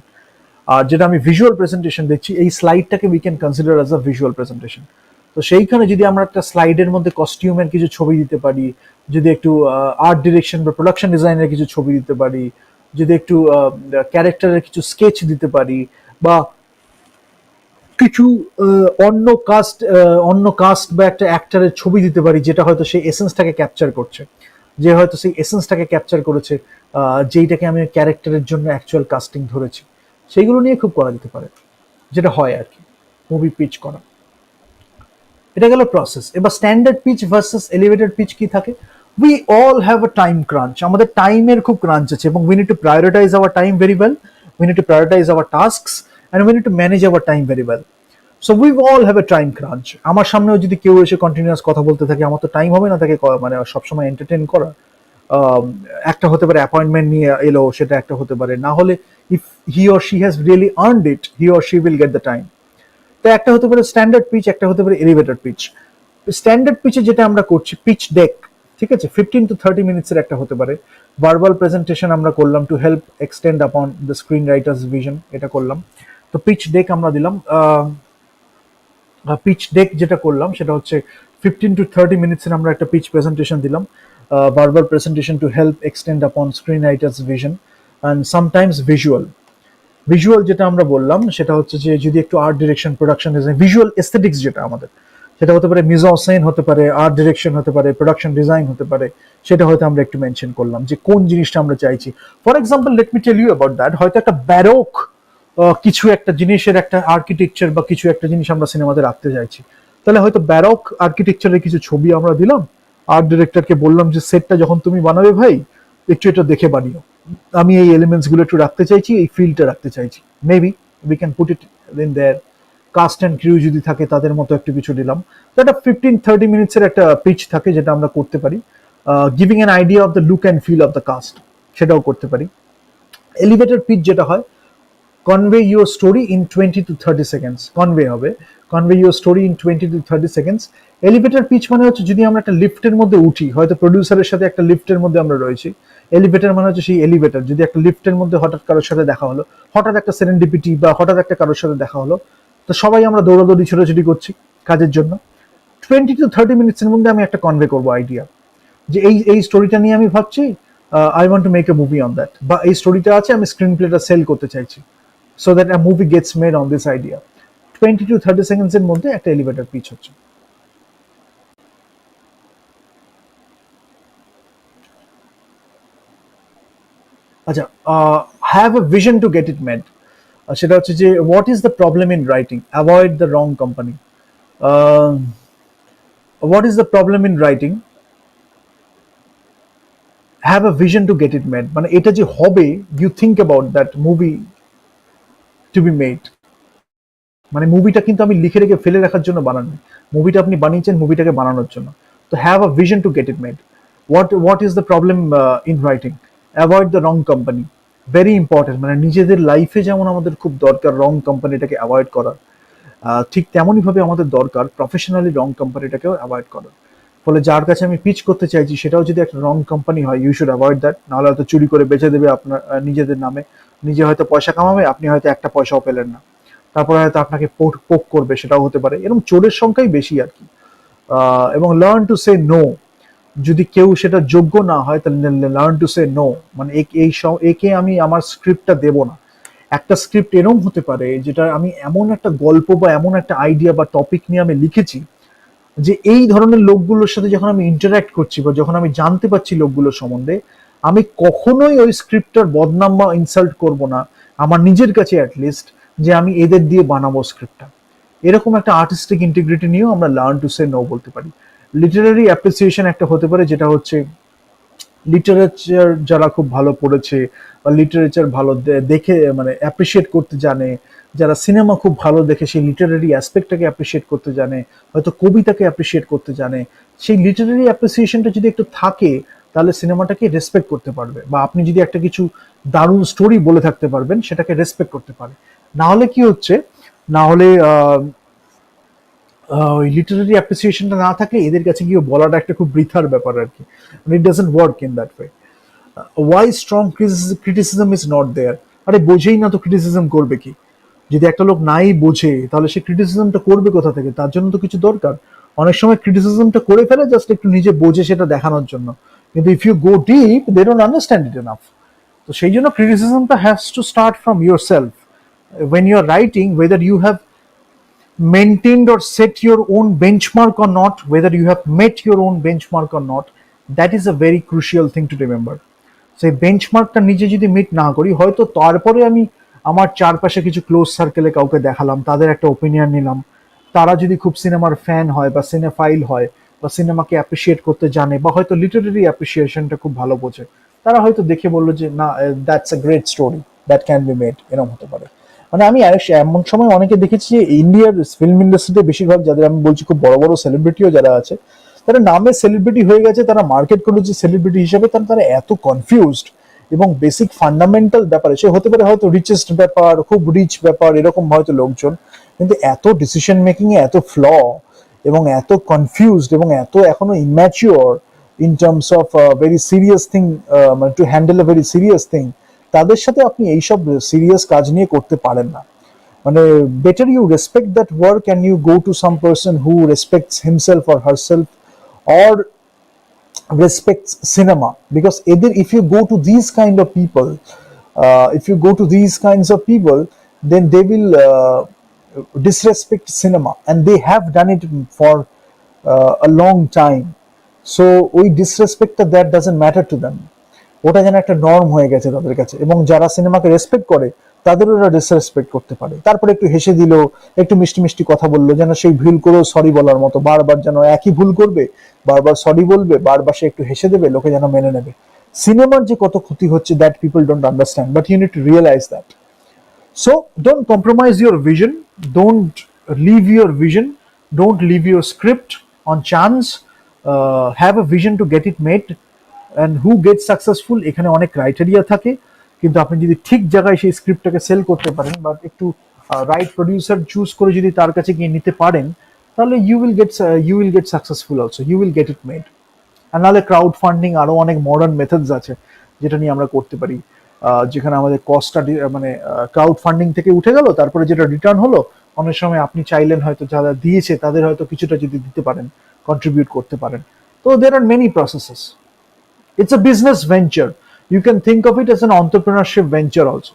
আর যেটা আমি ভিজুয়াল প্রেজেন্টেশন দেখছি, এই স্লাইডটাকে we can consider as a visual presentation. তো সেইখানে যদি আমরা একটা স্লাইডের মধ্যে কস্টিউমের কিছু ছবি দিতে পারি, যদি একটু আর্ট ডিরেকশন বা প্রোডাকশন ডিজাইনের কিছু ছবি দিতে পারি, যদি একটু ক্যারেক্টারের কিছু স্কেচ দিতে পারি, বা কিছু অন্য কাস্ট বা একটা অ্যাক্টরের ছবি দিতে পারি, যেটা হয়তো সেই এসেন্সটাকে ক্যাপচার করছে, যে হয়তো সেই এসেন্সটাকে ক্যাপচার করেছে, যেইটাকে আমি ক্যারেক্টারের জন্য অ্যাকচুয়াল কাস্টিং ধরেছি, সেইগুলো নিয়ে খুব করা যেতে পারে, যেটা হয় আর কি মুভি পিচ করা। এটা গেল প্রসেস। এবার standard pitch versus elevated pitch কি থাকে? We all have a time crunch, আমাদের টাইমের খুব ক্রাঞ্চ আছে, এবং we need to prioritise our time very well, we need to prioritise our tasks, and we need to manage our time very well. So we all have a time crunch. আমার সামনেও যদি কেউ এসে কন্টিনিউয়াস কথা বলতে থাকে, আমার তো টাইম হবে না তাকে মানে সবসময় এন্টারটেন করা। একটা হতে পারে অ্যাপয়েন্টমেন্ট নিয়ে এলো, সেটা একটা হতে পারে, না হলে if he or she has really earned it, he or she will get the time. তো একটা হতে পারে স্ট্যান্ডার্ড পিচ, একটা হতে পারে এলিভেটর পিচ। স্ট্যান্ডার্ড পিচে যেটা আমরা করছি, পিচ ডেক, ঠিক আছে, 15 to 30 মিনিটসের একটা হতে পারে। ভার্বাল প্রেজেন্টেশন আমরা করলাম to help extend upon the screen writer's vision, এটা করলাম। তো পিচ ডেক আমরা দিলাম। পিচ ডেক যেটা করলাম সেটা হচ্ছে 15 to 30 মিনিটসের আমরা একটা পিচ প্রেজেন্টেশন দিলাম, verbal presentation to help extend upon screen writer's vision and sometimes visual. Visual যেটা আমরা বললাম সেটা হচ্ছে যে যদি একটু art direction, production design, visual aesthetics যেটা আমাদের, সেটা হতে পারে মিজঅসেন হতে পারে, আর্ট ডিরেকশন হতে পারে, প্রোডাকশন ডিজাইন হতে পারে, সেটা হয়তো আমরা একটু মেনশন করলাম যে কোন জিনিসটা আমরা চাইছি। For example let me tell you about that, হয়তো একটা ব্যারোক কিছু একটা জিনিসের একটা আর্কিটেকচার বা কিছু একটা জিনিস আমরা সিনেমাতে রাখতে চাইছি, তাহলে হয়তো ব্যারক আর্কিটেকচারের কিছু ছবি আমরা দিলাম, আর্ট ডিরেক্টরকে বললাম যে সেটটা যখন তুমি বানাবে ভাই, একটু এটা দেখে বানিও, আমি এই এলিমেন্টস গুলো একটু রাখতে চাইছি, এই ফিলটা রাখতে চাইছি, maybe we can put it in there. Cast and crew যদি থাকে তাদের মতো একটু কিছু দিলাম। তো একটা 15-30 মিনিটসের একটা পিচ থাকে যেটা আমরা করতে পারি, giving an idea of the look and feel of the cast, সেটাও করতে পারি। এলিভেটর পিচ যেটা হয়, convey your story in 20 to 30 seconds, convey হবে, convey your story in 20 to 30 seconds। Elevator pitch মানে হচ্ছে যদি আমরা একটা লিফটের মধ্যে উঠি, হয়তো প্রডিউসারের সাথে একটা লিফটের মধ্যে আমরা রয়েছি, এলিভেটর মানে হচ্ছে সেই এলিভেটর, যদি একটা লিফটের মধ্যে হঠাৎ কারোর সাথে দেখা হলো, হঠাৎ একটা সেরেন্ডিপিটি বা হঠাৎ একটা কারোর সাথে দেখা হলো, তো সবাই আমরা দৌড়াদৌড়ি ছোটাছুটি করছি কাজের জন্য, 20 to 30 মিনিটসের মধ্যে আমি একটা কনভে করবো আইডিয়া, যে এই এই স্টোরিটা নিয়ে আমি ভাবছি, I want to make a movie on that, বা এই স্টোরিটা আছে, আমি স্ক্রিন প্লেটা সেল করতে চাইছি, so that a movie gets made on this idea। 20 to 30 seconds এর মধ্যে একটা এলিভেটর পিচ হচ্ছে। আচ্ছা, have a vision to get it made, সেটা হচ্ছে যে what is the problem in writing, avoid the wrong company. What is the problem in writing, have a vision to get it made, মানে এটা যে হবে, you think about that movie to be made. মানে মুভিটা কিন্তু আমি লিখে রেখে ফেলে রাখার জন্য বানানো, মুভিটা আপনি বানিয়েছেন মুভিটাকে বানানোর জন্য। তো have a vision to get it made. What is the problem in writing? Avoid the wrong company, very important. মানে নিজেদের লাইফে যেমন আমাদের খুব দরকার রং কোম্পানিটাকে অ্যাভয়েড করার, ঠিক তেমনই ভাবে আমাদের দরকার প্রফেশনালি রং কোম্পানিটাকেও অ্যাভয়েড করার। ফলে যার কাছে আমি পিচ করতে চাইছি সেটাও যদি একটা রং কোম্পানি হয়, ইউ শুড অ্যাভয়েড দ্যাট। নাহলে হয়তো চুরি করে বেচে দেবে আপনার নিজেদের নামে, নিজে হয়তো পয়সা কামাবে, আপনি হয়তো একটা পয়সাও পেলেন না, তারপরে হয়তো আপনাকে পোক করবে, সেটাও হতে পারে। এরকম চোরের সংখ্যাই বেশি আর কি। এবং লার্ন টু সে নো, যদি কেউ সেটা যোগ্য না হয় তাহলে লার্ন টু সে নো। মানে একে আমি আমার স্ক্রিপ্টটা দেব না। একটা স্ক্রিপ্ট এরকম হতে পারে যেটা আমি এমন একটা গল্প বা এমন একটা আইডিয়া বা টপিক নিয়ে আমি লিখেছি, যে এই ধরনের লোকগুলোর সাথে যখন আমি ইন্টারাক্ট করছি বা যখন আমি জানতে পারছি লোকগুলোর সম্বন্ধে, আমি কখনোই ওই স্ক্রিপ্টটার বদনাম বা ইনসাল্ট করব না আমার নিজের কাছে অ্যাটলিস্ট, যে আমি এদের দিয়ে বানাবো স্ক্রিপ্টটা। এরকম একটা আর্টিস্টিক ইন্টিগ্রিটি নিয়েও আমরা লার্ন টু সে নো বলতে পারি। লিটারারি অ্যাপ্রিসিয়েশন একটা হতে পারে, যেটা হচ্ছে লিটারেচার যারা খুব ভালো পড়েছে বা লিটারেচার ভালো দেখে মানে অ্যাপ্রিসিয়েট করতে জানে, যারা সিনেমা খুব ভালো দেখে সেই লিটারারি অ্যাসপেক্টটাকে অ্যাপ্রিসিয়েট করতে জানে, হয়তো কবিতাকে অ্যাপ্রিসিয়েট করতে জানে, সেই লিটারারি অ্যাপ্রিসিয়েশনটা যদি একটু থাকে তাহলে সিনেমাটাকে রেসপেক্ট করতে পারবে। বা আপনি যদি একটা কিছু দারুণ স্টোরি বলে থাকতে পারবেন, সেটাকে রেসপেক্ট করতে পারে। না হলে কি হচ্ছে, না হলে ওই লিটারারি অ্যাপ্রিসিয়েশনটা না থাকলে এদের কাছে গিয়ে বলাটা একটা খুব বৃথার ব্যাপার আর কি। It doesn't work in that way. Why strong criticism is not there? আরে বোঝেই না তো ক্রিটিসিজম করবে কি? যদি একটা লোক নাই বোঝে তাহলে সে ক্রিটিসিজমটা করবে কোথা থেকে? তার জন্য তো কিছু দরকার। অনেক সময় ক্রিটিসিজমটা করে ফেলে জাস্ট একটু নিজে বোঝে সেটা দেখানোর জন্য, কিন্তু if you go deep they don't understand it enough. তো সেই জন্য ক্রিটিসিজমটা has to start from your self. when you are writing, whether you have maintained or set your own benchmark or not, whether you have met your own benchmark or not, that is a very crucial thing to remember. সেই বেঞ্চমার্কটা নিজে যদি মিট না করি, হয়তো তারপরে আমি আমার চারপাশে কিছু ক্লোজ সার্কেলে কাউকে দেখালাম, তাদের একটা ওপিনিয়ন নিলাম, তারা যদি খুব সিনেমার ফ্যান হয় বা সিনেফাইল হয় বা সিনেমাকে অ্যাপ্রিসিয়েট করতে জানে বা হয়তো লিটারেরি অ্যাপ্রিসিয়েশনটা খুব ভালো বোঝে, তারা হয়তো দেখে বললো যে না, that's a great story, that can be made, এরকম হতে পারে। মানে আমি এমন সময় অনেকে দেখেছি যে ইন্ডিয়ার ফিল্ম ইন্ডাস্ট্রিতে বেশিরভাগ যাদের আমি বলছি খুব বড় বড় সেলিব্রিটিও যারা আছে, তারা নামে সেলিব্রিটি হয়ে গেছে, তারা মার্কেট করেছে সেলিব্রিটি হিসেবে, তারা এত কনফিউজড এবং বেসিক ফান্ডামেন্টাল ব্যাপারে, সে হতে পারে হয়তো রিচেস্ট ব্যাপার, খুব রিচ ব্যাপার, এরকম হয়তো লোকজন, কিন্তু এত ডিসিশন মেকিং এ এত ফ্ল এবং এত কনফিউজড এবং এত এখনো immature in terms of very serious thing, মানে to handle a very serious thing, তাদের সাথে আপনি এইসব সিরিয়াস কাজ নিয়ে করতে পারেন না। মানে better you respect that work and you go to some person who respects himself or herself or respects cinema, because either if you go to these kind of people, if you go to these kinds of people, then they will disrespect cinema, and they have done it for a long time. So ওই ডিসরেসপেক্টটা that doesn't matter to them, ওটা যেন একটা নর্ম হয়ে গেছে তাদের কাছে। এবং যারা সিনেমাকে রেসপেক্ট করে তাদের ওরা ডিসরেসপেক্ট করতে পারে, তারপরে একটু হেসে দিল, একটু মিষ্টি মিষ্টি কথা বললো, যেন সেই ভুল করেও সরি বলার মতো, বারবার যেন একই ভুল করবে, বারবার সরি বলবে, বারবার সে একটু হেসে দেবে, লোকে যেন মেনে নেবে। সিনেমার যে কত ক্ষতি হচ্ছে that people don't understand, but you need to realise that. So don't compromise your vision, don't leave your vision, don't leave your script on chance. Have a vision to get it made, and who gets successful এখানে অনেক ক্রাইটেরিয়া থাকে, কিন্তু আপনি যদি ঠিক জায়গায় সেই স্ক্রিপ্টটাকে সেল করতে পারেন বা একটু রাইট প্রডিউসার চুজ করে যদি তার কাছে গিয়ে নিতে পারেন, তাহলে you will get successful also, you will get it made. আর নাহলে ক্রাউড ফান্ডিং, আরো অনেক মডার্ন মেথডস আছে যেটা নিয়ে আমরা করতে পারি, যেখানে আমাদের কস্টটা মানে ক্রাউড ফান্ডিং থেকে উঠে গেল, তারপরে যেটা রিটার্ন হলো, অনেক সময় আপনি চাইলেন হয়তো যারা দিয়েছে তাদের হয়তো কিছুটা যদি দিতে পারেন, কন্ট্রিবিউট করতে পারেন। তো there are many processes. It's a business venture. You can think of it as an entrepreneurship venture also.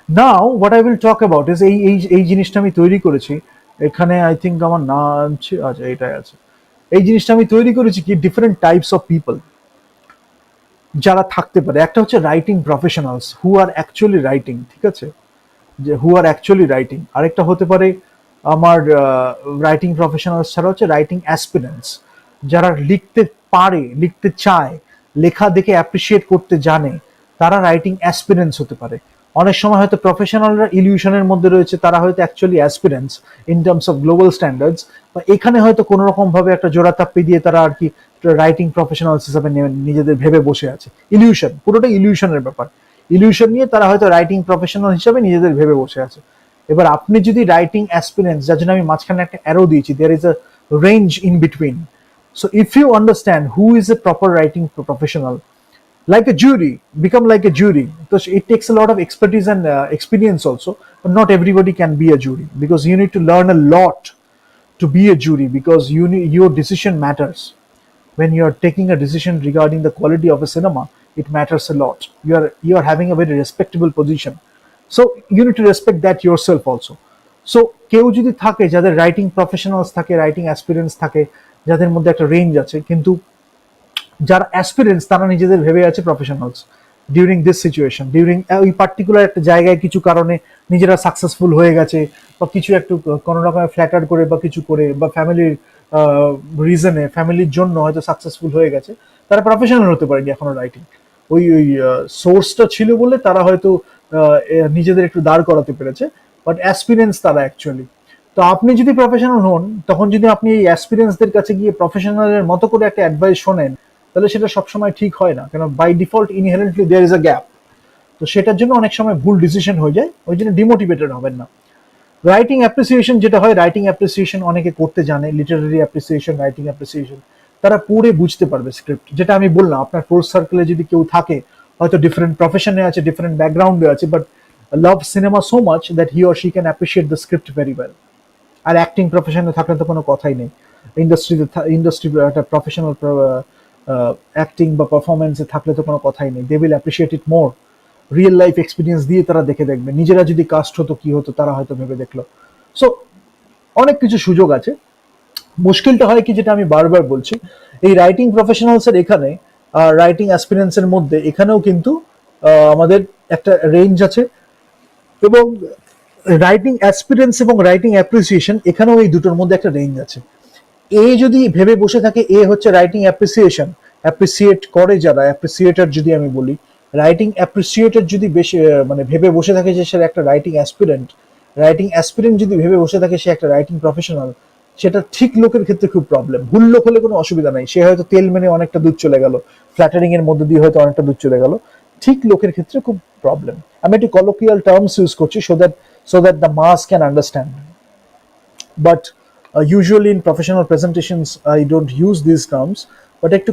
Now what I will talk about is এই জিনিসটা আমি তৈরি করেছি, এখানে আই থিঙ্ক আমার নাম আচ্ছা এটাই আছে। এই জিনিসটা আমি তৈরি করেছি কি ডিফারেন্ট টাইপস অফ পিপল যারা থাকতে পারে। একটা হচ্ছে রাইটিং প্রফেশনালস হু আর অ্যাকচুয়ালি রাইটিং, ঠিক আছে, যে হু আর অ্যাকচুয়ালি রাইটিং। আরেকটা হতে পারে আমার রাইটিং প্রফেশনালস ছাড়া হচ্ছে রাইটিং অ্যাসপিরেন্টস, যারা লিখতে পারে, লিখতে চায়, লেখা দেখে অ্যাপ্রিসিয়েট করতে জানে, তারা রাইটিং অ্যাসপিরেন্স হতে পারে। অনেক সময় হয়তো প্রফেশনালরা ইলিউশনের মধ্যে রয়েছে, তারা হয়তো actually aspirants in terms of global standards, বা এখানে হয়তো কোনো রকম ভাবে একটা জোড়াতাপ্পি দিয়ে তারা আর কি রাইটিং প্রফেশনালস হিসাবে নিজেদের ভেবে বসে আছে। ইলিউশন, পুরোটা ইলিউশনের ব্যাপার। ইলিউশন নিয়ে তারা হয়তো রাইটিং প্রফেশনাল হিসাবে নিজেদের ভেবে বসে আছে। এবার আপনি যদি রাইটিং অ্যাসপিরেন্স, যার জন্য আমি মাঝখানে একটা অ্যারো দিয়েছি, there is a range in between. So if you understand who is a proper writing professional, like a jury, become like a jury. So it takes a lot of expertise and experience also, but not everybody can be a jury, because you need to learn a lot to be a jury, because your decision matters. When you are taking a decision regarding the quality of a cinema, it matters a lot. You are having a very respectable position, so you need to respect that yourself also. So কেউ যদি থাকে যাদের রাইটিং প্রফেশনালস থাকে, রাইটিং অ্যাসপিরেন্স থাকে, যাদের মধ্যে একটা রেঞ্জ আছে, কিন্তু যারা অ্যাসপিরেন্স তারা নিজেদের ভেবে আছে professionals, during this situation, during ওই পার্টিকুলার একটা জায়গায় কিছু কারণে নিজেরা সাকসেসফুল হয়ে গেছে, বা কিছু একটু কোনো রকমের ফ্ল্যাটার করে বা কিছু করে, বা ফ্যামিলির রিজনে, ফ্যামিলির জন্য হয়তো সাকসেসফুল হয়ে গেছে, তারা প্রফেশনাল হতে পারেনি এখনো রাইটিং। ওই সোর্সটা ছিল বলে তারা হয়তো নিজেদের একটু দাঁড় করাতে পেরেছে, বাট অ্যাসপিরেন্স তারা অ্যাকচুয়ালি। তো আপনি যদি প্রফেশনাল হন, তখন যদি আপনি এই অ্যাসপিরেন্সদের কাছে গিয়ে প্রফেশনালের মতো করে একটা অ্যাডভাইস শোনেন, তাহলে সেটা সবসময় ঠিক হয় না, কেন by default inherently there is a gap. তো সেটার জন্য অনেক সময় ভুল ডিসিশন হয়ে যায়, ওই জন্য ডিমোটিভেটেড হবেন না। রাইটিং অ্যাপ্রিসিয়েশন যেটা হয়, রাইটিং অ্যাপ্রিসিয়েশন অনেকে করতে জানে, লিটারারি অ্যাপ্রিসিয়েশন, রাইটিং অ্যাপ্রিসিয়েশন, তারা পড়ে বুঝতে পারবে স্ক্রিপ্ট। যেটা আমি বললাম, আপনার কোর্স সার্কেলে যদি কেউ থাকে, হয়তো ডিফারেন্ট প্রফেশনে আছে, ডিফারেন্ট ব্যাকগ্রাউন্ডে আছে, but love cinema so much that he or she can appreciate the script very well. আর অ্যাক্টিং প্রফেশনে থাকলে তো কোনো কথাই নেই। ইন্ডাস্ট্রি একটা প্রফেশনাল অ্যাক্টিং বা পারফরমেন্সে থাকলে তো কোনো কথাই নেই, they will appreciate it more. Real life experience দিয়ে তারা দেখে দেখবে, নিজেরা যদি কাস্ট হতো কি হতো তারা হয়তো ভেবে দেখলো। সো অনেক কিছু সুযোগ আছে। মুশকিলটা হয় কি, যেটা আমি বারবার বলছি, এই রাইটিং প্রফেশনালসের এখানে, রাইটিং অ্যাসপিরেন্সের মধ্যে, এখানেও কিন্তু আমাদের একটা রেঞ্জ আছে, এবং রাইটিং অ্যাসপিরেন্স এবং রাইটিং অ্যাপ্রিসিয়েশন, এখানেও এই দুটোর মধ্যে একটা রেঞ্জ আছে। এ যদি ভেবে বসে থাকে এ হচ্ছে রাইটিং অ্যাপ্রিসিয়েশন, অ্যাপ্রিসিয়েট করে যারা, অ্যাপ্রিসিয়েটার যদি আমি বলি, রাইটিং অ্যাপ্রিসিয়েটার যদি বেশি মানে ভেবে বসে থাকে যে সে একটা রাইটিং অ্যাসপিরেন্ট, রাইটিং অ্যাসপিরেন্ট যদি ভেবে বসে থাকে সে একটা রাইটিং প্রফেশনাল, সেটা ঠিক লোকের ক্ষেত্রে খুব প্রবলেম। ভুল লোক হলে কোনো অসুবিধা নাই, সে হয়তো তেল মেনে অনেকটা দূর চলে গেল, ফ্ল্যাটারিং এর মধ্যে দিয়ে হয়তো অনেকটা দূর চলে গেল। ঠিক লোকের ক্ষেত্রে খুব প্রবলেম। আমি একটু কলোকিয়াল টার্মস ইউজ করছি so that the mass can understand, but usually in professional presentations I don't use these terms, but একটু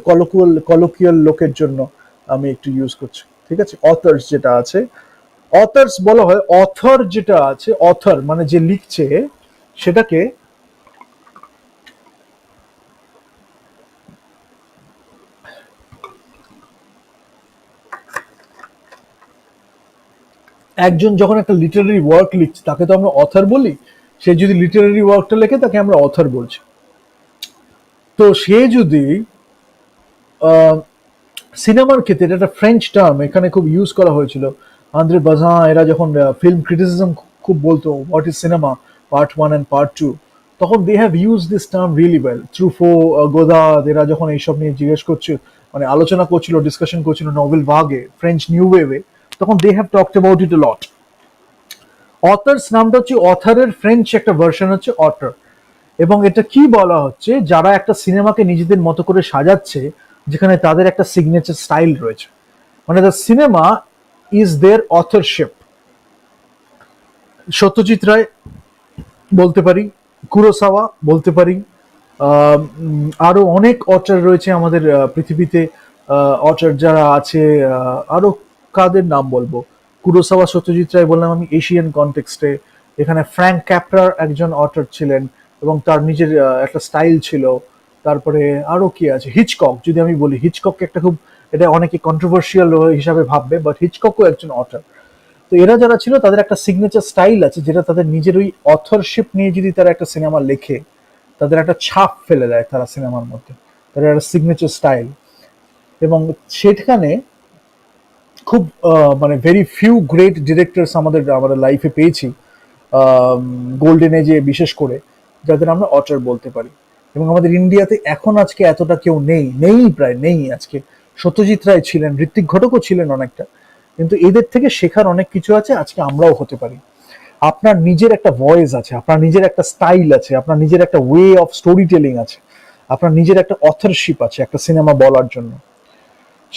colloquial লোকের জন্য আমি একটু ইউজ করছি, ঠিক আছে। অথার্স যেটা আছে, অথার্স বলা হয়, অথর যেটা আছে, অথর মানে যে লিখছে, সেটাকে একজন যখন একটা লিটারারি ওয়ার্ক লিখছে তাকে তো আমরা অথর বলি, সে যদি লিটারারি ওয়ার্কটা লেখে তাকে আমরা অথর বলছি। তো সে যদি সিনেমার ক্ষেত্রে, এটা একটা ফ্রেঞ্চ টার্ম, এখানে খুব ইউজ করা হয়েছিল, আন্দ্রে বাজান এরা যখন ফিল্ম ক্রিটিসিজম খুব বলতো, what is cinema part 1 and part 2, তখন they have use this term really well. Truffaut, Godard, এরা যখন এইসব নিয়ে জিজ্ঞেস করছে, মানে আলোচনা করছিল, ডিসকাশন করছিল নভেল ভাগে, ফ্রেঞ্চ নিউ ওয়েভে, তখন they have talked about it a lot. Authors নামটা হচ্ছে, অথারের ফ্রেঞ্চ একটা ভার্সন হচ্ছে অটার। এবং এটা কি বলা হচ্ছে, যারা একটা সিনেমাকে নিজেদের মতো করে সাজাচ্ছে, যেখানে তাদের একটা সিগনেচার স্টাইল রয়েছে, মানে the cinema is their authorship. Satyajit Ray বলতে পারি, কুরোসাওয়া বলতে পারি, আরো অনেক অটার রয়েছে আমাদের পৃথিবীতে। অটার যারা আছে, আরো কাদের নাম বলবো, কুরোসাওয়া, সত্যজিৎ রায় বললাম আমি এশিয়ান কনটেক্সটে। এখানে ফ্র্যাঙ্ক ক্যাপ্রার একজন অটার ছিলেন, এবং তার নিজের একটা স্টাইল ছিল। তারপরে আরো কি আছে, হিচকক যদি আমি বলি, হিচকক একটা খুব, এটা অনেকে কন্ট্রোভার্সিয়াল হিসাবে ভাববে, বাট হিচককও একজন অটার। তো এরা যারা ছিল তাদের একটা সিগনেচার স্টাইল আছে, যেটা তাদের নিজের ওই অথরশিপ নিয়ে যদি তারা একটা সিনেমা লেখে, তাদের একটা ছাপ ফেলে দেয় তারা সিনেমার মধ্যে, তাদের একটা সিগনেচার স্টাইল। এবং সেখানে খুব মানে ভেরি ফিউ গ্রেট ডিরেক্টরস আমাদের লাইফে পেয়েছি, গোল্ডেন এজে বিশেষ করে, যাদের আমরা অটার বলতে পারি। এবং আমাদের ইন্ডিয়াতে এখন আজকে এতটা কেউ নেই প্রায় নেই আজকে। সত্যজিৎ রায় ছিলেন, ঋত্বিক ঘটকও ছিলেন অনেকটা, কিন্তু এদের থেকে শেখার অনেক কিছু আছে, আজকে আমরাও হতে পারি। আপনার নিজের একটা ভয়েস আছে, আপনার নিজের একটা স্টাইল আছে, আপনার নিজের একটা ওয়ে অফ স্টোরি টেলিং আছে, আপনার নিজের একটা অথরশিপ আছে একটা সিনেমা বলার জন্য।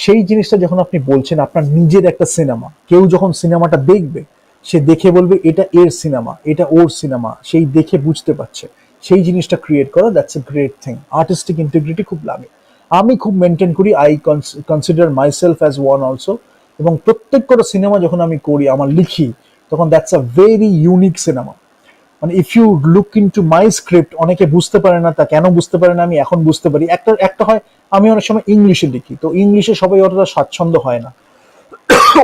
সেই জিনিসটা যখন আপনি বলছেন আপনার নিজের একটা সিনেমা, কেউ যখন সিনেমাটা দেখবে সে দেখে বলবে এটা এর সিনেমা, এটা ওর সিনেমা, সেই দেখে বুঝতে পারছে, সেই জিনিসটা ক্রিয়েট করা, that's a great thing. Artistic integrity খুব লাগে, আমি খুব মেনটেন করি, I consider myself as one also. এবং প্রত্যেক কোনো সিনেমা যখন আমি করি আমার লিখি, তখন that's a very unique cinema. মানে if you look into my script, অনেকে বুঝতে পারে না, তা কেন বুঝতে পারে না আমি এখন বুঝতে পারি। একটা একটা হয় আমি অনেক সময় ইংলিশে লিখি, তো ইংলিশে সবাই অতটা স্বাচ্ছন্দ্য হয় না।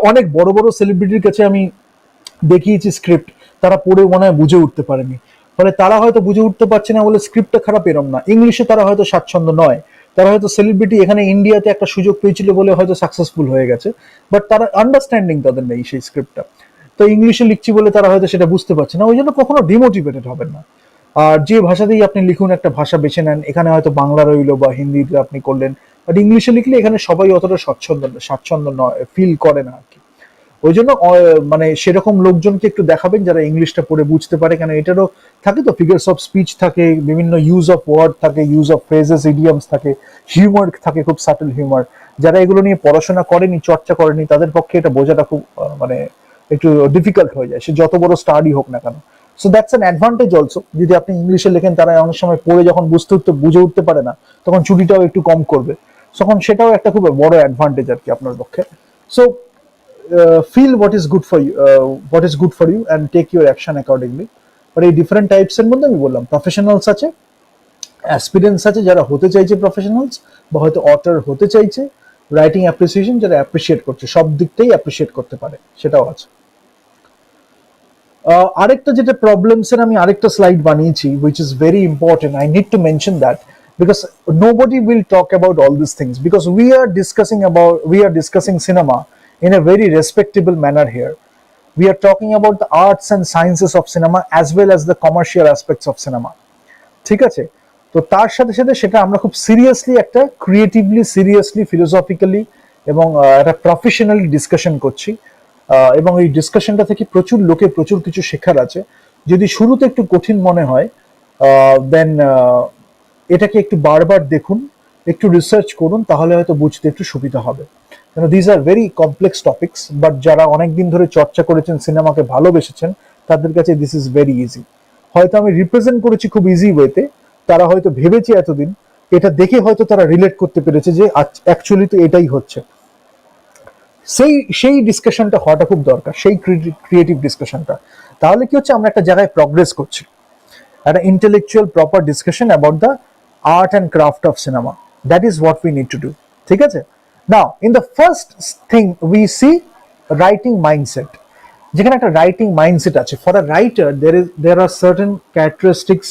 অনেক বড় বড় সেলিব্রিটির কাছে আমি দেখিয়েছি স্ক্রিপ্ট, তারা পড়ে মনে হয় বুঝে উঠতে পারেনি। ফলে তারা হয়তো বুঝে উঠতে পারছে না বলে স্ক্রিপ্টটা খারাপ এরম না, ইংলিশে তারা হয়তো স্বাচ্ছন্দ্য নয়, তারা হয়তো সেলিব্রিটি এখানে ইন্ডিয়াতে একটা সুযোগ পেয়েছিল বলে হয়তো সাকসেসফুল হয়ে গেছে, বাট তারা আন্ডারস্ট্যান্ডিং তাদের নেই সেই স্ক্রিপ্টটা। তো ইংলিশে লিখছি বলে তারা হয়তো সেটা বুঝতে পারছে না, ওই জন্য কখনো ডিমোটিভেটেড হবেন না। আর যে ভাষাতেই আপনি লিখুন, একটা ভাষা বেছে নেন, এখানে হয়তো বাংলা রইলো বা হিন্দিতে আপনি করলেন, বাট ইংলিশে লিখলে এখানে সবাই অতটা স্বাচ্ছন্দ্য নয়, ফিল করে না আর কি। ওই জন্য মানে সেরকম লোকজনকে একটু দেখাবেন যারা ইংলিশটা পড়ে বুঝতে পারে, কেন এটারও থাকে তো, ফিগার্স অফ স্পিচ থাকে, বিভিন্ন ইউজ অফ ওয়ার্ড থাকে, ইউজ অফ ফ্রেজেস, ইডিয়ামস থাকে, হিউমার থাকে, খুব সাটল হিউমার। যারা এগুলো নিয়ে পড়াশোনা করেনি, চর্চা করেনি, তাদের পক্ষে এটা বোঝাটা খুব মানে একটু ডিফিকাল্ট হয়ে যায়, সে যত বড় স্টাডি হোক না কেন। So that's an advantage also, যদি আপনি ইংলিশে লেখেন, তারা অনেক সময় পড়ে যখন বুঝে উঠতে পারে না, তখন চুরিটাও একটু কম করবে, তখন সেটাও একটা খুব বড় অ্যাডভান্টেজ আর কি আপনার পক্ষে। So feel what is good for you and take your action accordingly. but এই ডিফারেন্ট টাইপস এর মধ্যে আমি বললাম প্রফেশনালস আছে, অ্যাসপিরেন্টস আছে যারা হতে চাইছে প্রফেশনালস, বা হয়তো অটার হতে চাইছে, রাইটিং অ্যাপ্রিসিয়েশন যারা অ্যাপ্রিসিয়েট করছে, সব দিকটাই অ্যাপ্রিসিয়েট করতে পারে, সেটাও আছে। আরেকটা যেটা প্রবলেমস এর আমি আরেকটা স্লাইড বানিয়েছি, which is very important, I need to mention that, because nobody will talk about all these things, because we are discussing cinema in a very respectable manner here. We are talking about the arts and sciences of cinema as well as the commercial aspects of cinema. ঠিক আছে? তো তার সাথে সাথে সেটা আমরা খুব সিরিয়াসলি, একটা ক্রিয়েটিভলি, সিরিয়াসলি, ফিলোসফিক্যালি এবং একটা প্রফেশনালি ডিসকাশন করছি। এবং এই ডিসকাশনটা থেকে প্রচুর লোকে প্রচুর কিছু শেখার আছে। যদি শুরুতে একটু কঠিন মনে হয়, দেন এটাকে একটু বারবার দেখুন, একটু রিসার্চ করুন, তাহলে হয়তো বুঝতে একটু সুবিধা হবে। কেন these are very complex topics, but যারা অনেকদিন ধরে চর্চা করেছেন, সিনেমাকে ভালোবেসেছেন, তাদের কাছে দিস ইজ ভেরি ইজি। হয়তো আমি রিপ্রেজেন্ট করেছি খুব ইজি ওয়েতে, তারা হয়তো ভেবেছে এতদিন, এটা দেখে হয়তো তারা রিলেট করতে পেরেছে যে অ্যাকচুয়ালি তো এটাই হচ্ছে। সেই ডিসকাশনটা হওয়াটা খুব দরকার, সেই ক্রিয়েটিভ ডিসকাশনটা। তাহলে কি হচ্ছে, আমরা একটা জায়গায় প্রগ্রেস করছি, একটা intellectual proper discussion about the art and craft of cinema. That is what we need to do. ঠিক আছে? নাও in the first thing we see writing mindset. যেখানে একটা রাইটিং মাইন্ডসেট আছে, for a writer there are certain characteristics,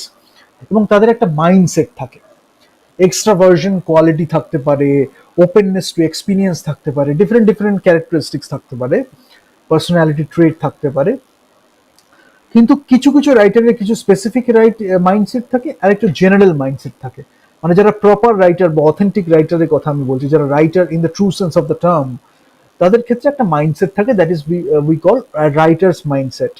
এবং তাদের একটা মাইন্ডসেট থাকে। এক্সট্রাভার্জন কোয়ালিটি থাকতে পারে, ওপেননেস টু এক্সপিরিয়েন্স থাকতে পারে, ডিফারেন্ট ডিফারেন্ট ক্যারেক্টারিস্টিক্স থাকতে পারে, পার্সোনালিটি ট্রেট থাকতে পারে। কিন্তু কিছু কিছু রাইটারের কিছু স্পেসিফিক মাইন্ডসেট থাকে, আর একটু জেনারেল মাইন্ডসেট থাকে। মানে যারা প্রপার রাইটার বা অথেন্টিক রাইটারের কথা আমি বলছি, যারা writer in the true sense of the term, তাদের ক্ষেত্রে একটা মাইন্ডসেট থাকে, that is we call writer's mindset.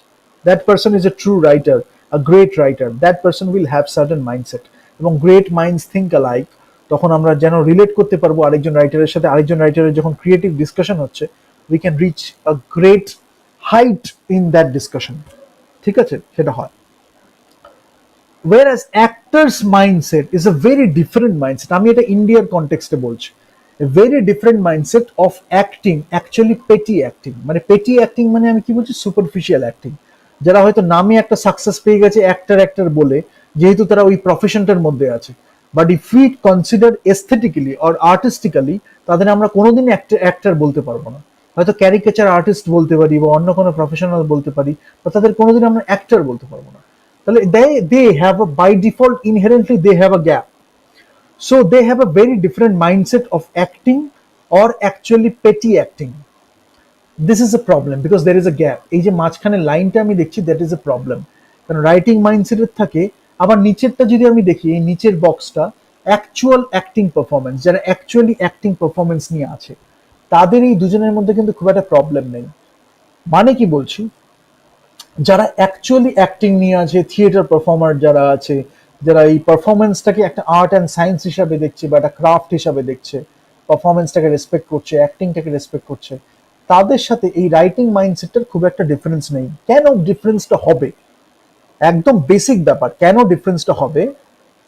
That person is a true writer, a great writer, that person will have certain mindset. এবং গ্রেট মাইন্ডস থিঙ্ক অ্যালাইক, তখন আমরা যেন রিলেট করতে পারবো আরেকজন রাইটারের সাথে, আরেকজন রাইটারের যখন ক্রিয়েটিভ ডিসকাশন হচ্ছে, we can reach a great height in that discussion. ঠিক আছে? সেটা হয়। whereas actors mindset is a very different mindset, আমি এটা ইন্ডিয়ার কনটেক্সটে বলছি, a very different mindset of acting, actually petty acting। মানে petty acting মানে আমি কি বলছি, সুপারফিশিয়াল অ্যাক্টিং। যারা হয়তো নামে একটা সাকসেস পেয়ে গেছে অ্যাক্টর বলে, যেহেতু তারা ওই প্রফেশনটার মধ্যে আছে, but if we consider aesthetically or artistically, তাদের আমরা কোনোদিন অ্যাক্টর বলতে পারবো না। হয়তো ক্যারিকেচার আর্টিস্ট বলতে পারি বা অন্য কোনো প্রফেশনাল বলতে পারি, বা তাদের কোনোদিন আমরা অ্যাক্টর বলতে পারবো না। তাহলে they have a, by default inherently they have a gap, so they have a very different mindset of acting or actually petty acting. This is a problem because there is a gap, এই যে মাঝখানে লাইনটা আমি দেখছি, that is a problem। কারণ রাইটিং মাইন্ডসেটের থাকে আবার নিচেরটা যদি আমি দেখি, এই নিচের বক্সটা অ্যাকচুয়াল অ্যাক্টিং পারফরমেন্স, যারা অ্যাকচুয়ালি অ্যাক্টিং পারফরমেন্স নিয়ে আছে তাদের এই দুজনের মধ্যে কিন্তু খুব একটা প্রবলেম নেই। মানে কি বলছি, যারা অ্যাকচুয়ালি অ্যাক্টিং নিয়ে আছে, থিয়েটার পারফর্মার যারা আছে, যারা এই পারফরমেন্সটাকে একটা আর্ট অ্যান্ড সায়েন্স হিসাবে দেখছে বা একটা ক্রাফট হিসাবে দেখছে, পারফরমেন্সটাকে রেসপেক্ট করছে, অ্যাক্টিংটাকে রেসপেক্ট করছে, তাদের সাথে এই রাইটিং মাইন্ডসেটটার খুব একটা ডিফারেন্স নেই। কেন ডিফারেন্সটা হবে? একদম বেসিক ব্যাপার, কেন ডিফারেন্সটা হবে,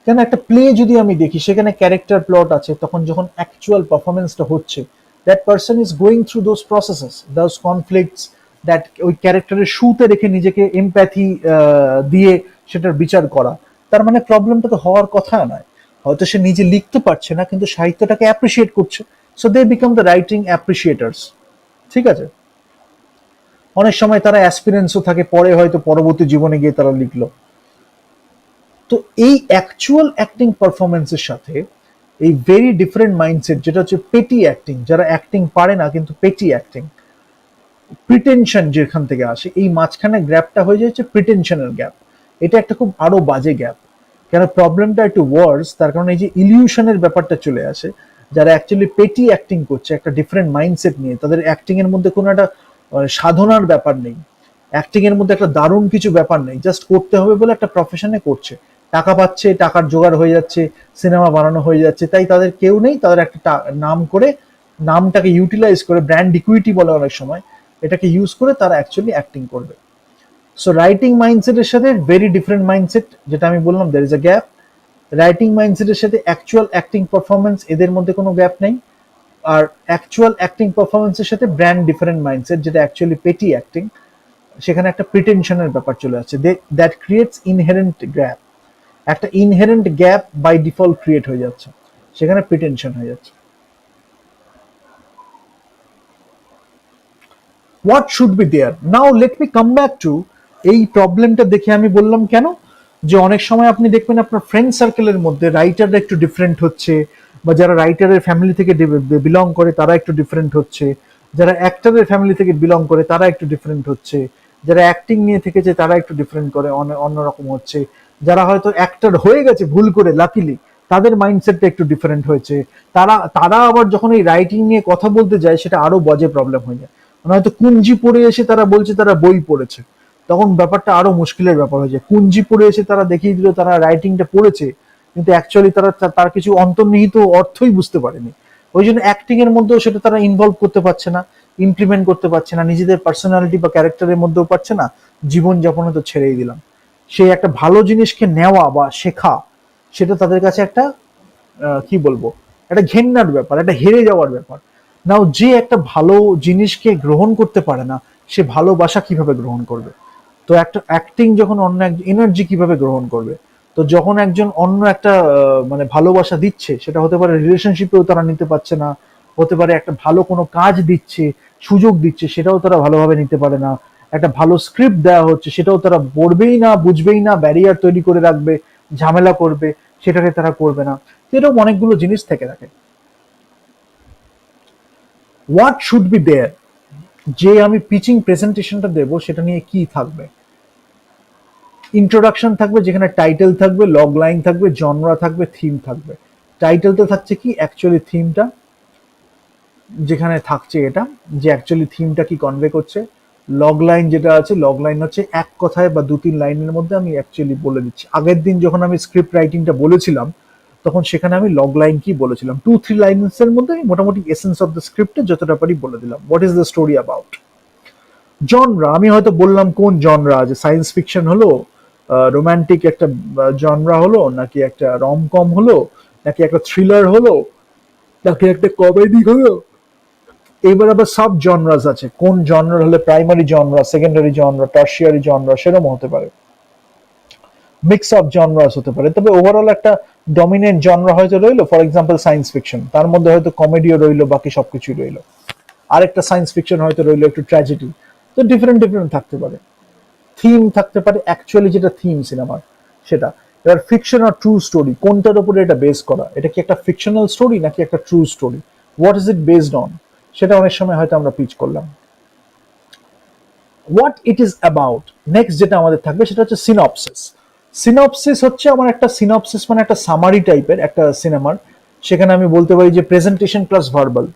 কেন একটা প্লে যদি আমি দেখি সেখানে ক্যারেক্টার প্লট আছে, তখন যখন অ্যাকচুয়াল পারফরমেন্সটা হচ্ছে, that person is going through those processes, those conflicts, that ওই ক্যারেক্টারের শুতে রেখে নিজেকে এমপ্যাথি দিয়ে সেটার বিচার করা। তার মানে প্রবলেমটা তো হওয়ার কথা নয়। হয়তো সে নিজে লিখতে পারছে না কিন্তু সাহিত্যটাকে অ্যাপ্রিসিয়েট করছে, so they become the writing appreciators. ঠিক আছে, অনেক সময় তারা অ্যাসপিরেন্সও থাকে, পরে হয়তো পরবর্তী জীবনে গিয়ে তারা লিখলো। তো এই অ্যাকচুয়াল অ্যাক্টিং পারফরমেন্সের সাথে এই ভেরি ডিফারেন্ট মাইন্ডসেট, যেটা হচ্ছে পেটি অ্যাক্টিং, যারা অ্যাক্টিং পারে না কিন্তু পেটি অ্যাক্টিং, প্রিটেনশন যেখান থেকে আসে, এই মাঝখানে গ্যাপটা হয়ে যাচ্ছে প্রিটেনশনের গ্যাপ। এটা একটা খুব আরো বাজে গ্যাপ। কেন প্রবলেমটা একটু ওয়ার্স, তার কারণে এই যে ইলিউশনের ব্যাপারটা চলে আসে। যারা অ্যাকচুয়ালি পেটি অ্যাক্টিং করছে একটা ডিফারেন্ট মাইন্ডসেট নিয়ে, তাদের অ্যাক্টিং এর মধ্যে কোনো একটা সাধনার ব্যাপার নেই, অ্যাক্টিং এর মধ্যে একটা দারুণ কিছু ব্যাপার নেই, জাস্ট করতে হবে বলে একটা প্রফেশনে করছে, টাকা পাচ্ছে, টাকার জোগাড় হয়ে যাচ্ছে, সিনেমা বানানো হয়ে যাচ্ছে, তাই তাদের কেউ নেই, তাদের একটা নাম করে, নামটাকে ইউটিলাইজ করে, ব্র্যান্ড ইকুইটি বলে অনেক সময়, এটাকে ইউজ করে তারা অ্যাকচুয়ালি অ্যাক্টিং করবে। সো রাইটিং মাইন্ডসেটের সাথে ভেরি ডিফারেন্ট মাইন্ডসেট, যেটা আমি বললাম there is a gap. Writing মাইন্ডসেটের সাথে অ্যাকচুয়াল অ্যাক্টিং পারফরমেন্স, এদের মধ্যে কোনো গ্যাপ নেই। আর অ্যাকচুয়াল অ্যাক্টিং পারফরমেন্সের সাথে ব্র্যান্ড ডিফারেন্ট মাইন্ডসেট, যেটা অ্যাকচুয়ালি পেটি অ্যাক্টিং, সেখানে একটা প্রিটেনশনের ব্যাপার চলে আসছে, দ্যাট ক্রিয়েটস ইনহেরেন্ট গ্যাপ। একটা inherent gap by default create হয়ে যাচ্ছে, সেখানে প্রিটেনশন হয়ে যাচ্ছে। What should be there now, let me come back to এই প্রবলেমটা দেখে আমি বললাম কেন, যে অনেক সময় আপনি দেখবেন আপনার ফ্রেন্ড সার্কেলের মধ্যে রাইটাররা একটু ডিফারেন্ট হচ্ছে, বা যারা রাইটারের ফ্যামিলি থেকে বিলং করে তারা একটু ডিফারেন্ট হচ্ছে, যারা অ্যাক্টরের ফ্যামিলি থেকে বিলং করে তারা একটু ডিফারেন্ট হচ্ছে, যারা অ্যাক্টিং নিয়ে থেকেছে তারা একটু ডিফারেন্ট করে অন্যরকম হচ্ছে, যারা হয়তো অ্যাক্টর হয়ে গেছে ভুল করে লাকিলি, তাদের মাইন্ডসেটটা একটু ডিফারেন্ট হয়েছে। তারা তারা আবার যখন এই রাইটিং নিয়ে কথা বলতে যায় সেটা আরো বাজে প্রবলেম হয়ে যায়। মানে হয়তো কুঞ্জি পড়ে এসে তারা বলছে তারা বই পড়েছে, তখন ব্যাপারটা আরো মুশকিলের ব্যাপার হয়ে যায়। কুঞ্জি পড়ে এসে তারা দেখিয়ে দিল তারা রাইটিংটা পড়েছে, কিন্তু অ্যাকচুয়ালি তারা তার কিছু অন্তর্নিহিত অর্থই বুঝতে পারেনি। ওই জন্য অ্যাক্টিং এর মধ্যেও সেটা তারা ইনভলভ করতে পারছে না, ইমপ্লিমেন্ট করতে পারছে না, নিজেদের পার্সোনালিটি বা ক্যারেক্টারের মধ্যেও পারছে না, জীবন যাপনে তো ছেড়েই দিলাম। সেই একটা ভালো জিনিসকে নেওয়া বা শেখা, সেটা তাদের কাছে একটা কি বলবো, একটা ঘেন্নার ব্যাপার, একটা হেরে যাওয়ার ব্যাপার। নাও যে একটা ভালো জিনিসকে গ্রহণ করতে পারে না, সে ভালোবাসা কিভাবে গ্রহণ করবে? তো একটা অ্যাক্টিং যখন অন্য এক এনার্জি কিভাবে গ্রহণ করবে? তো যখন একজন অন্য একটা মানে ভালোবাসা দিচ্ছে, সেটা হতে পারে রিলেশনশিপেও তারা নিতে পারছে না, হতে পারে একটা ভালো কোনো কাজ দিচ্ছে, সুযোগ দিচ্ছে, সেটাও তারা ভালোভাবে নিতে পারে না, একটা ভালো স্ক্রিপ্ট দেওয়া হচ্ছে সেটাও তারা পড়বেই না, বুঝবেই না, ব্যারিয়ার তৈরি করে রাখবে, ঝামেলা করবে, সেটাকে তারা করবে না। এরকম অনেকগুলো জিনিস থেকে থাকে। হোয়াট শুড বি দেয়ার, যে আমি পিচিং প্রেজেন্টেশনটা দেবো সেটা নিয়ে কি থাকবে? ইন্ট্রোডাকশন থাকবে, যেখানে টাইটেল থাকবে, লগ লাইন থাকবে, জনরা থাকবে, থিম থাকবে। টাইটেলতে থাকছে কি অ্যাকচুয়ালি থিমটা, যেখানে থাকছে এটা যে অ্যাকচুয়ালি থিমটা কি কনভে করছে। লগ লাইন যেটা আছে, লগ লাইন হচ্ছে এক কথায় বা দু তিন লাইনের মধ্যে আমি অ্যাকচুয়ালি বলে দিচ্ছি। আগের দিন যখন আমি স্ক্রিপ্ট রাইটিংটা বলেছিলাম, তখন সেখানে আমি লগ লাইন কি বলেছিলাম, 2-3 লাইনসের মধ্যে আমি মোটামুটি এসেন্স অফ দ্য স্ক্রিপ্টে যতটা পারি বলে দিলাম, what is the story about. Genre আমি হয়তো বললাম কোন জনরা, যে সায়েন্স ফিকশন হলো, রোমান্টিক একটা জনরা হলো, নাকি একটা রমকম হলো, নাকি একটা থ্রিলার হলো, নাকি একটা কমেডি হলো। এবার আবার সাব জনরাস আছে, কোন জনরা হলে primary genre, secondary genre, tertiary genre, সেরকম হতে পারে, মিক্স অফ জনরাস হতে পারে। তবে ওভারঅল একটা ডমিনেন্ট জনরা হয়তো রইলো, ফর এক্সাম্পল সায়েন্স ফিকশন, তার মধ্যে হয়তো কমেডিও রইলো, বাকি সবকিছুই রইলো। আরেকটা সায়েন্স ফিকশন হয়তো রইলো একটু ট্র্যাজেডি। তো ডিফারেন্ট ডিফারেন্ট থাকতে পারে, থিম থাকতে পারে, অ্যাকচুয়ালি যেটা থিম সিনেমার সেটা। এবার ফিকশন আর ট্রু স্টোরি, কোনটার উপরে এটা বেস করা, এটা কি একটা ফিকশনাল স্টোরি নাকি একটা true story, what is it based on, সেটা অনেক সময় হয়তো আমরা পিচ করলাম। What it is about, next যেটা আমাদের থাকবে সেটা হচ্ছে সিনপসিস। সিনপসিস হচ্ছে আমার একটা সিনপসিস মানে একটা সামারি টাইপের একটা সিনেমার। সেখানে আমি বলতে পারি যে প্রেজেন্টেশন প্লাস ভার্বাল।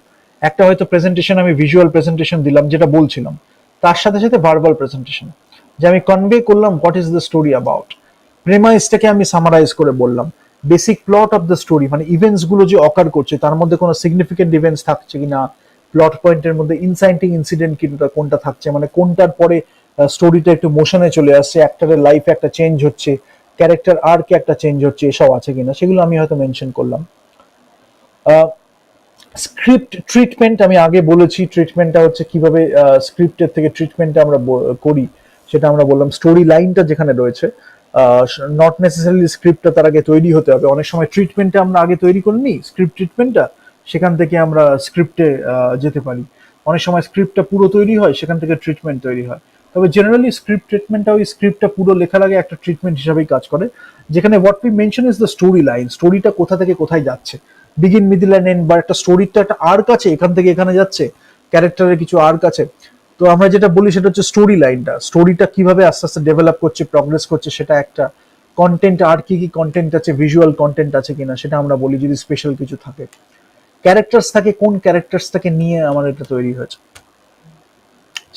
একটা হয়তো প্রেজেন্টেশন আমি ভিজুয়াল প্রেজেন্টেশন দিলাম যেটা বলছিলাম, তার সাথে সাথে ভার্বাল প্রেজেন্টেশন, যে আমি কনভে করলাম what is the story about. প্রেমাইসটাকে আমি সামারাইজ করে বললাম, basic plot of the story মানে ইভেন্টস গুলো যে অকার করছে তার মধ্যে কোনো সিগনিফিকেন্ট ইভেন্টস থাকছে কিনা, প্লট পয়েন্টের মধ্যে ইনসাইটিং ইনসিডেন্ট কোনটা থাকছে, মানে কোনটার পরে স্টোরিটা একটু মোশনে চলে আসছে, অ্যাক্টরের লাইফে একটা চেঞ্জ হচ্ছে, ক্যারেক্টার আর্কে একটা চেঞ্জ হচ্ছে, এসব আছে কিনা সেগুলো আমি হয়তো মেনশন করলাম। স্ক্রিপ্ট ট্রিটমেন্ট আমি আগে বলেছি, ট্রিটমেন্টটা হচ্ছে কিভাবে স্ক্রিপ্টের থেকে ট্রিটমেন্টটা আমরা করি সেটা আমরা বললাম। স্টোরি লাইনটা যেখানে রয়েছে, নট নেসেসারিলি স্ক্রিপ্টটা তার আগে তৈরি হতে হবে, অনেক সময় ট্রিটমেন্টটা আমরা আগে তৈরি করে নিই, স্ক্রিপ্ট ট্রিটমেন্টটা সেখান থেকে আমরা স্ক্রিপ্টে যেতে পারি। অনেক সময় স্ক্রিপ্টটা পুরো তৈরি হয়, সেখান থেকে ট্রিটমেন্ট তৈরি হয়। তবে জেনারেলি স্ক্রিপ্ট ট্রিটমেন্টটা ওই স্ক্রিপ্টটা পুরো লেখার আগে একটা ট্রিটমেন্ট হিসাবেই কাজ করে, যেখানে what we mention is the story line, স্টোরিটা কোথা থেকে কোথায় যাচ্ছে, বিগিন মিডল অ্যান্ড এন্ড, বা একটা স্টোরির তো একটা আর্ক আছে, এখান থেকে এখানে যাচ্ছে, ক্যারেক্টারের কিছু আর্ক আছে। তো আমরা যেটা বলি সেটা হচ্ছে স্টোরি লাইনটা, স্টোরিটা কিভাবে আস্তে আস্তে ডেভেলপ করছে, প্রগ্রেস করছে, সেটা একটা কন্টেন্ট, আর কি কি কন্টেন্ট আছে, ভিজুয়াল কন্টেন্ট আছে কিনা সেটা আমরা বলি, যদি স্পেশাল কিছু থাকে। ক্যারেক্টার্স থাকে, কোন ক্যারেক্টার্সটাকে নিয়ে আমার এটা তৈরি হয়েছে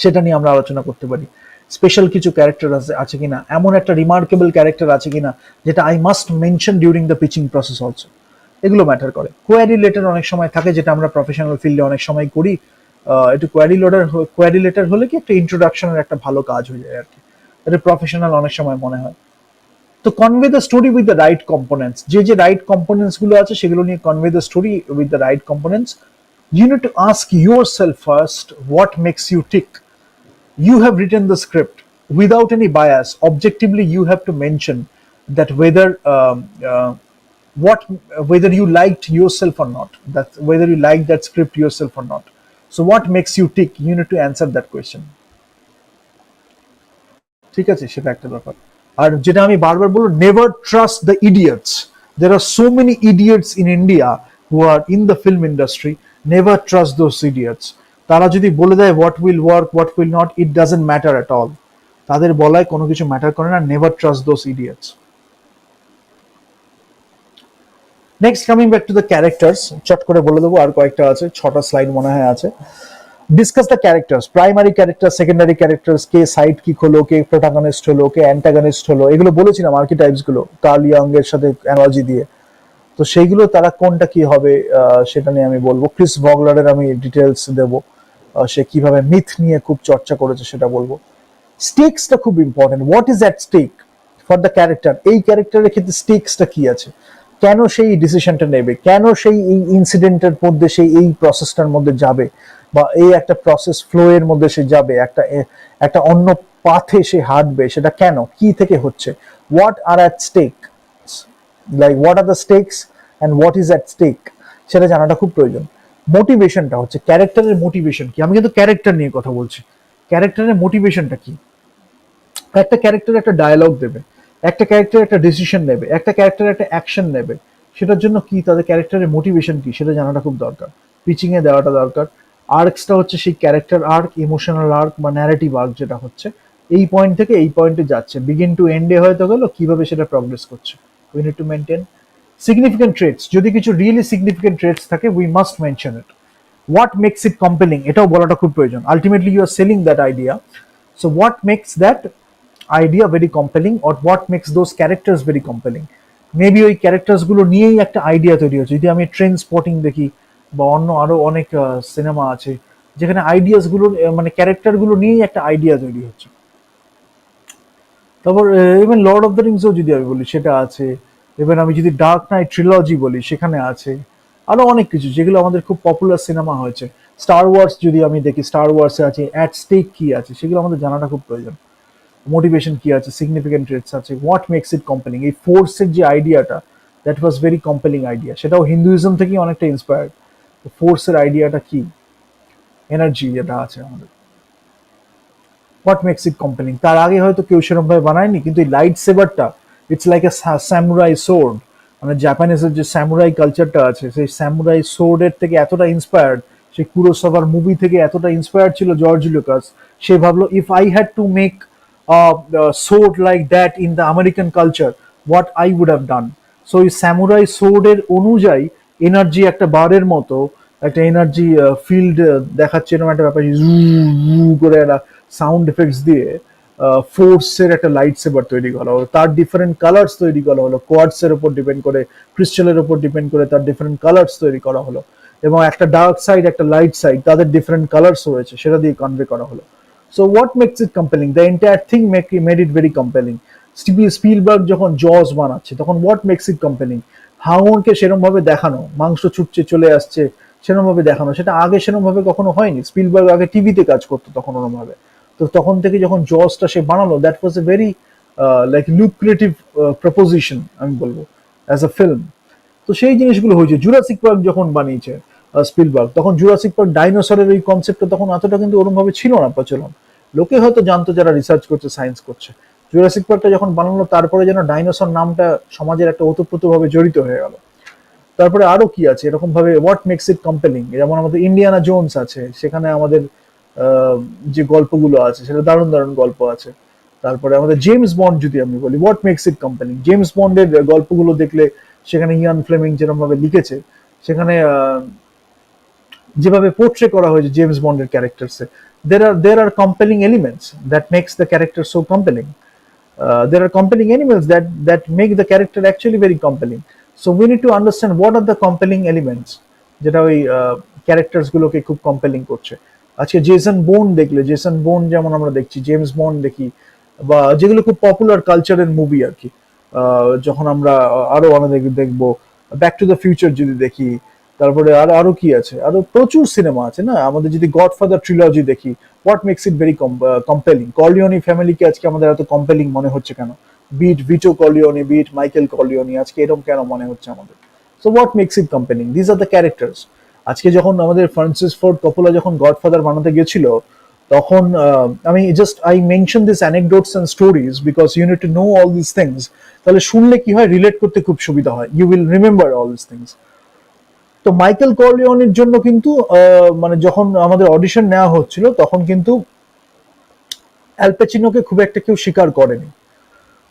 সেটা নিয়ে আমরা আলোচনা করতে পারি। স্পেশাল কিছু ক্যারেক্টার আছে কিনা, এমন একটা রিমার্কেবল ক্যারেক্টার আছে কিনা যেটা I must mention during the pitching process also, এগুলো ম্যাটার করে। কোয়ারি লেটার অনেক সময় থাকে, যেটা আমরা প্রফেশনাল ফিল্ডে অনেক সময় করি। একটু কোয়ারি লেটার হলে কি একটা ইন্ট্রোডাকশনের একটা ভালো কাজ হয়ে যায় আর কি, এটা প্রফেশনাল অনেক সময় মনে হয়। তো convey the story with the right components, যে যে রাইট কম্পোনেন্টস গুলো আছে সেগুলো নিয়ে convey the story with the right components. You need to ask yourself first what makes you tick. You have written the script without any bias. Objectively, you have to mention that what whether you liked yourself or not. That whether you like that script yourself or not. So, what makes you tick? You need to answer that question. ঠিক আছে, সেটা একটা ব্যাপার। আর যেটা আমি বারবার বলবো, never trust the idiots. There are so many idiots in India who are in the film industry. Never trust those idiots. তারা যদি বলে দেয় what will work, what will not, it doesn't matter at all. তাদের বলায় কোনো কিছু ম্যাটার করে না। Never trust those idiots. Next, coming back to the characters, চট করে বলে দেবো, আর কয়েকটা আছে, 6টা স্লাইড মনে হয় আছে। Discuss the characters, primary character, secondary characters, K side kick হলো, কে প্রোটাগনিস্ট হলো, কে অ্যান্টাগনিস্ট হলো, এগুলো বলেছিলাম আর্কিটাইপস গুলো কার্ল ইয়ং এর সাথে অ্যানালজি দিয়ে। তো সেইগুলো তারা কোনটা কি হবে সেটা নিয়ে আমি বলবো। ক্রিস ভগলারের আমি ডিটেলস দেবো, সে কিভাবে মিথ নিয়ে খুব চর্চা করেছে সেটা বলবো। স্টেকসটা খুব important, what is at stake for the character, এই ক্যারেক্টারের ক্ষেত্রে স্টেকসটা কি আছে, কেন সেই ডিসিশনটা নেবে, কেন সেই এই ইনসিডেন্টের মধ্যে সেই এই প্রসেসটার মধ্যে যাবে, বা এই একটা প্রসেস ফ্লো এর মধ্যে সে যাবে, একটা একটা অন্য পাথে সে হাঁটবে, সেটা কেন, কি থেকে হচ্ছে, what are at stake, like what are the stakes and what is at stake, সেটা জানাটা খুব প্রয়োজন। মোটিভেশনটা হচ্ছে ক্যারেক্টারের মোটিভেশন কি, আমি কিন্তু ক্যারেক্টার নিয়ে কথা বলছি, ক্যারেক্টারের মোটিভেশনটা কি। একটা ক্যারেক্টার একটা ডায়ালগ দেবে, একটা ক্যারেক্টার একটা ডিসিশন নেবে, একটা ক্যারেক্টার একটা অ্যাকশন নেবে, সেটার জন্য কি তাদের ক্যারেক্টারের মোটিভেশন কি সেটা জানাটা খুব দরকার, পিচিং এ দেওয়াটা দরকার। আর্কসটা হচ্ছে সেই ক্যারেক্টার আর্ক, ইমোশনাল আর্ক বা ন্যারেটিভ আর্ক, যেটা হচ্ছে এই পয়েন্ট থেকে এই পয়েন্টে যাচ্ছে, বিগিন টু এন্ডে হয়তো গেল, কিভাবে সেটা প্রগ্রেস করছে। We need to maintain significant traits, যদি কিছু রিয়েলি সিগনিফিকেন্ট ট্রেটস থাকে we must mention it. What makes it compelling, এটাও বলাটা খুব প্রয়োজন। Ultimately you are selling that idea, so what makes that idea very compelling, or what makes those characters very compelling. Maybe ওই ক্যারেক্টার্স গুলো নিয়েই একটা আইডিয়া তৈরি হচ্ছে। যদি আমি ট্রেন স্পটিং দেখি বা অন্য আরো অনেক সিনেমা আছে যেখানে আইডিয়াস গুলো মানে ক্যারেক্টার গুলো নিয়েই একটা আইডিয়া তৈরি হচ্ছে। তারপর ইভেন লর্ড অফ দ্য রিংসও যদি আমি বলি সেটা আছে, ইভেন আমি যদি ডার্ক নাইট ট্রিলজি বলি সেখানে আছে, আরো অনেক কিছু যেগুলো আমাদের খুব পপুলার সিনেমা হয়েছে। স্টার ওয়ার্স যদি আমি দেখি, স্টার ওয়ার্সে আছে অ্যাট স্টেক কি আছে, সেগুলো আমাদের জানাটা খুব প্রয়োজন। মোটিভেশন কি আছে, সিগনিফিকেন্ট ট্রেটস আছে, হোয়াট মেক্স ইট কম্পেলিং, এই ফোর্সের যে আইডিয়াটা, that was very compelling idea, সেটাও হিন্দুইজম থেকে অনেকটা ইন্সপায়ার্ড। ফোর্সের আইডিয়াটা কি, এনার্জি যেটা আছে আমাদের, হোয়াট মেক্স ইট কম্পেলিং। তার আগে হয়তো কেউ সেরকম ভাবে বানায়নি, কিন্তু এই লাইট সেভারটা it's like a samurai sword, মানে জাপানিজের যে স্যামুরাই কালচারটা আছে সেই স্যামুরাই সোর্ডের থেকে এতটা ইন্সপায়ার্ড, সেই কুরোসাওয়ার মুভি থেকে এতটা ইন্সপায়ার্ড ছিল জর্জ লুকাস, সে ভাবলো if I had to make sword like that in the American culture, what I would have done. So এই স্যামুরাই সোর্ডের অনুযায়ী এনার্জি একটা বারের মতো একটা এনার্জি ফিল্ড দেখাচ্ছে, এরকম একটা ব্যাপার, জু জু করে একটা সাউন্ড এফেক্টস দিয়ে ফোর্সের একটা লাইট সেভার তৈরি করা হলো, তার ডিফারেন্ট কালার্স তৈরি করা হলো, কোয়ার্টসের উপর ডিপেন্ড করে, ক্রিস্টালের উপর ডিপেন্ড করে তার ডিফারেন্ট কালার্স তৈরি করা হলো, এবং একটা ডার্ক সাইড একটা লাইট সাইড তাদের ডিফারেন্ট কালার্স রয়েছে, সেটা দিয়ে কনভে করা হলো। So what makes it compelling, the entire thing made it very compelling. Spielberg যখন জজ বানাচ্ছে তখন হোয়াট মেক্স ইট কম্পেলিং, হাঙরকে সেরকম ভাবে দেখানো, মাংস ছুটছে চলে আসছে সেরকম ভাবে দেখানো, সেটা আগে সেরকম ভাবে কখনো হয়নি। স্পিলবার্গ আগে টিভিতে কাজ করতো তখন ওরকম ভাবে, তো তখন থেকে যখন জজটা সে বানালো, that was a very like lucrative proposition আমি বলবো অ্যাজ আ ফিল্ম। তো সেই জিনিসগুলো হয়েছে। জুরাসিক পার্ক যখন বানিয়েছে স্পিলবার্গ, তখন জুরাসিক পার্ক ডাইনোসরের এই কনসেপ্টটা তখন এতটা কিন্তু ওরকম ভাবে ছিল না প্রচলন, লোকে হয়তো জানতো যারা রিসার্চ করছে সায়েন্স করছে। জুরাসিক পার্কটা যখন বানানো তারপরে যেন ডাইনোসর নামটা সমাজের একটা ওতপ্রোত ভাবে জড়িত হয়ে গেল। তারপরে আরো কি আছে এরকম ভাবে হোয়াট মেক্স ইট কম্পেলিং, যেমন আমাদের ইন্ডিয়ানা জোনস আছে, সেখানে আমাদের যে গল্পগুলো আছে সেটা দারুণ দারুণ গল্প আছে। তারপরে আমাদের জেমস বন্ড যদি আমি বলি, what makes it compelling, James বন্ডের গল্পগুলো দেখলে সেখানে ইয়ান ফ্লেমিং যেরকম ভাবে লিখেছে, সেখানে যেভাবে পোর্ট্রে করা হয়েছে জেমস বন্ডের ক্যারেক্টারসে, there are compelling elements that makes the character so compelling. There are compelling elements that make the character actually very compelling. So we need to understand what are the compelling elements যেটা ওই ক্যারেক্টার্স গুলোকে খুব কম্পেলিং করছে। আজকে জেসন বোর্ন দেখলে, জেসন বোর্ন যেমন আমরা দেখছি, জেমস বন্ড দেখি, বা যেগুলো খুব পপুলার কালচারের মুভি আর কি, যখন আমরা আরো অনেক দেখবো, ব্যাক টু দ্য ফিউচার যদি দেখি, তারপরে আর আরো কি আছে, আরো প্রচুর সিনেমা আছে না আমাদের, যদি গডফাদার ট্রিলজি দেখি, what makes it very compelling. Corleone ফ্যামিলিকে আজকে আমাদের এত কম্পেলিং মনে হচ্ছে কেন, be it Vito Corleone, be it Michael Corleone, আজকে এরকম কেন মনে হচ্ছে আমাদের? So what makes it compelling, this are the characters. আজকে যখন আমাদের ফ্রান্সিস ফোর্ড কপোলা যখন গডফাদার বানাতে গেছিল, তখন আমি just I mention this anecdotes and stories because you need to know all this things, তাহলে শুনলে কি হয়, রিলেট করতে খুব সুবিধা হয়, you will remember all this things. তো মাইকেল কর্লিওনির জন্য কিন্তু মানে যখন আমাদের অডিশন নেওয়া হচ্ছিল তখন কিন্তু অ্যাল প্যাচিনোকে খুব একটা কেউ স্বীকার করেনি।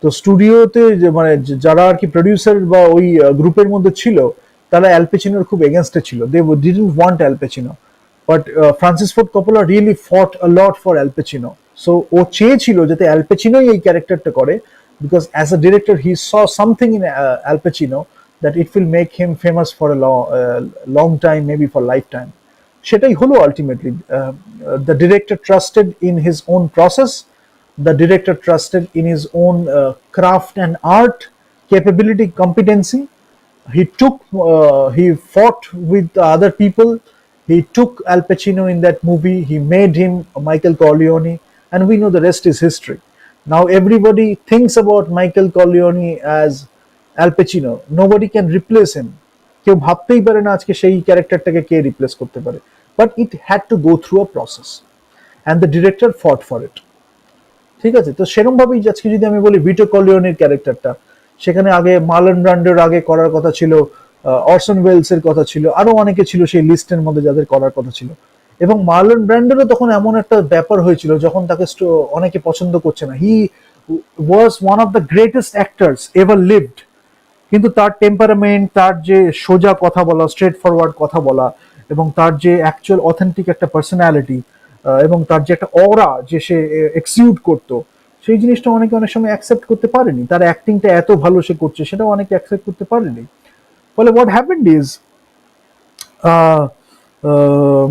তো স্টুডিওতে মানে যারা আর কি প্রডিউসার বা ওই গ্রুপের মধ্যে ছিল, তারা অ্যাল প্যাচিনোর খুব এগেনস্টে ছিল, they didn't want Al Pacino, but Francis Ford Coppola really fought a lot for অ্যাল প্যাচিনো। So ও চেয়েছিল যাতে অ্যাল প্যাচিনোই এই ক্যারেক্টারটা করে, because as a director he saw something in Al Pacino that it will make him famous for a long time, maybe for lifetime. সেটাই হলো ultimately. The director trusted in his own process, the director trusted in his own craft and art capability, competency. He fought with other people, he took Al Pacino in that movie, he made him Michael Corleone, and we know the rest is history. Now everybody thinks about Michael Corleone as Al Pacino, nobody can replace him, কেউ ভাবতেই পারে না আজকে সেই ক্যারেক্টারটাকে কে রিপ্লেস করতে পারে, but it had to go through a process and the director fought for it. ঠিক আছে, তো সেরকম ভাবেই আজকে যদি আমি বলি ভিটো কর্লিওনির ক্যারেক্টারটা, সেখানে আগে মার্লন ব্র্যান্ডোর আগে করার কথা ছিল, অরসন ওয়েলসের কথা ছিল, আরো অনেকে ছিল সেই লিস্টের মধ্যে যাদের করার কথা ছিল, এবং মার্লন ব্র্যান্ডোরও তখন এমন একটা ব্যাপার হয়েছিল যখন তাকে অনেকে পছন্দ করছে না, he was one of the greatest actors ever lived, কিন্তু তার টেম্পারামেন্ট, তার যে সোজা কথা বলা, স্ট্রেট ফরওয়ার্ড কথা বলা, এবং তার যে অ্যাকচুয়াল অথেন্টিক একটা পার্সোনালিটি, এবং তার যে একটা অরা যে সে এক্সিউড করতো, সেই জিনিসটা অনেকে অনেক সময় অ্যাকসেপ্ট করতে পারেনি। তার অ্যাক্টিংটা এত ভালো সে করছে সেটাও অনেকে অ্যাকসেপ্ট করতে পারেনি। ফলে what happened is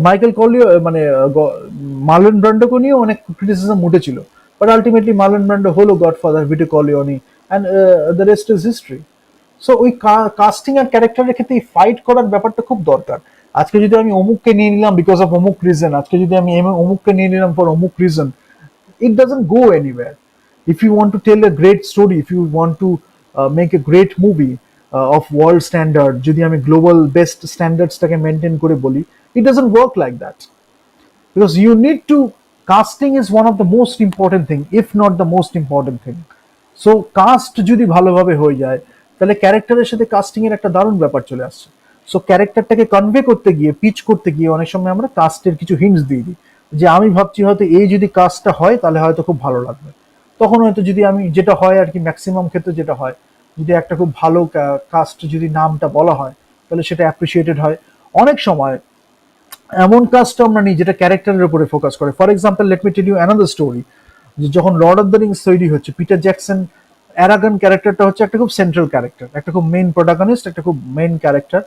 Michael Corleone মানে মার্লন ব্র্যান্ডোকে নিয়ে অনেক ক্রিটিসিজম উঠেছিল, বাট আলটিমেটলি মার্লন ব্র্যান্ডো হলো Godfather, Vito Corleone, and the rest is history. So ওই কাস্টিং আর ক্যারেক্টারের ক্ষেত্রে এই ফাইট করার ব্যাপারটা খুব দরকার। আজকে যদি আমি অমুককে নিয়ে নিলাম বিকজ অফ অমুক রিজন, আজকে যদি আমি অমুককে নিয়ে নিলাম ফর অমুক reason, it doesn't go anywhere. If you want to tell a great story, if you want to make a great movie of world standard, যদি আমি global best standards টাকে মেনটেন করে বলি, it doesn't work like that, because you need to, casting is one of the most important thing, if not the most important thing. So cast যদি ভালোভাবে হয়ে যায়, তাহলে ক্যারেক্টারের সাথে কাস্টিং এর একটা দারুণ ব্যাপার চলে আসছে। সো ক্যারেক্টারটাকে কনভে করতে গিয়ে, পিচ করতে গিয়ে অনেক সময় আমরা কাস্টের কিছু হিন্টস দিয়ে দিই, যে আমি ভাবছি হয়তো এই যদি কাজটা হয় তাহলে হয়তো খুব ভালো লাগবে। তখন হয়তো যদি আমি, যেটা হয় আর কি ম্যাক্সিমাম ক্ষেত্রে যেটা হয়, যদি একটা খুব ভালো কাস্ট যদি নামটা বলা হয় তাহলে সেটা অ্যাপ্রিসিয়েটেড হয়। অনেক সময় এমন কাজটা আমরা নিই যেটা ক্যারেক্টারের উপরে ফোকাস করে। For example, let me tell you another story, যে যখন লর্ড অফ দ্য রিংস তৈরি হচ্ছে, পিটার জ্যাকসন অ্যারাগন ক্যারেক্টারটা হচ্ছে একটা খুব সেন্ট্রাল ক্যারেক্টার, একটা খুব মেইন প্রোটাগনিস্ট, একটা খুব মেইন ক্যারেক্টার।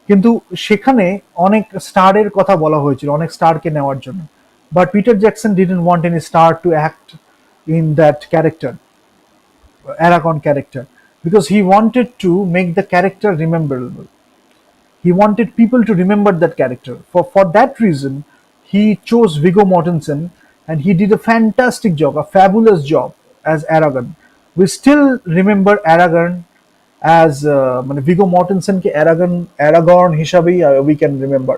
কিন্তু সেখানে অনেক স্টারের কথা বলা হয়েছিল, অনেক স্টারকে নেওয়ার জন্য, but Peter Jackson didn't want any star to act in that character, Aragon character, because he wanted to make the character rememberable. He wanted people to remember that character. For that reason, he chose Viggo Mortensen, and he did a fantastic job, a fabulous job as Aragorn. We still remember Aragorn as মানে Viggo Mortensen কে Aragorn হিসাবেই we can remember.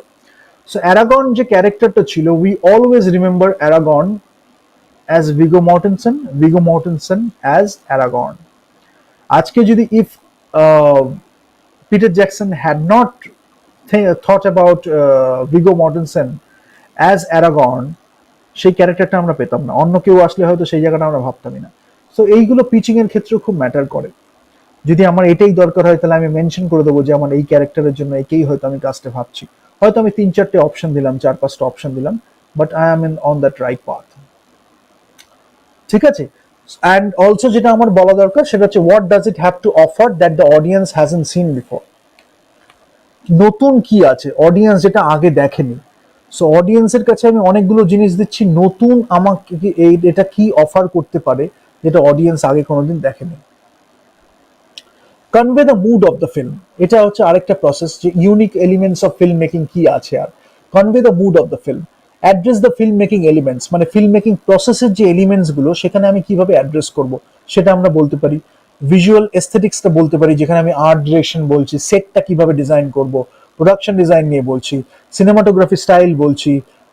So Aragorn যে ক্যারেক্টারটা ছিল, we always remember Aragorn as Viggo Mortensen, Viggo Mortensen as Aragorn. আজকে যদি if Peter Jackson had not thought about Viggo Mortensen as Aragorn, সেই ক্যারেক্টারটা আমরা পেতাম না, অন্য কেউ আসলে হয়তো সেই জায়গাটা আমরা ভাবতামই না। সো এইগুলো পিচিং এর ক্ষেত্রেও খুব ম্যাটার করে। যদি আমার এটাই দরকার হয় তাহলে আমি মেনশন করে দেবো যে আমার এই ক্যারেক্টারের জন্য একেই হয়তো আমি কাজটা ভাবছি। হয়তো আমি 3-4টে অপশন দিলাম, 4-5টা অপশন দিলাম, but I am in on that right path. ঠিক আছে। অ্যান্ড অলসো যেটা আমার বলা দরকার সেটা হচ্ছে, what does it have to offer that the audience hasn't seen before. নতুন কি আছে অডিয়েন্স যেটা আগে দেখেনি। সো অডিয়েন্সের কাছে আমি অনেকগুলো জিনিস দিচ্ছি নতুন, আমাকে এটা কি অফার করতে পারে যেটা অডিয়েন্স আগে কোনোদিন দেখেনি। Convey the mood of the film, এটা হচ্ছে আরেকটা প্রসেস, যে unique elements of film making কি আছে। আর convey the mood of the film, address the film making elements, মানে ফিল্ম মেকিং প্রসেসের যে এলিমেন্টস গুলো সেখানে আমি কিভাবে অ্যাড্রেস করব সেটা আমরা বলতে পারি। ভিজুয়াল এস্থেটিক্সটা বলতে পারি, যেখানে আমি আর্ট ডিরেকশন বলছি, সেটটা কিভাবে ডিজাইন করব, প্রোডাকশন ডিজাইন নিয়ে বলছি, সিনেমাটোগ্রাফি স্টাইল বলছি,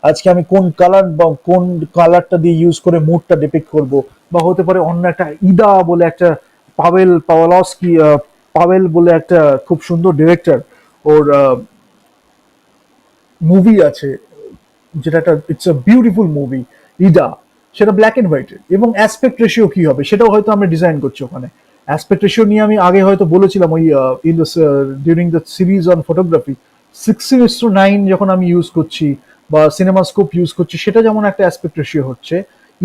আজকে আমি কোন কালার বা কোন কালারটা দিয়ে ইউজ করে মুডটা ডিপিক্ট করব, বা হতে পারে অন্য একটা ইদা বলে একটা পাওয়েলস্কি পাওয়েল বলে একটা খুব সুন্দর ডিরেক্টর, ওর মুভি আছে যেটা একটা ইটস আ বিউটিফুল মুভি ইদা, সেটা ব্ল্যাক এন্ড হোয়াইটের, এবং অ্যাসপেক্ট রেশিও কি হবে সেটাও হয়তো আমরা ডিজাইন করছি ওখানে। অ্যাসপেক্ট রেশিও নিয়ে আমি আগে হয়তো বলেছিলাম ওই in the during the series on photography, 16:9 যখন আমি ইউজ করছি বা সিনেমা স্কোপ ইউজ করছি, সেটা যেমন একটা অ্যাসপেক্ট রেশিও হচ্ছে,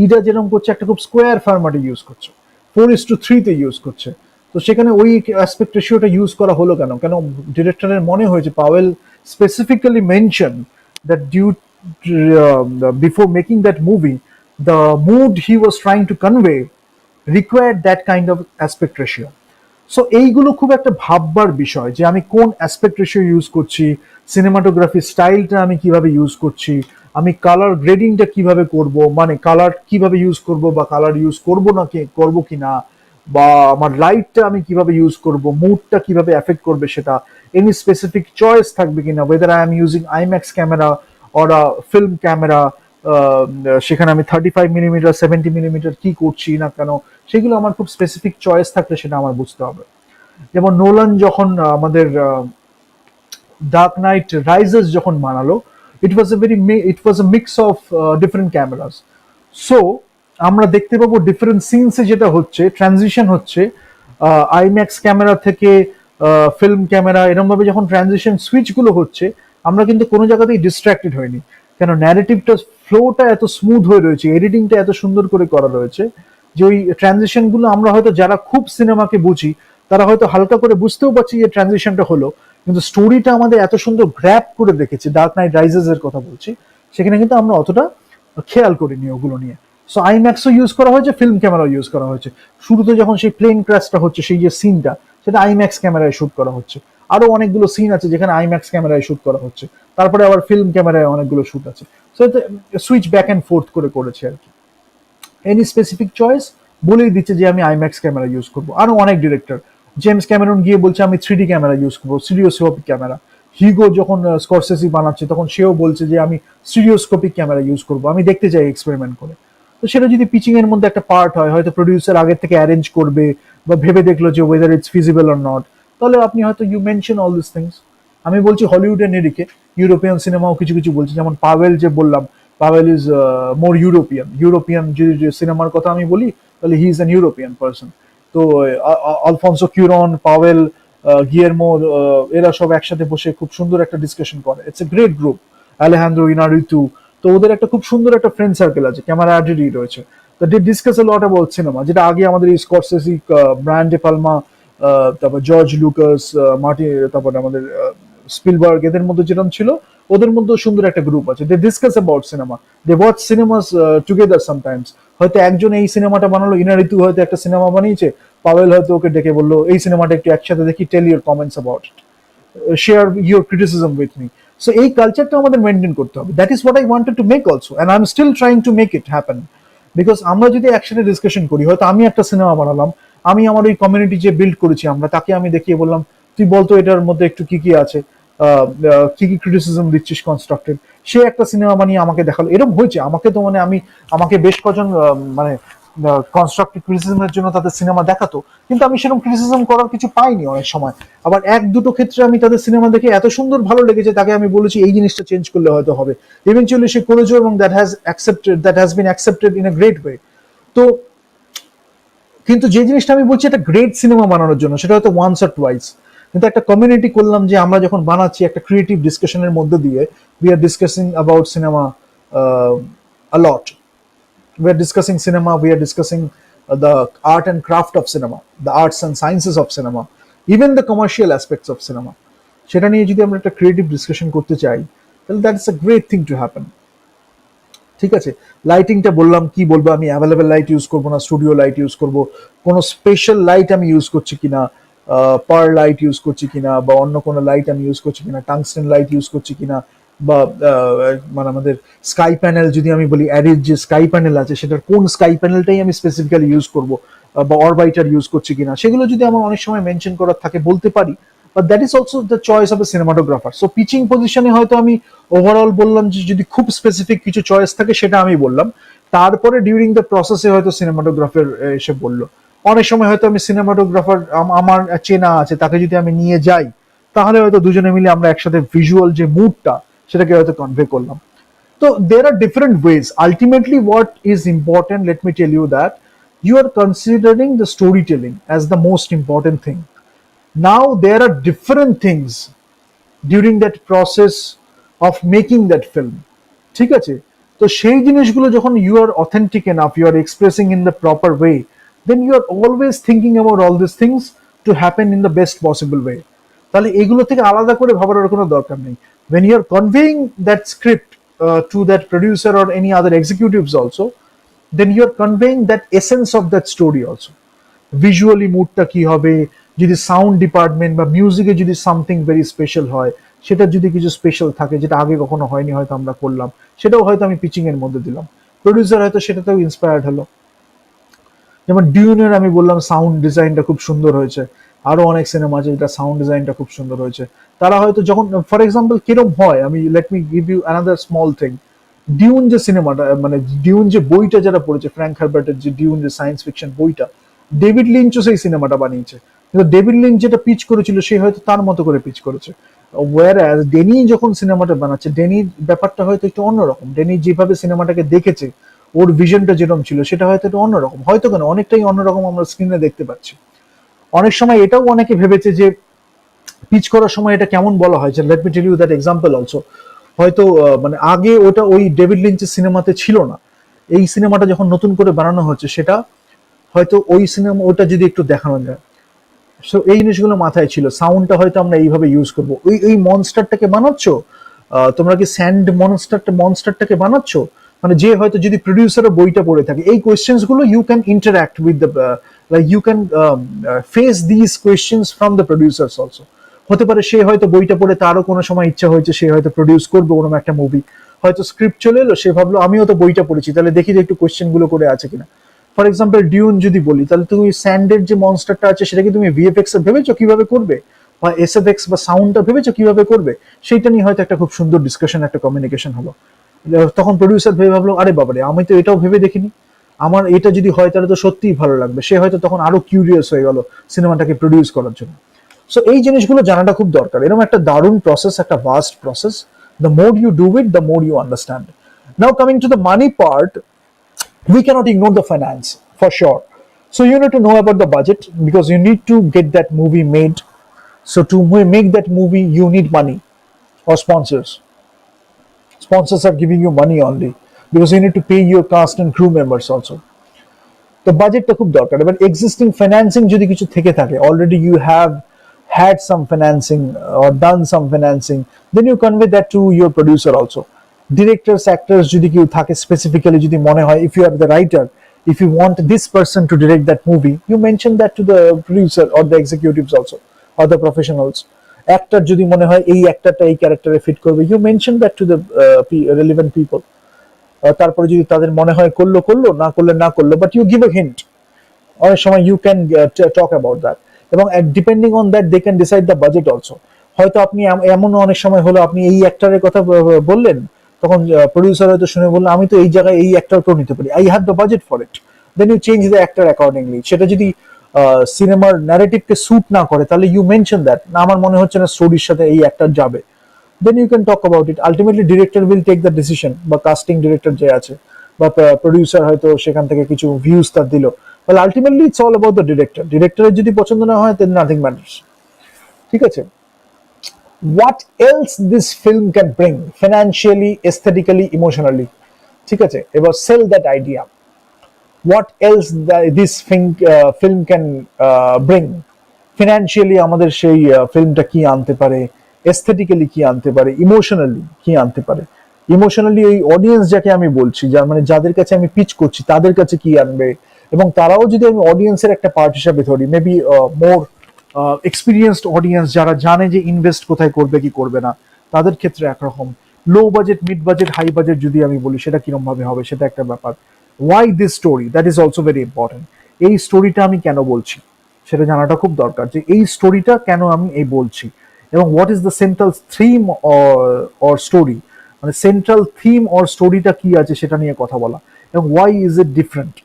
ইডা যেরকম করছে একটা খুব স্কোয়ার ফরম্যাটে ইউজ করছে, 4:3 ইউজ করছে। তো সেখানে ওই অ্যাসপেক্ট রেশিওটা ইউজ করা হলো কেন? কেন ডিরেক্টরের মনে হয়েছে, Powell specifically mention that before making that movie, the mood he was trying to convey required that kind of aspect ratio. So এইগুলো খুব একটা ভাববার বিষয়, যে আমি কোন অ্যাসপেক্ট রেশিও ইউজ করছি, সিনেমাটোগ্রাফি স্টাইলটা আমি কিভাবে ইউজ করছি, আমি কালার গ্রেডিংটা কিভাবে করব, মানে কালার কিভাবে ইউজ করব বা কালার ইউজ করব না করব কিনা, বা আমার লাইটটা আমি কিভাবে ইউজ করব, মুডটা কিভাবে এফেক্ট করবে সেটা, এনি স্পেসিফিক চয়েস থাকবে কিনা, weather I am using IMAX camera or film camera, সেখানে আমি 35mm 70mm কি করছি না কেন, সেগুলো আমার খুব স্পেসিফিক চয়েস থাকলে সেটা আমার বুঝতে হবে। যেমন নোলান যখন আমাদের ডার্ক নাইট রাইজেস যখন বানালো, it was a mix of different cameras. So আমরা দেখতে পাবো ডিফারেন্ট সিনসে যেটা হচ্ছে, ট্রানজিশন হচ্ছে আইম্যাক্স ক্যামেরা থেকে ফিল্ম ক্যামেরা, এরকম ভাবে যখন ট্রানজিশন সুইচ গুলো হচ্ছে, আমরা কিন্তু কোনো জায়গাতেই ডিস্ট্রাক্টেড হয়নি, কেন ন্যারেটিভটা ফ্লোটা এত স্মুথ হয়ে রয়েছে, এডিটিংটা এত সুন্দর করে করা রয়েছে, যে ওই ট্রানজিশন গুলো আমরা হয়তো যারা খুব সিনেমাকে বুঝি তারা হয়তো হালকা করে বুঝতেও পারছি যে ট্রানজিশনটা হলো, কিন্তু স্টোরিটা আমাদের এত সুন্দর গ্র্যাপ করে রেখেছে, ডার্ক নাইট রাইজেস এর কথা বলছি, সেখানে কিন্তু আমরা অতটা খেয়াল করিনি ওগুলো নিয়ে। সো আইম্যাক্সও ইউজ করা হয়েছে, ফিল্ম ক্যামেরাও ইউজ করা হয়েছে। শুরুতে যখন সেই প্লেন ক্র্যাশটা হচ্ছে, সেই যে সিনটা, সেটা আইম্যাক্স ক্যামেরায় শুট করা হচ্ছে। আরো অনেকগুলো সিন আছে যেখানে আইম্যাক্স ক্যামেরায় শুট করা হচ্ছে, তারপরে আবার ফিল্ম ক্যামেরায় অনেকগুলো শুট আছে। সো এতে সুইচ ব্যাক অ্যান্ড ফোর্থ করে করেছে আর কি। এনি স্পেসিফিক চয়েস বলেই দিচ্ছে যে আমি আইম্যাক্স ক্যামেরা ইউজ করবো। আরো অনেক ডিরেক্টর, জেমস ক্যামেরন গিয়ে বলছে আমি 3D ক্যামেরা ইউজ করবো, স্টিরিওস্কোপিক ক্যামেরা। হিগো যখন স্করসেসি বানাচ্ছে তখন সেও বলছে যে আমি স্টিরিওস্কোপিক ক্যামেরা ইউজ করবো, আমি দেখতে চাই এক্সপেরিমেন্ট করে। তো সেটা যদি পিচিং এর মধ্যে একটা পার্ট হয়, হয়তো প্রডিউসার আগে থেকে অ্যারেঞ্জ করবে বা ভেবে দেখলো যে whether it's feasible or not, তাহলে আপনি হয়তো you mention all this things. আমি বলছি হলিউডের নিরিখে ইউরোপিয়ান সিনেমাও কিছু কিছু বলছে, যেমন পাওয়েল যে বললাম, পাওয়েল ইজ মোর ইউরোপিয়ান যদি সিনেমার কথা আমি বলি তাহলে he is an European person. তো আলফনসো কিউরন, পাওয়েল, গিয়েরমো, এরা সব একসাথে বসে খুব সুন্দর একটা ডিসকাশন করে। It's a great group. Alejandro Inarritu, তো ওদের একটা খুব সুন্দর একটা ফ্রেন্ড সার্কেল আছে, ক্যামারাডেরি রয়েছে। তো they discuss a lot about cinema, যেটা আগে আমাদের এই স্করসেসি, ব্রায়ান ডে পালমা, তারপর জর্জ লুকাস, মার্টিন, তারপর আমাদের স্পিলবার্গ, এদের মধ্যে যেরকম ছিল ওদের মধ্যেও সুন্দর একটা গ্রুপ আছে। They discuss about cinema, they watch cinemas together sometimes. হয়তো একজন এই সিনেমাটা বানালো, ইনারিতু হয়তো একটা সিনেমা বানিয়েছে, পাওয়েল হয়তো ওকে ডেকে বললো এই সিনেমাটা একটু একসাথে দেখি, tell your comments about it, share your criticism with me. So এই কালচারটা আমাদের মেনটেন করতে হবে। That is what I wanted to make also, and I am still trying to make it happen. Because আমরা যদি একসাথে ডিসকাশন করি, হয়তো আমি একটা সিনেমা বানালাম, আমি আমার ওই কমিউনিটি যে বিল্ড করেছি আমরা, তাকে আমি দেখিয়ে বললাম তুই বলতো এটার মধ্যে একটু কি কি আছে, কি কি ক্রিটিসিজম দিচ্ছিস কনস্ট্রাক্টিভ। সে একটা সিনেমা বানিয়ে আমাকে দেখালো। এরকম হয়েছে আমাকে, তো মানে আমাকে বেশ কজন মানে কনস্ট্রাকটিভ ক্রিটিসিজমের জন্য তাদের সিনেমা দেখাতো, কিন্তু আমি সেরকম ক্রিটিসিজম করার কিছু পাইনি অনেক সময়। আবার এক দুটো ক্ষেত্রে আমি তাদের সিনেমা দেখে এত সুন্দর ভালো লেগেছে, তাকে আমি বলেছি এই জিনিসটা চেঞ্জ করলে হয়তো হবে, ইভেনচুয়ালি সে করেছে, এবং that has been accepted in a great way. তো কিন্তু যে জিনিসটা আমি বলছি একটা গ্রেট সিনেমা বানানোর জন্য, সেটা হয়তো ওয়ান্স অর টুয়াইস, কিন্তু একটা কমিউনিটি করলাম যে আমরা যখন বানাচ্ছি একটা ক্রিয়েটিভ ডিসকাশনের মধ্যে দিয়ে, we are discussing about cinema a lot, we are discussing cinema, we are discussing the art and craft of cinema, the arts and sciences of cinema, even the commercial aspects of cinema, সেটা নিয়ে যদি আমরা একটা ক্রিয়েটিভ ডিসকাশন করতে চাই, তাহলে that is a great thing to happen. ঠিক আছে, লাইটিংটা বললাম, কি বলবো, আমি অ্যাভেলেবেল লাইট ইউজ করবো না, স্টুডিও লাইট ইউজ করবো, কোনো স্পেশাল লাইট আমি ইউজ করছি কিনা, পার লাইট ইউজ করছি কিনা, বা অন্য কোনো লাইট আমি ইউজ করছি কিনা, টাংস্টেন লাইট ইউজ করছি কিনা, বা মানে আমাদের স্কাই প্যানেল যদি আমি বলি, অ্যারির যে স্কাই প্যানেল আছে সেটার কোন স্কাই প্যানেলটাই আমি স্পেসিফিক্যালি ইউজ করবো, বা অরবাইটার ইউজ করছি কিনা, সেগুলো যদি আমার অনেক সময় মেনশন করার থাকে বলতে পারি। But that is also the choice of A cinematographer. So pitching পজিশনে হয়তো আমি ওভারঅল বললাম যে যদি খুব স্পেসিফিক কিছু চয়েস থাকে সেটা আমি বললাম, তারপরে ডিউরিং দ্য প্রসেসে হয়তো সিনেমাটোগ্রাফার এসে বললো। অনেক সময় হয়তো আমি সিনেমাটোগ্রাফার আমার চেনা আছে, তাকে যদি আমি নিয়ে যাই, তাহলে হয়তো দুজনে মিলে আমরা একসাথে ভিজুয়াল যে মুডটা সেটাকে হয়তো কনভে করলাম। তো there are different ways. Ultimately, what is important, let me tell you that you are considering the storytelling as the most important thing. Now, there are different things during that process of making that film. ঠিক আছে, তো সেই জিনিসগুলো যখন you are authentic enough, you are expressing in the proper way, then you are always thinking about all these things to happen in the best possible way. তাহলে এগুলো থেকে আলাদা করে ভাবার আর কোনো দরকার নেই। when you are conveying that script to that producer or any other executives also, then you are conveying that essence of that story also. Visually মুডটা কি হবে, যদি সাউন্ড ডিপার্টমেন্ট বা মিউজিকে যদি সামথিং ভেরি স্পেশাল হয়, সেটা যদি কিছু স্পেশাল থাকে যেটা আগে কখনো হয়নি, হয়তো আমরা করলাম, সেটাও হয়তো আমি পিচিং এর মধ্যে দিলাম, প্রডিউসার হয়তো সেটাতেও ইন্সপায়ার্ড হলো। যেমন ডিউনের আমি বললাম সাউন্ড ডিজাইনটা খুব সুন্দর হয়েছে, আরো অনেক সিনেমা আছে যেটা সাউন্ড ডিজাইনটা খুব সুন্দর হয়েছে। তারা হয়তো যখন, ফর এক্সাম্পল কিরম হয়, আমি let me give you another small thing. Dune যে সিনেমাটা, মানে ডিউন যে বইটা যারা পড়েছে, ফ্র্যাঙ্ক হারবার্টের যে ডিউন যে সায়েন্স ফিকশন বইটা, ডেভিড লিঞ্চও সেই সিনেমাটা বানিয়েছে, কিন্তু ডেভিড লিঞ্চ যেটা পিচ করেছিল সে হয়তো তার মতো করে পিচ করেছে। ওয়ার অ্যাজ ডেনি যখন সিনেমাটা বানাচ্ছে, ডেনির ব্যাপারটা হয়তো একটু অন্যরকম, ডেনি যেভাবে সিনেমাটাকে দেখেছে, ওর ভিশনটা যেরকম ছিল সেটা হয়তো একটু অন্যরকম, হয়তো কেন অনেকটাই অন্যরকম আমরা স্ক্রিনে দেখতে পাচ্ছি। অনেক সময় এটাও অনেকে ভেবেছে যে পিচ করার সময় এটা কেমন বলা হয়, যে let me tell you that example also. হয়তো মানে আগে ওটা ওই ডেভিড লিঞ্চের সিনেমাতে ছিল না, এই সিনেমাটা যখন নতুন করে বানানো হচ্ছে সেটা হয়তো ওই সিনেমা ওটা যদি একটু দেখানো যায়। সো এই জিনিসগুলো মাথায় ছিল, সাউন্ডটা হয়তো আমরা এইভাবে ইউজ করবো, ওই ওই মনস্টারটাকে বানাচ্ছ, তোমরা কি স্যান্ড মনস্টারটাকে বানাচ্ছ, মানে যে হয়তো যদি প্রডিউসারও বইটা পড়ে থাকে, এই কোয়েশ্চেন্স গুলো you can interact with the, like you can face this questions from the producers also. হতে পারে সে হয়তো বইটা পড়ে তারও কোনো সময় ইচ্ছা হয়েছে সে হয়তো প্রডিউস করবে কোনো একটা মুভি, হয়তো স্ক্রিপ্ট চলে এলো, সে ভাবলো আমিও তো বইটা পড়েছি, তাহলে দেখি যে একটু কোয়েশ্চেন গুলো করে আছে কিনা। ফর এক্সাম্পল ডিউন যদি বলি, তাহলে তুমি স্যান্ডের যে মনস্টারটা আছে সেটাকে তুমি ভিএফএক্স এ ভেবেছো কিভাবে করবে, বা এসএফএক্স বা সাউন্ডটা ভেবেছো কিভাবে করবে, সেইটা নিয়ে হয়তো একটা খুব সুন্দর ডিসকাশন, একটা কমিউনিকেশন হলো। তখন প্রডিউসার ভেবে ভাবলো আরে বাবারে, আমি তো এটাও ভেবে দেখিনি, আমার এটা যদি হয় তাহলে তো সত্যিই ভালো লাগবে, সে হয়তো তখন আরো কিউরিয়াস হয়ে গেল সিনেমাটাকে প্রডিউস করার জন্য। সো এই জিনিসগুলো জানাটা খুব দরকার। এরকম একটা দারুণ প্রসেস, একটা vast process. The more you do it, the more you understand. Now coming to the money part, we cannot ignore the finance for sure. So you need to know about the budget because you need to get that movie made. So to make that movie, you need money or sponsors. Sponsors are giving you money only because you need to pay your cast and crew members also. তো বাজেটটা খুব দরকার। এবার এক্সিস্টিং ফাইন্যান্সিং যদি কিছু থেকে থাকে, already you have had some financing or done some financing, then you convey that to your producer also. Directors, actors যদি কেউ থাকে specifically, যদি মনে হয়, if you are the writer, if you want this person to direct that movie, you mention that to the producer or the executives also or the professionals. Actor যদি মনে হয় এই অ্যাক্টরটা এই ক্যারেক্টারে ফিট করবে, you mention that to the relevant people. তারপরে যদি তাদের মনে হয় করলো করলো, না করলে না করলো, but you give a hint. অনেক সময় you can talk about that, এবং depending on that they can decide the budget also. হয়তো আপনি এমন অনেক সময় হলো আপনি এই অ্যাক্টরের কথা বললেন, তখন প্রডিউসার হয়তো শুনে বললো আমি তো এই জায়গায় এই অ্যাক্টরকেও নিতে পারি, I have the budget for it, then you change the actor accordingly. সেটা যদি সিনেমার ন্যারেটিভকে স্যুট না করে, তাহলে ইউ মেনশন দ্যাট, না আমার মনে হচ্ছে না স্টোরির সাথে এই অ্যাক্টর যাবে, then you can talk about it. Ultimately director will take the decision, বা কাস্টিং ডিরেক্টর যে আছে বা প্রোডিউসার হয়তো সেখান থেকে কিছু ভিউজ তার দিল, well ultimately it's all about the director. ডিরেক্টরের যদি পছন্দ না হয়, then nothing matters, ঠিক আছে? What else this film can bring financially, aesthetically, emotionally, ঠিক আছে? এবার sell that idea. What else this film can bring financially, আমাদের সেই ফিল্মটা কি আনতে পারে, এস্থেটিক্যালি কি আনতে পারে, ইমোশনালি কি আনতে পারে। ইমোশনালি এই অডিয়েন্স যাকে আমি বলছি, যার মানে যাদের কাছে আমি পিচ করছি, তাদের কাছে কি আনবে, এবং তারাও যদি আমি অডিয়েন্সের একটা পার্ট হিসাবে ধরি, মেবি মোর এক্সপিরিয়েন্সড অডিয়েন্স যারা জানে যে ইনভেস্ট কোথায় করবে কি করবে না, তাদের ক্ষেত্রে একরকম। Low budget, mid budget, high budget যদি আমি বলি, সেটা কিরকম ভাবে হবে, সেটা একটা ব্যাপার। Why this story, that is also very important. এই স্টোরিটা আমি কেন বলছি সেটা জানাটা খুব দরকার, যে এই স্টোরিটা কেন আমি এই বলছি, এবং what is the central theme or story, মানে সেন্ট্রাল থিম অর স্টোরিটা কি আছে সেটা নিয়ে কথা বলা, এবং ওয়াই ইজ ইট ডিফারেন্ট,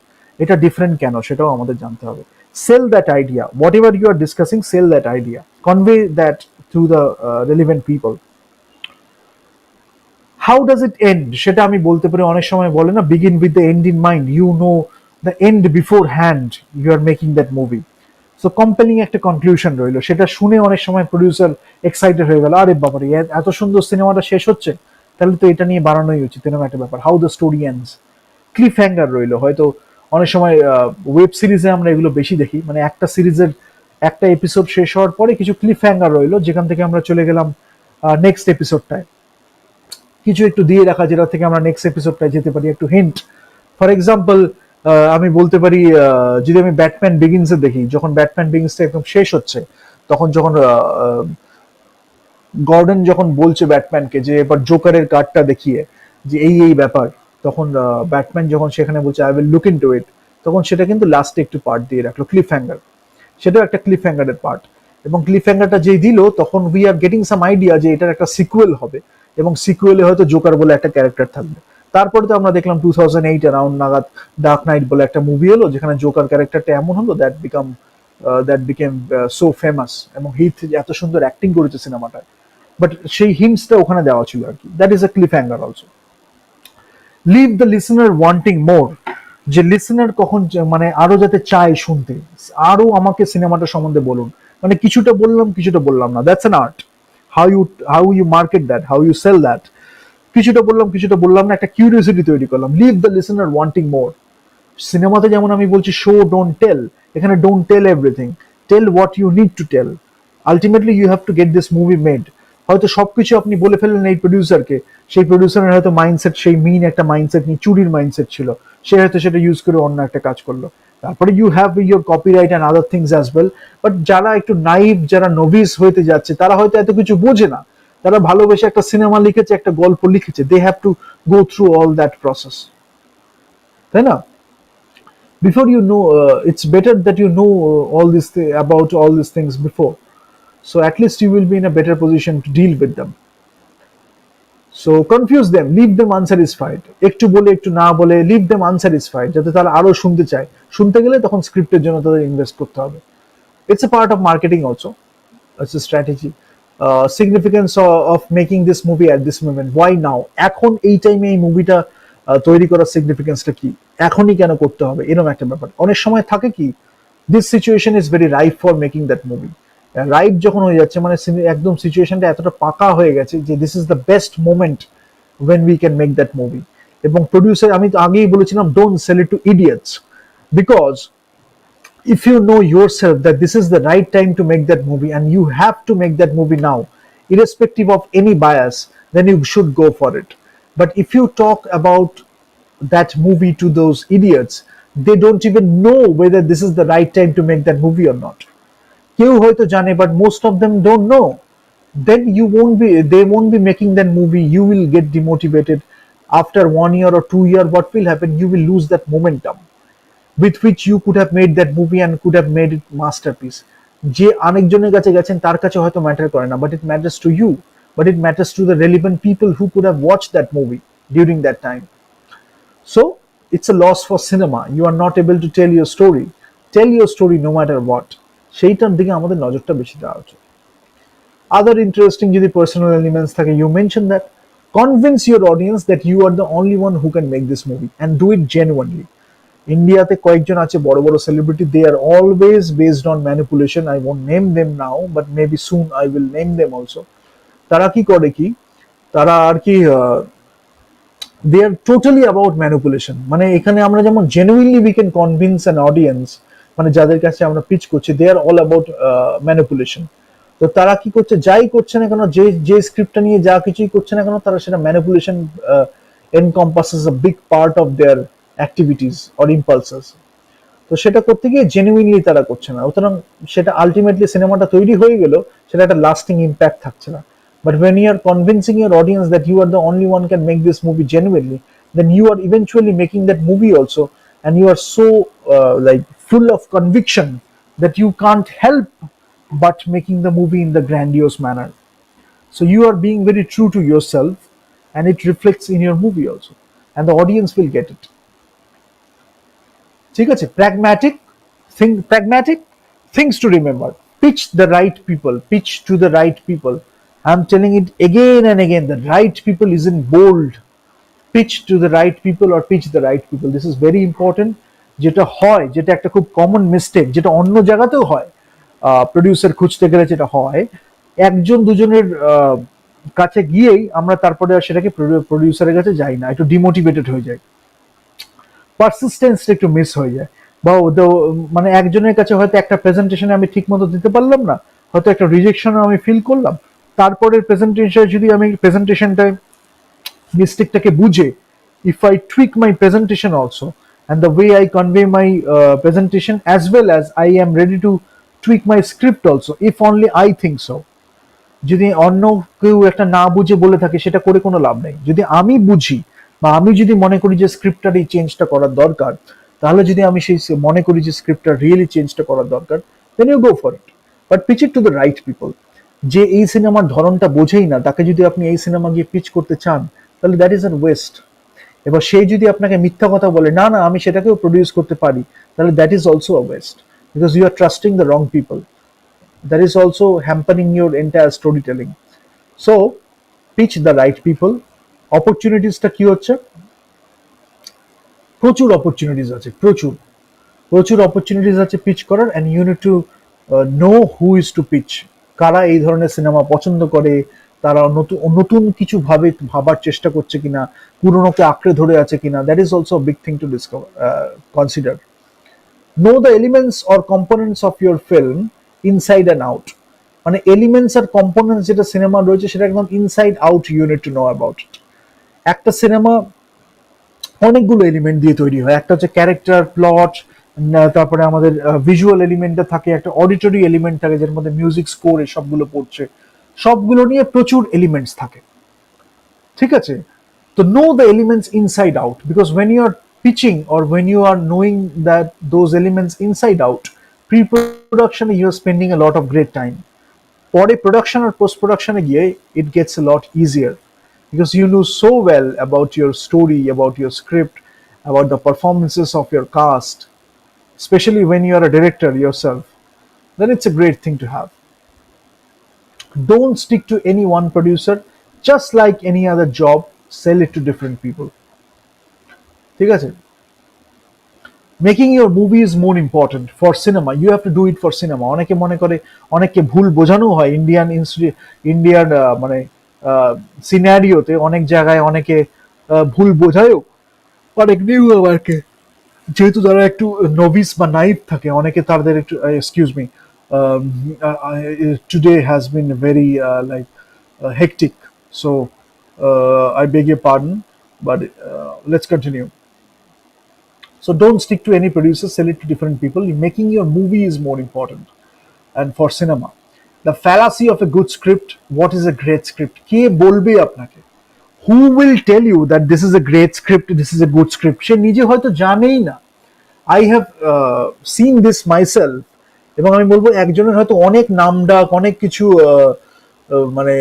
এটা ডিফারেন্ট কেন সেটাও আমাদের জানতে হবে। Sell that idea, whatever you are discussing, sell that idea, convey that to the relevant people. How does it end, সেটা আমি বলতে পারি। অনেক সময় বলে না, begin with the end in mind, you know the end beforehand, you are making that movie. So compelling একটা কনক্লুশন রইলো, সেটা শুনে অনেক সময় প্রডিউসার এক্সাইটেড হয়ে গেল, আরে বাবারে এত সুন্দর সিনেমাটা শেষ হচ্ছে, তাহলে তো এটা নিয়ে বানানোই উচিত, এরকম একটা ব্যাপার। How the story ends, cliff hanger রইলো। হয়তো অনেক সময় ওয়েব সিরিজে আমরা এগুলো বেশি দেখি, মানে একটা সিরিজের একটা এপিসোড শেষ হওয়ার পরে কিছু ক্লিফ হ্যাঙ্গার রইলো, যেখান থেকে আমরা চলে গেলাম নেক্সট এপিসোডটায়, কিছু একটু দিয়ে রাখা, যেটা থেকে আমরা নেক্সট এপিসোডটায় যেতে পারি, একটু হিন্ট। ফর এক্সাম্পল আমি বলতে পারি, যদি আমি ব্যাটম্যান বিগিনসে দেখি, যখন ব্যাটম্যান বিগিনসটা একদম শেষ হচ্ছে, তখন যখন গর্ডন যখন বলছে ব্যাটম্যানকে যে এবার জোকারের কার্ডটা দেখিয়ে যে এই এই ব্যাপার, তখন ব্যাটম্যান যখন সেখানে বলছে আই উইল লুক ইনটু ইট, তখন সেটা কিন্তু লাস্টে একটু পার্ট দিয়ে রাখলো, ক্লিফ হ্যাঙ্গার। সেটাও একটা ক্লিফ হ্যাঙ্গারের পার্ট, এবং ক্লিফ হ্যাঙ্গারটা যেই দিল, তখন we are getting some idea যে এটার একটা সিকুয়েল হবে, এবং সিকুয়েলে হয়তো জোকার বলে একটা ক্যারেক্টার থাকবে। তারপরে তো আমরা দেখলাম 2008 অ্যারাউন্ড নাগাদ ডার্ক নাইট বলে একটা মুভি হলো, যেখানে জোকার ক্যারেক্টারটা এমন হলো দ্যাট বিকেম সো ফেমাস, এবং হিথ এত সুন্দর অ্যাক্টিং করেছে সিনেমাটায়, বাট সেই হিন্টসটা ওখানে দেওয়া ছিল আর কি। That is a cliffhanger also. Leave the listener wanting more, যে লিসনার কখন মানে আরো যাতে চায় শুনতে, আরো আমাকে সিনেমাটা সম্বন্ধে বলুন, মানে কিছুটা বললাম কিছুটা বললাম না, that's an art. How you market that, how you sell that. কিছুটা বললাম কিছুটা বললাম না, একটা কিউরিওসিটি তৈরি করলাম। Leave the listener wanting more. সিনেমাতে যেমন আমি বলছি শো ডোন্ট টেল, এখানে don't tell everything, tell what you need to tell. Ultimately you have to get this movie made. হয়তো সবকিছু আপনি বলে ফেললেন এই প্রডিউসারকে, সেই প্রডিউসারের হয়তো মাইন্ডসেট, সেই মিন একটা মাইন্ডসেট নিয়ে চুরির মাইন্ডসেট ছিল, সে হয়তো সেটা ইউজ করে অন্য একটা কাজ করলো। তারপরে you have your copyright and other things as well. But যারা একটু নাইভ, যারা নভিস হইতে যাচ্ছে, তারা হয়তো এত কিছু বোঝে না, তারা ভালোবেসে একটা সিনেমা লিখেছে, একটা গল্প লিখেছে, they have to go through all that process, তাই না? Before you know, it's better that you know about all these things before, so at least you will be in a better position to deal with them. So confuse them, leave them unsatisfied, একটু বলে একটু না বলে, leave them unsatisfied, যাতে তারা আরো শুনতে চায়। শুনতে গেলে তখন স্ক্রিপ্টের জন্য তাদের ইনভেস্ট করতে হবে। It's a part of marketing also, it's a strategy. significance of making this movie at this moment? Why now? এখন এই টাইমে এই মুভিটা তৈরি করার সিগনিফিকেন্সটা কি? এখনই কেন করতে হবে? এরকম একটা ব্যাপার। অনেক সময় থাকে কি, this situation is very ripe for making that movie. Ripe যখন হয়ে যাচ্ছে, মানে একদম সিচুয়েশনটা এতটা পাকা হয়ে গেছে যে this is the best moment when we can make that movie. এবং প্রডিউসার, আমি তো আগেই বলেছিলাম, don't sell it to idiots, because if you know yourself that this is the right time to make that movie and you have to make that movie now, irrespective of any bias, then you should go for it. But if you talk about that movie to those idiots, they don't even know whether this is the right time to make that movie or not. কেউ হয়তো জানে, but most of them don't know. Then they won't be making that movie. You will get demotivated. After 1 year or 2 year, what will happen? You will lose that momentum with which you could have made that movie and could have made it masterpiece. যে আরেকজনের কাছে গেছেন তার কাছে হয়তো ম্যাটার করে না, but it matters to you, but it matters to the relevant people who could have watched that movie during that time. So it's a loss for cinema. You are not able to tell your story. Tell your story no matter what. সেইটার দিকে আমাদের নজরটা বেশি দেওয়া উচিত। Other interesting যদি personal elements থাকে, you mentioned that convince your audience that you are the only one who can make this movie and do it genuinely. ইন্ডিয়াতে কয়েকজন আছে বড় বড় celebrity, they are always based on manipulation. I won't name them now, but maybe soon I will name them also. তারা কি করে কি, তারা আর কি, they are totally about manipulation. মানে এখানে আমরা যেমন genuinely we can convince an audience, মানে যাদের কাছে আমরা পিচ করছি, they are all about manipulation. তো তারা কি করছে, যাই করছে না কেন, যে যে স্ক্রিপ্টটা নিয়ে যা কিছুই করছে না কেন, তারা সেটা manipulation encompasses a big part of their activities or impulses. তো সেটা করতে গিয়ে জেনুইনলি তারা করছে না, সুতরাং সেটা আলটিমেটলি সিনেমাটা তৈরি হয়ে গেল, সেটা একটা লাস্টিং ইম্প্যাক্ট থাকছে না। But when you are convincing your audience that you are the only one can make this movie genuinely, then you are eventually making that movie also, and you are so like full of conviction that you can't help but making the movie in the grandiose manner. So you are being very true to yourself, and it reflects in your movie also, and the audience will get it. ঠিক আছে, pragmatic things to remember. Pitch the right people, pitch to the right people. I'm telling it again and again, the right people is in bold. Pitch to the right people or pitch the right people. This is very important. যেটা হয়, যেটা একটা খুব কমন মিস্টেক, যেটা অন্য জায়গাতেও হয়, প্রডিউসার খুঁজতে গেলে যেটা হয়, একজন দুজনের কাছে গিয়েই আমরা তারপরে সেটাকে প্রডিউসারের কাছে যাই না, একটু ডিমোটিভেটেড হয়ে যায়, পারসিস্টেন্সটা একটু মিস হয়ে যায়। বা মানে একজনের কাছে হয়তো একটা প্রেজেন্টেশনে আমি ঠিক মতো দিতে পারলাম না, হয়তো একটা রিজেকশনও আমি ফিল করলাম, তারপরের প্রেজেন্টেশন যদি আমি প্রেজেন্টেশনটায় মিস্টেকটাকে বুঝে, if I tweak my presentation also and the way I convey my presentation, as well as I am ready to tweak my script also, if only I think so. যদি অন্য কেউ একটা না বুঝে বলে থাকে, সেটা করে কোনো লাভ নেই। যদি আমি বুঝি বা আমি যদি মনে করি যে স্ক্রিপ্টটার এই চেঞ্জটা করার দরকার, তাহলে যদি আমি সেই মনে করি যে স্ক্রিপ্টটা রিয়েলি চেঞ্জটা করার দরকার, then you go for it, but pitch it to the right people. যে এই সিনেমার ধরনটা বোঝেই না, তাকে যদি আপনি এই সিনেমা গিয়ে পিচ করতে চান, তাহলে দ্যাট ইজ আর ওয়েস্ট। এবার সেই যদি আপনাকে মিথ্যা কথা বলে, না না আমি সেটাকেও প্রডিউস করতে পারি, তাহলে that is also a waste, because you are trusting the wrong people. That is also hampering your entire storytelling. So pitch the right people. Opportunities টা কি হচ্ছে, প্রচুর অপরচুনিটিস আছে, প্রচুর প্রচুর অপরচুনিটিস আছে পিচ করার, and you need to know who is to pitch. কারা এই ধরনের সিনেমা পছন্দ করে, তারা নতুন নতুন কিছু ভাবার চেষ্টা করছে কিনা, পুরনোকে আঁকড়ে ধরে আছে কিনা, that is also big thing to discover, consider. Know the elements or components of your film inside and out. মানে এলিমেন্টস আর কম্পোনেন্টস যেটা সিনেমা রয়েছে, সেটা একদম inside out, you need to know about it. একটা সিনেমা অনেকগুলো এলিমেন্ট দিয়ে তৈরি হয়, একটা হচ্ছে ক্যারেক্টার, প্লট, তারপরে আমাদের ভিজুয়াল এলিমেন্টটা থাকে, একটা অডিটরি এলিমেন্ট থাকে যার মধ্যে মিউজিক, স্কোর, সবগুলো পড়ছে, সবগুলো নিয়ে প্রচুর এলিমেন্টস থাকে, ঠিক আছে? তো know the elements inside out, because when you are pitching or when you are knowing that those elements inside out, pre-production you are spending a lot of great time. পরে production or post-production গিয়ে it gets a lot easier, because you know so well about your story, about your script, about the performances of your cast, especially when you are a director yourself, then it's a great thing to have. Don't stick to any one producer. Just like any other job, sell it to different people. ঠিক আছে? Making your movie is more important for cinema. You have to do it for cinema. অনেকে মনে করে, অনেককে ভুল বোঝানো হয় ইন্ডিয়ান মানে সিনারিওতে অনেক জায়গায় অনেকে ভুল বোঝায়ও অনেক নিউ আমারকে, যেহেতু তারা একটু নভিস বা নাইভ থাকে, অনেকে তাদের একটু excuse me, today has been very like hectic. So I beg your pardon, but let's continue. So don't stick to any producer, sell it to different people. Making your movie is more important. And for cinema, the fallacy of a good script. What is a great script? কে বলবে আপনাকে? Who will tell you that this is a great script, this is a good script? সে নিজে হয়তো জানেই না। I have seen this myself, এবং আমি বলবো একজনের হয়তো অনেক নামডাক, অনেক কিছু মানে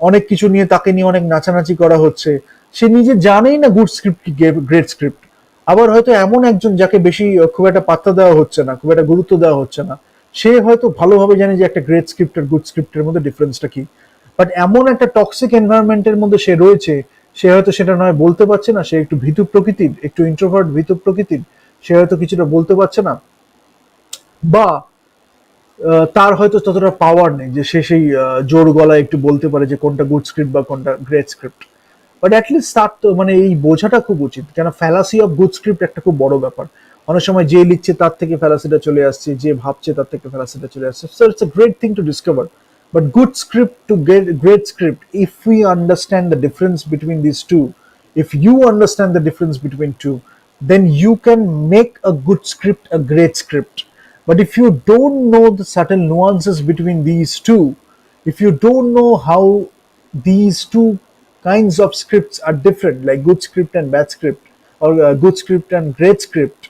অনেক কিছু নিয়ে তাকে নিয়ে অনেক নাচানাচি করা হচ্ছে, সে নিজে জানেই না গুড স্ক্রিপ্ট কি গ্রেট স্ক্রিপ্ট। আবার হয়তো এমন একজন যাকে বেশি খুব একটা পাত্তা দেওয়া হচ্ছে না, খুব একটা গুরুত্ব দেওয়া হচ্ছে না, সে হয়তো ভালোভাবে জানে যে একটা গ্রেট স্ক্রিপ্ট আর গুড স্ক্রিপ্টের মধ্যে ডিফারেন্সটা কি। বাট এমন একটা টক্সিক এনভায়রনমেন্টের মধ্যে সে রয়েছে, সে হয়তো সেটা নয় বলতে পারছে না, সে একটু ভীতু প্রকৃতির, একটু ইন্ট্রোভার্ট ভীতু প্রকৃতির, সে হয়তো কিছুটা বলতে পারছে না, বা তার হয়তো ততটা পাওয়ার নেই যে সে সেই জোর গলায় একটু বলতে পারে যে কোনটা গুড স্ক্রিপ্ট বা কোনটা গ্রেট স্ক্রিপ্ট। বাট অ্যাটলিস্ট তার তো মানে এই বোঝাটা খুব উচিত, কেন ফ্যালাসি অফ গুড স্ক্রিপ্ট একটা খুব বড় ব্যাপার। অনেক সময় যে লিখছে তার থেকে ফ্যালাসিটা চলে আসছে, যে ভাবছে তার থেকে ফ্যালাসিটা চলে আসছে। So it's a great thing to discover. But good script to get great script, if we understand the difference between these two, if you understand the difference between two, then you can make a good script a great script. But if you don't know the subtle nuances between these two, if you don't know how these two kinds of scripts are different, like good script and bad script, or good script and great script,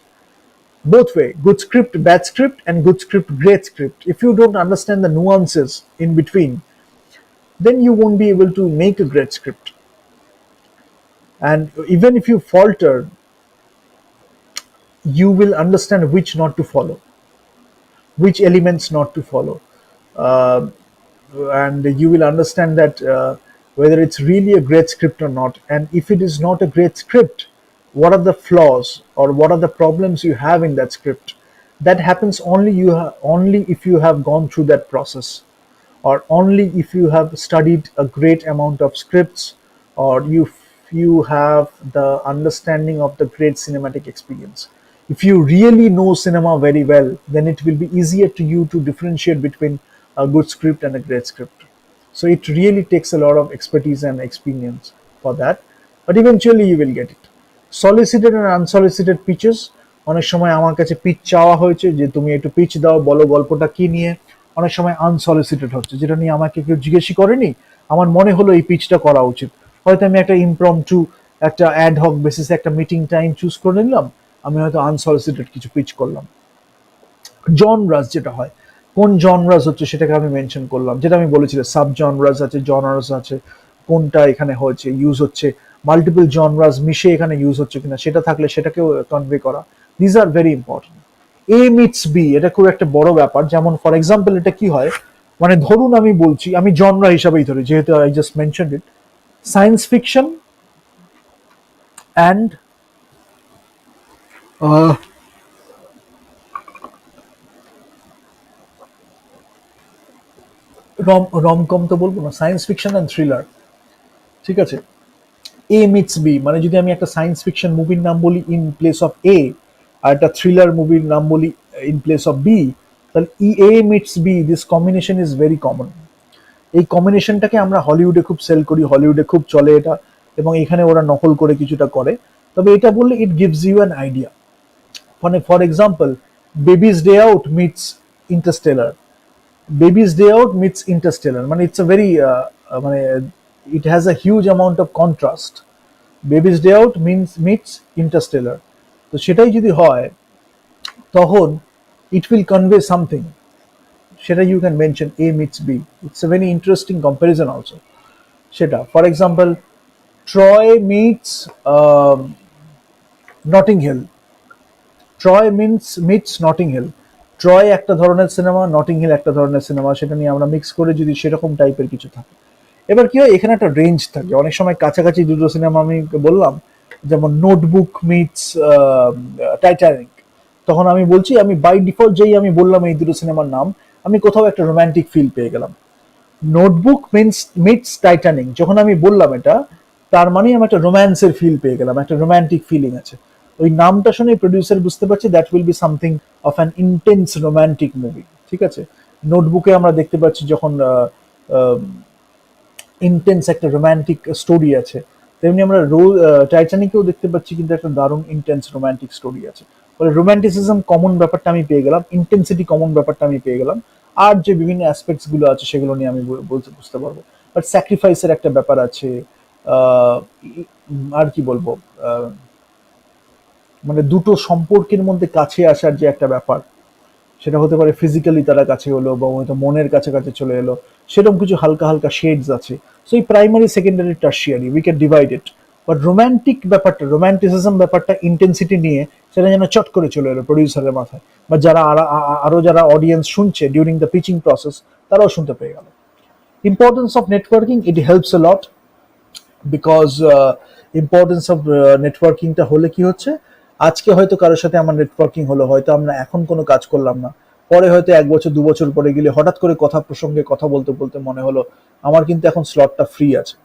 both way, good script bad script and good script great script, if you don't understand the nuances in between, then you won't be able to make a great script. And even if you falter, you will understand which not to follow, which elements not to follow. uh, and you will understand that whether it's really a great script or not. And if it is not a great script, what are the flaws or what are the problems you have in that script. That happens only only if you have gone through that process, or only if you have studied a great amount of scripts, or you have the understanding of the great cinematic experience. If you really know cinema very well, then it will be easier to you to differentiate between a good script and a great script. So it really takes a lot of expertise and experience for that, but eventually you will get it. Solicited and unsolicited pitches. অনেক সময় আমার কাছে পিচ চাওয়া হয়েছে যে তুমি একটু পিচ দাও, বলো গল্পটা কি নিয়ে। অনেক সময় আনসলিসিটেড হচ্ছে, যেটা নিয়ে আমাকে কেউ জিজ্ঞেসই করেনি, আমার মনে হলো এই পিচটা করা উচিত। হয়তো আমি একটা ইমপ্রম্পটু, একটা অ্যাড হক বেসিসে একটা মিটিং টাইম চুজ করে নিলাম, আমি হয়তো আনসলিসিটেড কিছু পিচ করলাম। জনরাস যেটা হয়, কোন জনরাস হচ্ছে সেটাকে আমি মেনশন করলাম, যেটা আমি বলেছিলাম সাব জনরাস আছে, জনরাস আছে, কোনটা এখানে হচ্ছে ইউজ হচ্ছে, মাল্টিপল জনরাস মিশে এখানে ইউজ হচ্ছে কিনা সেটা থাকলে সেটাকেও কনভে করা। These are very important. A meets B, এটা খুব একটা বড় ব্যাপার। যেমন ফর এক্সাম্পল এটা কি হয়, মানে ধরুন আমি বলছি, আমি জনরা হিসাবেই ধরি যেহেতু I just mention it, science fiction and romcom তো বলবো না, সায়েন্স ফিকশন অ্যান্ড থ্রিলার। ঠিক আছে, এ মিটস বি, মানে যদি আমি একটা সায়েন্স ফিকশন মুভির নাম বলি ইন প্লেস অফ এ, আর একটা থ্রিলার মুভির নাম বলি ইন প্লেস অফ বি, তাহলে A meets B, this combination is very common. এই কম্বিনেশনটাকে আমরা হলিউডে খুব সেল করি, হলিউডে খুব চলে এটা, এবং এখানে ওরা নকল করে কিছুটা করে। তবে এটা বললে it gives you an idea. মানে for example, Baby's Day Out meets Interstellar, Baby's Day Out meets Interstellar, মানে ইটস আ ভেরি মানে it has a huge amount of contrast. Baby's Day Out meets Interstellar. তো সেটাই যদি হয় তখন it will convey something. সেটা you can mention A meets B. It's a very interesting comparison also. সেটা for example, Troy meets Notting Hill. Troy meets Notting Hill. Troy একটা ধরনের সিনেমা, নটিং হিল একটা ধরনের সিনেমা, সেটা নিয়ে আমরা মিক্স করে যদি সেরকম টাইপের কিছু থাকে। এবার কি হয়, এখানে একটা রেঞ্জ থাকে, অনেক সময় কাছাকাছি দুটো সিনেমা আমি বললাম, যেমন নোটবুক মিটস টাইটানিক, তখন আমি বলছি, আমি বাই ডিফল্ট যেই আমি বললাম এই দুটো সিনেমার নাম, আমি কোথাও একটা রোমান্টিক ফিল পেয়ে গেলাম। নোটবুক মিটস টাইটানিক যখন আমি বললাম এটা, তার মানে আমি একটা রোম্যান্সের ফিল পেয়ে গেলাম, একটা রোমান্টিক ফিলিং আছে। ওই নামটা শুনে প্রডিউসার বুঝতে পারছি that will be something of an intense romantic movie, ঠিক আছে। নোটবুকে আমরা দেখতে পাচ্ছি যখন ইন্টেন্স একটা রোমান্টিক স্টোরি আছে, তেমনি আমরা টাইটানিকেও দেখতে পাচ্ছি কিন্তু একটা দারুণ ইন্টেন্স রোমান্টিক স্টোরি আছে। ফলে রোমান্টিসিজম কমন ব্যাপারটা আমি পেয়ে গেলাম, ইন্টেন্সিটি কমন ব্যাপারটা আমি পেয়ে গেলাম, আর যে বিভিন্ন অ্যাসপেক্টস গুলো আছে সেগুলো নিয়ে আমি বুঝতে পারবো। বাট স্যাক্রিফাইসের একটা ব্যাপার আছে, আহ, আর কি বলবো, মানে দুটো সম্পর্কের মধ্যে কাছে আসার যে একটা ব্যাপার, সেটা হতে পারে ফিজিক্যালি তারা কাছে হলো বা হয়তো মনের কাছাকাছি চলে এলো, সেরকম কিছু হালকা হালকা শেডস আছে। সো এই primary, secondary, tertiary, we can divide it. But romantic ব্যাপারটা, রোমান্টিসিজম ব্যাপারটা ইন্টেন্সিটি নিয়ে সেটা যেন চট করে চলে এলো প্রডিউসারের মাথায়, বা যারা আরো যারা অডিয়েন্স শুনছে ডিউরিং দ্য পিচিং প্রসেস, তারাও শুনতে পেয়ে গেল। Importance of networking, it helps a lot, because importance of নেটওয়ার্কিংটা হলে কি হচ্ছে, আজকে হয়তো কারোর সাথে আমার নেটওয়ার্কিং হলো, হয়তো আমরা এখন কোনো কাজ করলাম না, পরে হয়তো 1 বছর 2 বছর পরে গেলে হঠাৎ করে কথা প্রসঙ্গে কথা বলতে বলতে মনে হলো আমার কিন্তু এখন স্লটটা ফ্রি আছে।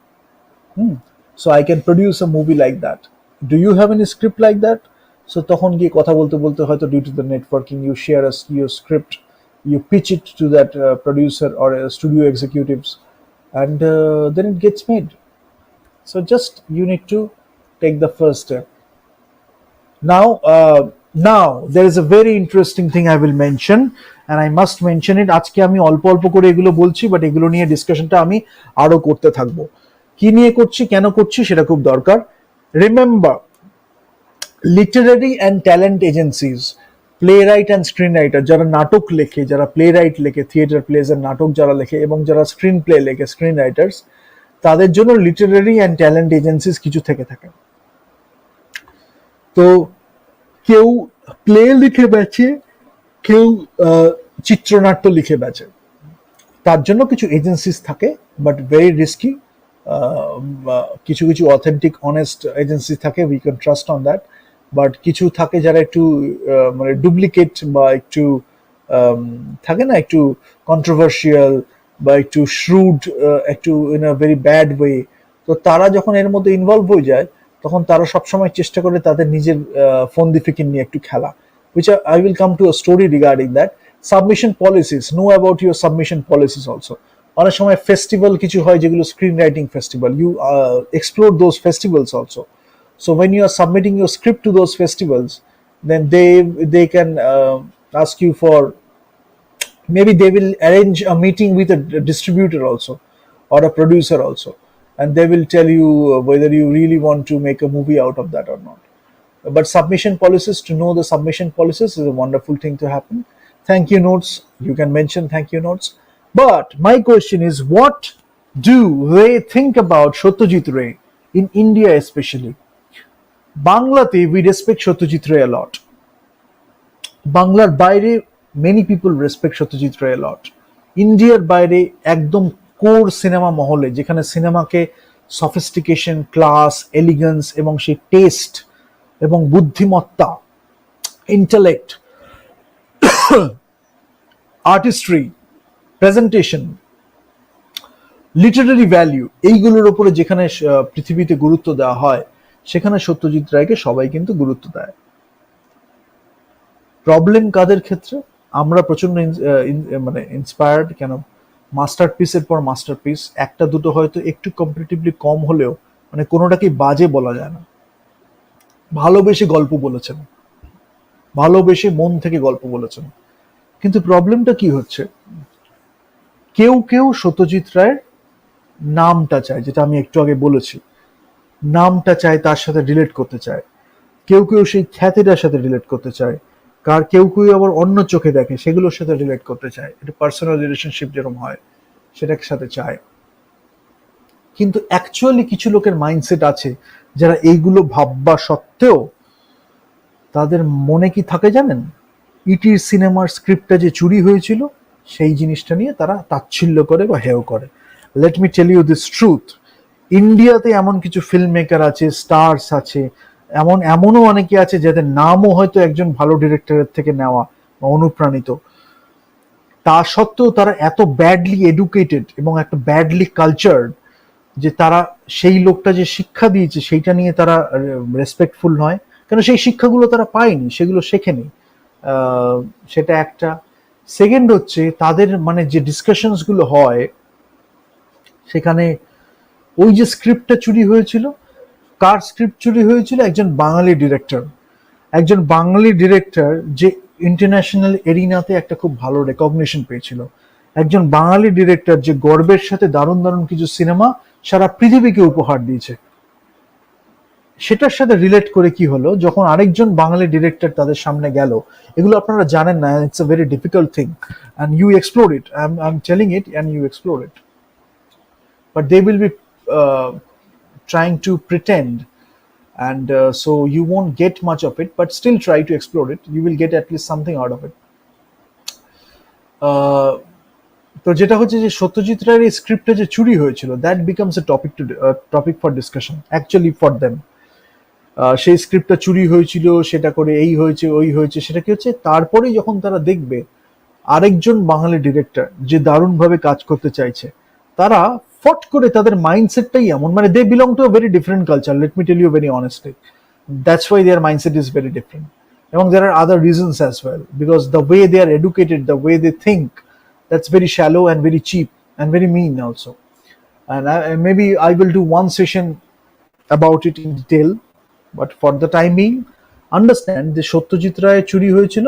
Hmm, so I can produce a movie like that. Do you have any script like that? So তখন গিয়ে কথা বলতে বলতে হয়তো due to the networking you share your script, you pitch it to that producer or studio executives, and then it gets made. So just you need to take the first step. Now there is a very interesting thing I will mention, and I must mention it. আজকে আমি অল্প অল্প করে এগুলো বলছি, বাট এগুলো নিয়ে ডিসকাশনটা আমি আরো করতে থাকবো। কি নিয়ে করছি, কেন করছি, সেটা খুব দরকার। Remember, Literary and talent agencies, play right and screen writer, যারা নাটক লেখে, যারা প্লে রাইট লেখে, থিয়েটার প্লেজ এর নাটক যারা লেখে, এবং যারা স্ক্রিন প্লে লেখে, স্ক্রিন রাইটার্স, তাদের জন্য লিটারারি অ্যান্ড ট্যালেন্ট এজেন্সিজ কিছু থেকে থাকে। তো কেউ প্লে লিখে বেচে, কেউ চিত্রনাট্য লিখে বেচে, তার জন্য কিছু এজেন্সিস থাকে, বাট ভেরি রিস্কি। কিছু কিছু অথেন্টিক অনেস্ট এজেন্সি থাকে, we can trust on that. But কিছু থাকে যারা একটু মানে ডুপ্লিকেট, বা একটু থাকে না, একটু কন্ট্রোভার্সিয়াল, বা একটু শ্রুড, একটু in a very bad way. তো তারা যখন এর মধ্যে ইনভলভ হয়ে যায়, তখন তারা সবসময় চেষ্টা করে তাদের নিজের ফন্দি ফিকির নিয়ে একটু খেলা, which I will come to a story regarding that. Submission policies, know about your submission policies also. অনেক সময় ফেস্টিভ্যাল কিছু হয় যেগুলো screenwriting festival, you explore those festivals also. So when you are submitting your script to those festivals, then they can ask you for, maybe they will arrange a meeting with a distributor also, or a producer also, and they will tell you whether you really want to make a movie out of that or not. But submission policies, to know the submission policies is a wonderful thing to happen. Thank you notes, you can mention thank you notes. But my question is, what do they think about Satyajit Ray in India especially? Banglate, we respect Satyajit Ray a lot. বাংলার বাইরে মেনি পিপল রেসপেক্ট সত্যজিৎ রে a lot. ইন্ডিয়ার বাইরে একদম কোর সিনেমা মহলে, যেখানে সিনেমাকে সফিস্টিকেশন, ক্লাস, এলিগেন্স এবং সেই টেস্ট এবং বুদ্ধিমত্তা, intellect, artistry, presentation, Literary value, এইগুলোর উপরে যেখানে পৃথিবীতে গুরুত্ব দেওয়া হয়, সেখানে সত্যজিৎ রায়কে সবাই কিন্তু গুরুত্ব দেয়। প্রবলেম কাদের ক্ষেত্রে? আমরা প্রচন্ড মানে ইন্সপায়ার্ড, কেন মাস্টারপিসের পর মাস্টারপিস, একটা দুটো হয়তো একটু কম্পারেটিভলি কম হলেও মানে কোনোটাকেই বাজে বলা যায় না। ভালোবেসে গল্প বলেছেন, ভালোবেসে মন থেকে গল্প বলেছেন। কিন্তু প্রবলেমটা কি হচ্ছে, কেউ কেউ সত্যজিৎ রায়ের নামটা চায়, যেটা আমি একটু আগে বলেছি, নামটা চায়, তার সাথে রিলেট করতে চায়। কেউ কেউ সেই খ্যাতিটার সাথে রিলেট করতে চায়, কেউ কেউ আবার অন্য চোখে দেখে, সেগুলোর সাথে রিলেট করতে চায়। এটা পার্সোনাল রিলেশনশিপ যেরকম হয় সেটার সাথে চায়। কিন্তু অ্যাকচুয়ালি কিছু লোকের মাইন্ডসেট আছে যারা এইগুলো ভাববা সত্ত্বেও তাদের মনে কি থাকে জানেন? ইটির সিনেমার স্ক্রিপ্টটা যে চুরি হয়েছিল সেই জিনিসটা নিয়ে তারা তাচ্ছিল্য করে বা হেয় করে। Let me tell you this truth, ইন্ডিয়াতে এমন কিছু ফিল্ম মেকার আছে, স্টার্স আছে, এমনও অনেকে আছে যাদের নামও হয়তো একজন ভালো ডিরেক্টরের থেকে নেওয়া বা অনুপ্রাণিত, তা সত্ত্বেও তারা এত ব্যাডলি এডুকেটেড এবং একটা ব্যাডলি কালচার্ড যে তারা সেই লোকটা যে শিক্ষা দিয়েছে সেইটা নিয়ে তারা রেসপেক্টফুল নয়, কেন সেই শিক্ষাগুলো তারা পায়নি, সেগুলো শেখেনি। সেটা একটা। সেকেন্ড হচ্ছে তাদের মানে যে ডিসকাশনস গুলো হয় সেখানে ওই যে স্ক্রিপ্টটা চুরি হয়েছিল, কার স্ক্রিপ্ট চুরি হয়েছিল? একজন বাঙালি ডিরেক্টর, একজন বাঙালি ডিরেক্টর যে ইন্টারন্যাশনাল এরিনাতে একটা খুব ভালো রেকগনিশন পেয়েছিল, একজন বাঙালি ডিরেক্টর যে গর্বের সাথে দারুণ দারুণ কিছু সিনেমা সারা পৃথিবীকে উপহার দিয়েছে। সেটার সাথে রিলেট করে কি হলো, যখন আরেকজন বাঙালি ডিরেক্টর তাদের সামনে গেল, এগুলো আপনারা জানেন না, it's a very difficult thing and you explore it, I am telling it and you explore it, but they will be trying to pretend, and so you won't get much of it, but still try to explore it, you will get at least something out of it. তো যেটা হচ্ছে যে সত্যজিৎ রায়ের এই স্ক্রিপ্টে যে চুরি হয়েছিল, that becomes a topic for discussion actually for them. সেই স্ক্রিপ্টটা চুরি হয়েছিল, সেটা করে এই হয়েছে ওই হয়েছে, সেটা কি হচ্ছে তারপরে যখন তারা দেখবে আরেকজন বাঙালি ডিরেক্টর যে দারুণভাবে কাজ করতে চাইছে, তারা ফট করে তাদের মাইন্ডসেটটাই এমন, মানে they belong to a very different culture, let me tell you very honestly, that's why their mindset is very different. এবং there are other reasons as well, because the way they are educated, the way they think, that's very shallow and very cheap and very mean also. And maybe I will do one session about it in detail, but for the time being, understand যে সত্যজিৎ রায় চুরি হয়েছিল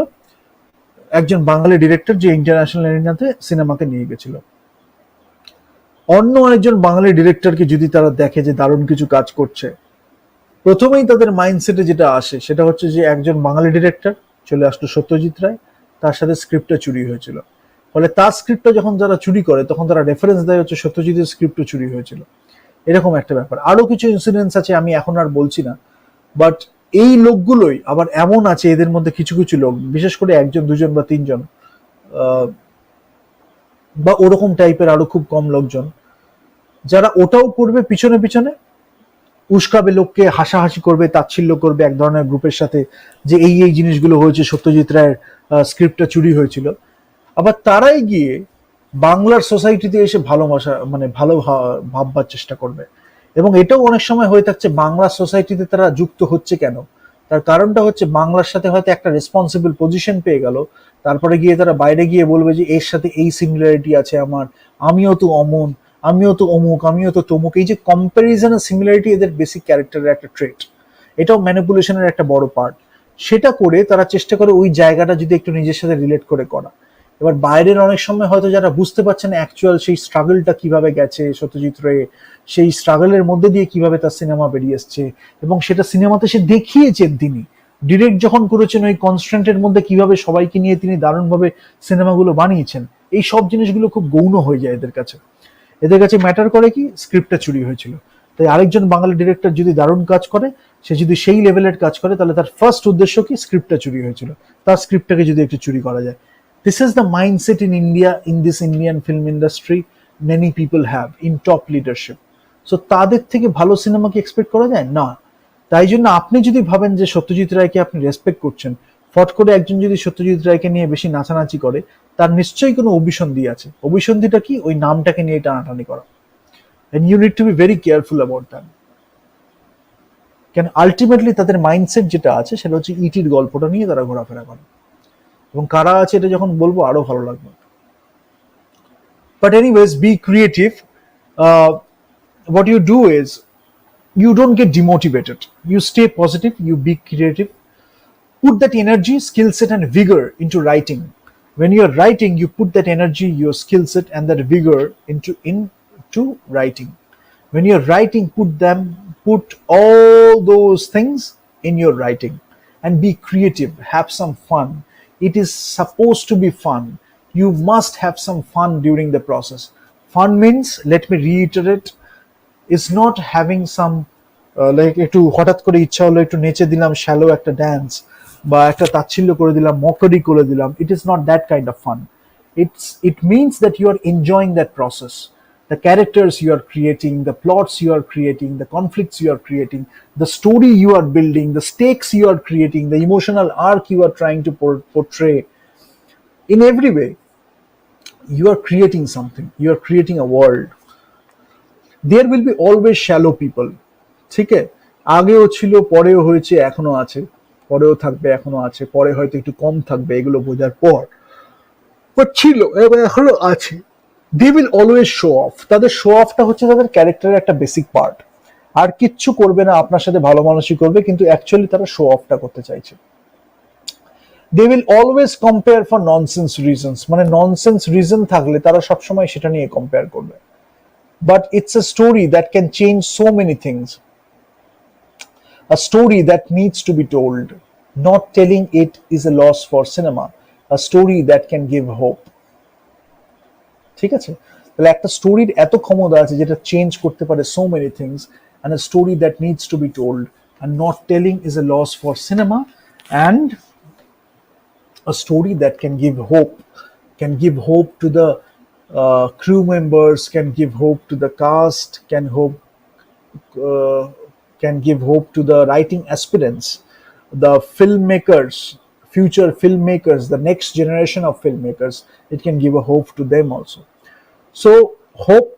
একজন বাঙালি ডিরেক্টর যে ইন্টারন্যাশনাল এরিনাতে সিনেমাকে নিয়ে গেছিল। অন্য আরেকজন বাঙালি ডিরেক্টরকে যদি তারা দেখে যে দারুণ কিছু কাজ করছে, প্রথমেই তাদের মাইন্ডসেটে যেটা আসে সেটা হচ্ছে যে একজন বাঙালি ডিরেক্টর চলে আসলো সত্যজিৎ রায়, তার সাথে স্ক্রিপ্টটা চুরি হয়েছিল, ফলে তার স্ক্রিপ্টটা যখন যারা চুরি করে তখন তারা রেফারেন্স দেয় হচ্ছে সত্যজিতের স্ক্রিপ্টও চুরি হয়েছিল, এরকম একটা ব্যাপার। আরো কিছু ইনসিডেন্টস আছে, আমি এখন আর বলছি না, বাট এই লোকগুলোই আবার এমন আছে, এদের মধ্যে কিছু কিছু লোক, বিশেষ করে একজন দুজন বা তিনজন বা ওরকম টাইপের আরো খুব কম লোকজন, যারা ওটাও করবে পিছনে পিছনে, উস্কাবে লোককে, হাসাহাসি করবে, তাচ্ছিল্য করবে এক ধরনের গ্রুপের সাথে যে এই এই জিনিসগুলো হয়েছে, সত্যজিৎ রায়ের স্ক্রিপ্টটা চুরি হয়েছিল। আবার তারাই গিয়ে বাংলার সোসাইটিতে এসে ভালোবাসা মানে ভালো ভাববার চেষ্টা করবে। এবং এটাও অনেক সময় হয়ে থাকছে, বাংলা সোসাইটিতে তারা যুক্ত হচ্ছে কেন, তার কারণটা হচ্ছে বাংলার সাথে হয়তো একটা রেসপন্সিবল পজিশন পেয়ে গেল, তারপরে গিয়ে তারা বাইরে গিয়ে বলবে যে এর সাথে এই সিমিলারিটি আছে আমার, আমিও তো অমন, আমিও তো অমুক, আমিও তো তমুক, এই যে কম্প্যারিজন আর সিমিলারিটি এদের বেসিক ক্যারেক্টারের একটা ট্রেট, এটাও ম্যানিপুলেশনের একটা বড় পার্ট। সেটা করে তারা চেষ্টা করে ওই জায়গাটা যদি একটু নিজের সাথে রিলেট করে করা। এবার বাইরের অনেক সময় হয়তো যারা বুঝতে পারছেন অ্যাকচুয়াল সেই স্ট্রাগলটা কিভাবে গেছে সত্যজিৎ রে, সেই স্ট্রাগলের মধ্যে দিয়ে কিভাবে তার সিনেমা বেরিয়ে এসছে, এবং সেটা সিনেমাতে সে দেখিয়েছেন, তিনি ডিরেক্ট যখন করেছেন ওই কনস্ট্যান্টের মধ্যে কিভাবে সবাইকে নিয়ে তিনি দারুণভাবে সিনেমাগুলো বানিয়েছেন, এই সব জিনিসগুলো খুব গৌণ হয়ে যায় এদের কাছে। এদের কাছে ম্যাটার করে কি স্ক্রিপ্টটা চুরি হয়েছিল। তাই আরেকজন বাঙালি ডিরেক্টর যদি দারুণ কাজ করে, সে যদি সেই লেভেলের কাজ করে, তাহলে তার ফার্স্ট উদ্দেশ্য কি স্ক্রিপ্টটা চুরি হয়েছিল, তার স্ক্রিপ্টটাকে যদি একটু চুরি করা যায়। This is the mindset in India, in this Indian film industry, many people have in top leadership. So তাদের থেকে ভালো সিনেমা কি এক্সপেক্ট করা যায় না। তাই জন্য আপনি যদি ভাবেন যে সত্যজিৎ রায়কে আপনি রেসপেক্ট করছেন, ফট করে একজন যদি সত্যজিৎ রায়কে নিয়ে বেশি নাচানাচি করে, তার নিশ্চয়ই কোনো অভিসন্ধি আছে। অভিসন্ধিটা কি? ওই নামটাকে নিয়ে টানাটানি করা। And you need to be very careful about that. কেন আলটিমেটলি তাদের মাইন্ডসেট যেটা আছে সেটা হচ্ছে ইটির গল্পটা নিয়ে তারা ঘোরাফেরা করে, এবং কারা আছে এটা যখন বলবো আরো ভালো লাগবে। But anyways, be creative. What you do is you don't get demotivated. You stay positive, you be creative. Put that energy, skill set and vigor into writing. When you're writing, you put that energy, your skill set and that vigor into writing. When you're writing, put all those things in your writing and be creative, have some fun. It is supposed to be fun. You must have some fun during the process. Fun means, let me reiterate, is not having some like একটু হঠাৎ করে ইচ্ছা হলো একটু নেচে দিলাম শ্যালো একটা ড্যান্স, বা একটা তাচ্ছিল্য করে দিলাম, মকরি করে দিলাম, it is not that kind of fun. It means that you are enjoying that process, the characters you are creating, the plots you are creating, the conflicts you are creating, the story you are building, the stakes you are creating, the emotional arc you are trying to portray. In every way, you are creating something, you are creating a world. There will be always shallow people, ঠিক আছে? আগেও ছিল, পরেও হয়েছে, এখনো আছে, পরেও থাকবে, এখনো আছে, পরে হয়তো একটু কম থাকবে, এগুলো বোঝার পর। বাট ছিল এবং এখনো আছে। They will always show off. তাদের শো অফটা হচ্ছে তাদের ক্যারেক্টারের একটা বেসিক পার্ট। আর কিচ্ছু করবে না, আপনার সাথে ভালো মানুষই করবে, কিন্তু অ্যাকচুয়ালি তারা শো অফটা করতে চাইছে। They will always compare for nonsense reasons, মানে ননসেন্স রিজন থাকলে তারা সবসময় সেটা নিয়ে কম্পেয়ার করবে। But it's a story that can change so many things, a story that needs to be told. Not telling it is a loss for cinema. A story that can give hope. ঠিক আছে? তাহলে একটা স্টোরির এত ক্ষমতা আছে যেটা চেঞ্জ করতে পারে so many things, and a story that needs to be told, and not telling is a loss for cinema, and a story that can give hope to the crew members, can give hope to the cast, uh, can give hope to the writing aspirants, the filmmakers, future filmmakers, the next generation of filmmakers. It can give a hope to them also. So, hope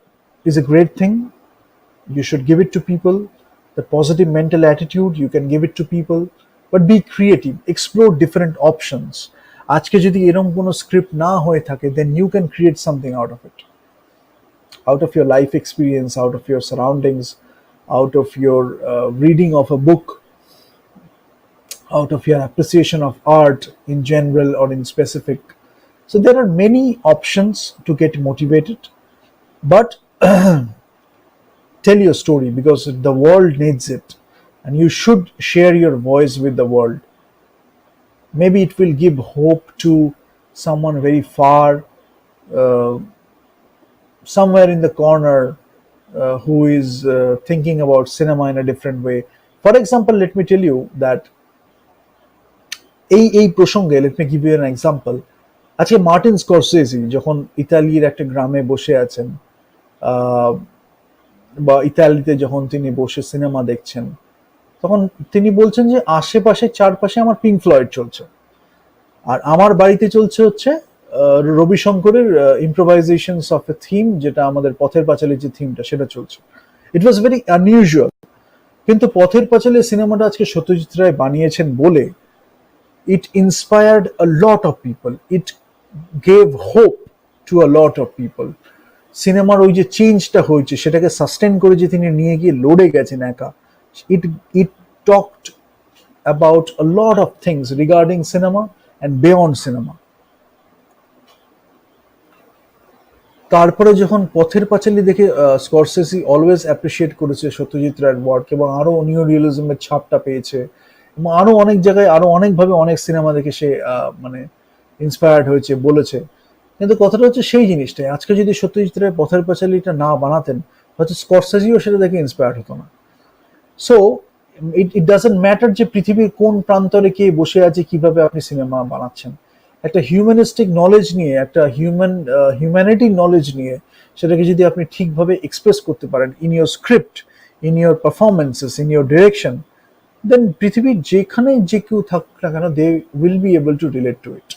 is a great thing. You should give it to people. The positive mental attitude, you can give it to people. But be creative, explore different options. আজকে যদি এরকম কোনো স্ক্রিপ্ট না হয়ে থাকে, then you can create something out of it. Out of your life experience, out of your surroundings, out of your reading of a book, out of your appreciation of art in general or in specific. So there are many options to get motivated, but tell your story because the world needs it, and you should share your voice with the world. Maybe it will give hope to someone very far, uh, somewhere in the corner, who is thinking about cinema in a different way. For example, let me tell you that এই প্রসঙ্গে let me give you an example. আজকে মার্টিন স্করসেজি যখন ইতালির একটা গ্রামে বসে আছেন, বা ইতালিতে যখন তিনি বসে সিনেমা দেখছেন, তখন তিনি বলছেন যে আশেপাশে চারপাশে আমার পিঙ্ক ফ্লয়েড চলছে, আর আমার বাড়িতে চলছে হচ্ছে রবিশঙ্করের ইম্প্রোভাইজেশনস অফ এ থিম, যেটা আমাদের পথের পাঁচালীর যে থিমটা সেটা চলছে। ইট ওয়াজ ভেরি আনইউজুয়াল। কিন্তু পথের পাঁচালী সিনেমাটা আজকে সত্যজিৎ রায় বানিয়েছেন বলে it inspired a lot of people, it gave hope to a lot of people. সিনেমার ওই যে চেঞ্জটা হয়েছে সেটাকে সাস্টেন করে যে তিনি নিয়ে গিয়ে লড়ে গেছেন একা, it talked about a lot of things regarding cinema and beyond cinema. তারপরে যখন পথের পাঁচালী দেখে স্করসেসি অলওয়েজ অ্যাপ্রিসিয়েট করেছে সত্যজিৎ রায়ের ওয়ার্ক, এবং আরো নিও রিয়েলিজমের ছাপটা পেয়েছে, এবং আরো অনেক জায়গায় আরো অনেকভাবে অনেক সিনেমা দেখে সে মানে ইন্সপায়ার্ড হয়েছে বলেছে। কিন্তু কথাটা হচ্ছে সেই জিনিসটাই, আজকে যদি সত্যজিৎ রায় পথের পাঁচালীটা না বানাতেন, হয়তো স্করসেসিও সেটা দেখে ইন্সপায়ার্ড হতো না। সো ইট ডাজন্ট ম্যাটার যে পৃথিবীর কোন প্রান্তরে কে বসে আছে, কিভাবে আপনি সিনেমা বানাচ্ছেন। একটা হিউম্যানিস্টিক নলেজ নিয়ে, একটা হিউম্যানিটি নলেজ নিয়ে সেটাকে যদি আপনি ঠিকভাবে এক্সপ্রেস করতে পারেন in your script, in your performances, in your direction, then পৃথিবীর যেখানে যে কেউ থাকুক না কেন, they will be able to relate to it.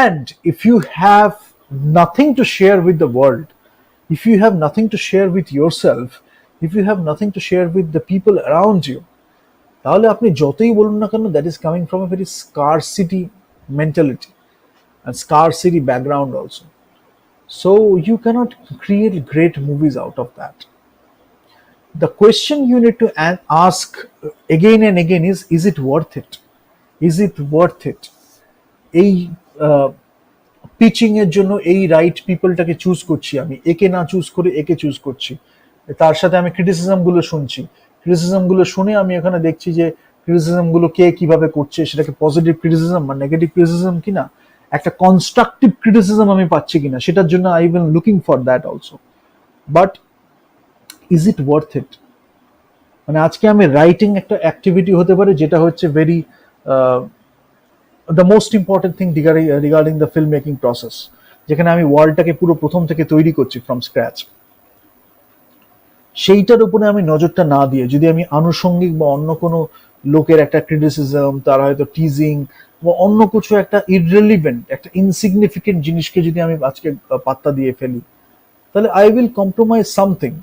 And if you have nothing to share with the world, if you have nothing to share with yourself, if you have nothing to share with the people around you, তাহলে আপনি যতই বলুন না কেন, that is coming from a very scarcity mentality and scarcity background also. So you cannot create great movies out of that. The question you need to ask again and again is it worth it? Is it worth it? এই পিচিং এর জন্য এই রাইট পিপলটাকে চুজ করছি আমি, একে না চুজ করে একে চুজ করছি, তার সাথে আমি ক্রিটিসিজম গুলো শুনছি, ক্রিটিসিজম গুলো শুনে আমি এখানে দেখছি যে ক্রিটিসিজম গুলো কে কিভাবে করছে, সেটাকে পজিটিভ ক্রিটিসিজম বা নেগেটিভ ক্রিটিসিজম কিনা, একটা কনস্ট্রাকটিভ ক্রিটিসিজম আমি পাচ্ছি কিনা, সেটার জন্য I will looking for that also. But is it worth ইট? মানে আজকে আমি রাইটিং একটা অ্যাক্টিভিটি হতে পারে যেটা হচ্ছে very the most important thing regarding the film making process, যেখানে আমি ওয়ার্ল্ডটাকে পুরো প্রথম থেকে তৈরি করছি ফ্রম স্ক্র্যাচ, সেইটার উপরে আমি নজরটা না দিয়ে যদি আমি আনুষঙ্গিক বা অন্য কোনো লোকের একটা ক্রিটিসিজম, তার হয়তো টিজিং বা অন্য কিছু একটা ইররিলেভেন্ট, একটা ইনসিগনিফিকেন্ট জিনিসকে যদি আমি আজকে পাত্তা দিয়ে ফেলি, তাহলে I will compromise something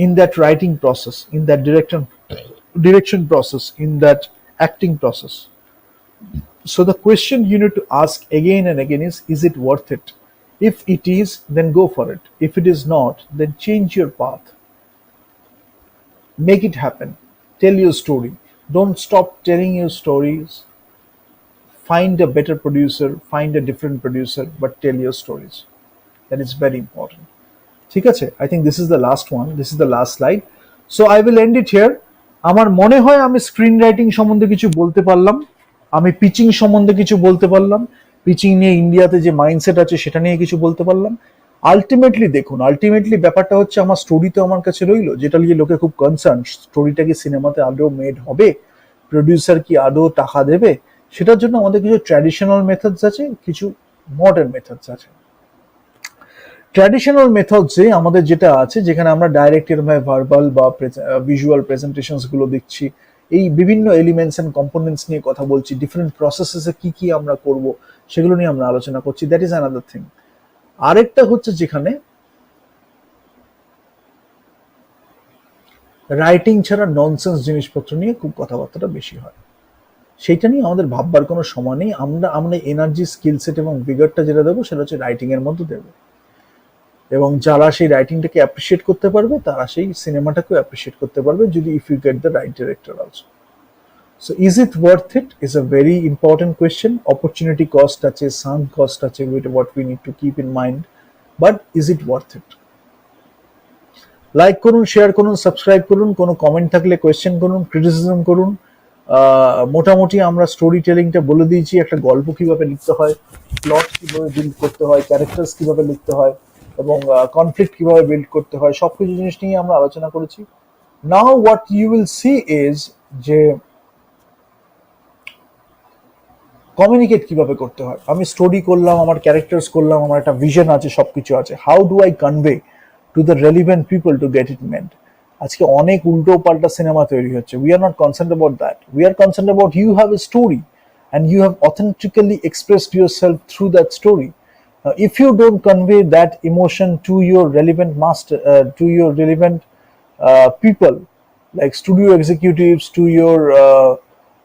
in that writing process, in that direction process, in that acting process. So the question you need to ask again and again is it worth it? If it is, then go for it. If it is not, then change your path. Make it happen. Tell your story. Don't stop telling your stories. Find a better producer, find a different producer, but tell your stories. That is very important. ঠিক আছে, I think this is the last one, this is the last slide. So I will end it here. আমার মনে হয় আমি স্ক্রিন রাইটিং সম্বন্ধে কিছু বলতে পারলাম, আমি পিচিং সম্বন্ধে কিছু বলতে পারলাম, পিচিং নিয়ে ইন্ডিয়াতে যে মাইন্ডসেট আছে সেটা নিয়ে কিছু বলতে পারলাম। আলটিমেটলি দেখুন, আলটিমেটলি ব্যাপারটা হচ্ছে আমার স্টোরি তো আমার কাছে রইলো, যেটা নিয়ে লোকে খুব কনসার্ন, স্টোরিটা কি সিনেমাতে আদৌ মেড হবে, প্রডিউসার কি আদৌ টাকা দেবে, সেটার জন্য আমাদের কিছু ট্র্যাডিশনাল মেথডস আছে, কিছু মডার্ন মেথডস আছে। ট্র্যাডিশনাল মেথডসে আমাদের যেটা আছে, যেখানে আমরা ডাইরেক্ট এরকম ভার্বাল বা ভিজুয়াল প্রেজেন্টেশনস গুলো দেখছি, এই বিভিন্ন এলিমেন্টস এন্ড কম্পোনেন্টস নিয়ে কথা বলছি, ডিফারেন্ট প্রসেসেসে কি কি আমরা করব সেগুলো নিয়ে আমরা আলোচনা করছি, দ্যাট ইজ অ্যানাদার থিং। আরেকটা হচ্ছে যেখানে রাইটিং ছাড়া ননসেন্স জিনিসপত্র নিয়ে খুব কথাবার্তাটা বেশি হয়, সেইটা নিয়ে আমাদের ভাববার কোনো সময় নেই। আমরা আমরা এনার্জি, স্কিল সেট এবং ভিগারটা যেটা দেবো সেটা হচ্ছে রাইটিং এর মধ্যে দেবো, এবং যারা সেই রাইটিংটাকে অ্যাপ্রিসিয়েট করতে পারবে তারা সেই সিনেমাটাকেও অ্যাপ্রিসিয়েট করতে পারবে, যদি if you get the right director also. So is it worth it is a very important question. Opportunity cost আছে, সান কস্ট আছে, with what we need to keep in mind, but is it worth it? Like করুন, শেয়ার করুন, সাবস্ক্রাইব করুন, কোনো কমেন্ট থাকলে কোয়েশ্চেন করুন, ক্রিটিসিজম করুন। মোটামুটি আমরা স্টোরি টেলিংটা বলে দিয়েছি, একটা গল্প কিভাবে লিখতে হয়, প্লট কিভাবে বিল্ড করতে হয়, ক্যারেক্টার্স কিভাবে লিখতে হয়, এবং কনফ্লিক্ট কিভাবে বিল্ড করতে হয়, সবকিছু জিনিস নিয়ে আমরা আলোচনা করেছি। Now what you will see is যে কমিউনিকেট কিভাবে করতে হয়। আমি স্টোরি করলাম, আমার ক্যারেক্টার্স করলাম, আমার একটা ভিশন আছে, সবকিছু আছে, how do I convey to the relevant people to get it meant. আজকে অনেক উল্টো পাল্টা সিনেমা তৈরি হচ্ছে, we are not concern about that, we are concern about you have a story and you have authentically expressed yourself through that story. If you don't convey that emotion to your relevant master, to your relevant people, like studio executives, to your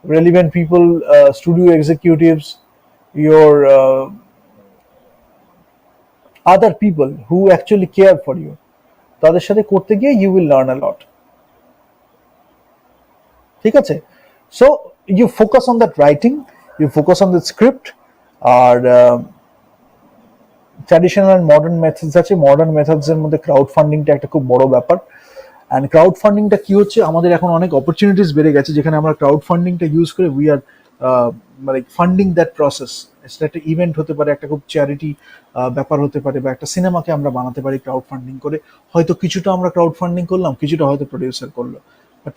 relevant people, studio executives, your other people who actually care for you, তাদের সাথে করতে গিয়ে you will learn a lot. ঠিক আছে? So you focus on that writing, you focus on the script, আর ট্র্যাডিশনাল অ্যান্ড মডার্ন মেথডস আছে। মডার্ন মেথডস এর মধ্যে ক্রাউড ফান্ডিংটা একটা খুব বড় ব্যাপার। অ্যান্ড ক্রাউড ফান্ডিংটা কি হচ্ছে, আমাদের এখন অনেক অপরচুনিটিস বেড়ে গেছে, যেখানে আমরা ক্রাউড ফান্ডিংটা ইউজ করে উই আর মানে ফান্ডিং দ্যাট প্রসেস। সেটা একটা ইভেন্ট হতে পারে, একটা খুব চ্যারিটি ব্যাপার হতে পারে, বা একটা সিনেমাকে আমরা বানাতে পারি ক্রাউড ফান্ডিং করে। হয়তো কিছুটা আমরা ক্রাউড ফান্ডিং করলাম, কিছুটা হয়তো প্রডিউসার করলো।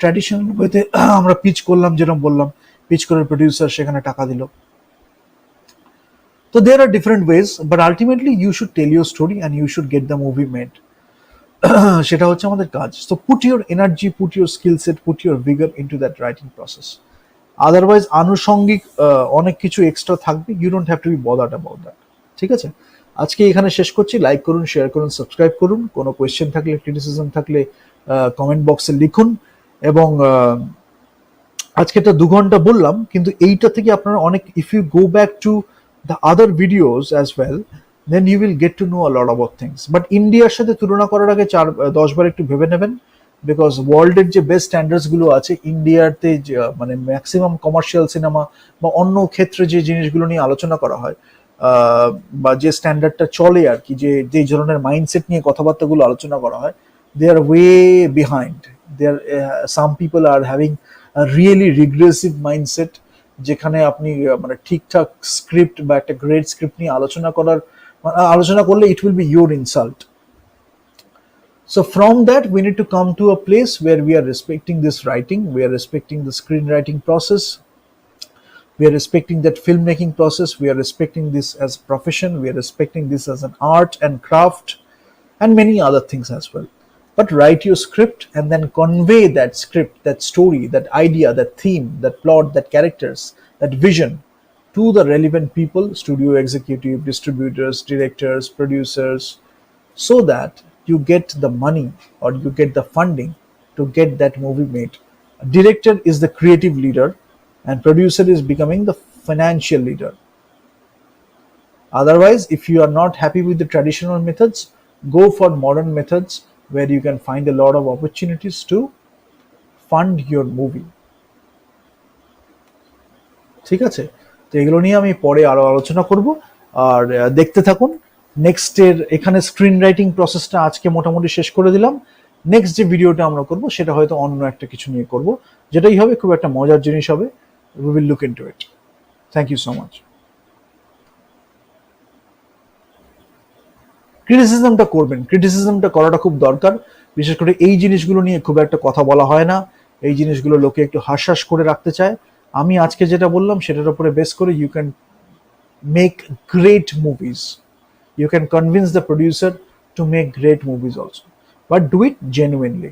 ট্র্যাডিশনাল ওয়েতে আমরা পিচ করলাম, যেরকম বললাম, পিচ করে প্রডিউসার সেখানে টাকা দিল। So there are different ways, but ultimately you should tell your story and you should get the movie made. সেটা হচ্ছে আমাদের কাজ। So put your energy, put your skill set, put your vigor into that writing process. Otherwise আনুষঙ্গিক অনেক কিছু এক্সট্রা থাকবে, you don't have to be bothered about that. ঠিক আছে, আজকে এখানে শেষ করছি। লাইক করুন, শেয়ার করুন, সাবস্ক্রাইব করুন। কোনো কোয়েশ্চেন থাকলে, ক্রিটিসিজম থাকলে কমেন্ট বক্সে লিখুন। এবং আজকে একটা 2 ঘন্টা বললাম, কিন্তু এইটা থেকে আপনারা অনেক, if you go back to the other videos as well, then you will get to know a lot about things. But ইন্ডিয়ার সাথে তুলনা করার আগে 10 বার একটু ভেবে নেবেন, বিকজ ওয়ার্ল্ডের যে বেস্ট স্ট্যান্ডার্ডস গুলো আছে, ইন্ডিয়াতে মানে ম্যাক্সিমাম কমার্শিয়াল সিনেমা বা অন্য ক্ষেত্রে যে জিনিসগুলো নিয়ে আলোচনা করা হয়, বা যে স্ট্যান্ডার্ডটা চলে আর কি, যে ধরনের মাইন্ডসেট নিয়ে কথাবার্তাগুলো আলোচনা করা হয়, they are way behind. They are some people are having a really regressive mindset, যেখানে আপনি মানে ঠিকঠাক স্ক্রিপ্ট বা একটা গ্রেট স্ক্রিপ্ট নিয়ে আলোচনা করলে it will be your insult. So from that we need to come to a place where we are respecting this writing, we are respecting the screenwriting process, We are respecting that filmmaking process. We are respecting this as a profession. We are respecting this as an art and craft and many other things as well. But write your script and then convey that script, that story, that idea, that theme, that plot, that characters, that vision to the relevant people, studio executive, distributors, directors, producers, so that you get the money or you get the funding to get that movie made. Director is the creative leader and producer is becoming the financial leader. Otherwise, if you are not happy with the traditional methods, go for modern methods where you can find a lot of opportunities to fund your movie. ঠিক আছে, তো এগুলো নিয়ে আমি পরে আরো আলোচনা করব। আর দেখতে থাকুন। নেক্সটের এখানে স্ক্রিন রাইটিং প্রসেসটা আজকে মোটামুটি শেষ করে দিলাম। নেক্সট যে ভিডিওটা আমরা করব সেটা হয়তো অন্য একটা কিছু নিয়ে করব, যেটাই হবে খুব একটা মজার জিনিস হবে। We will look into it. Thank you so much. ক্রিটিসিজমটা করবেন, ক্রিটিসিজমটা করাটা খুব দরকার। বিশেষ করে এই জিনিসগুলো নিয়ে খুব একটা কথা বলা হয় না, এই জিনিসগুলো লোকে একটু হাসহাস করে রাখতে চায়। আমি আজকে যেটা বললাম সেটার উপরে বেস করে you can make great movies, you can convince the producer to make great movies also, but do it genuinely.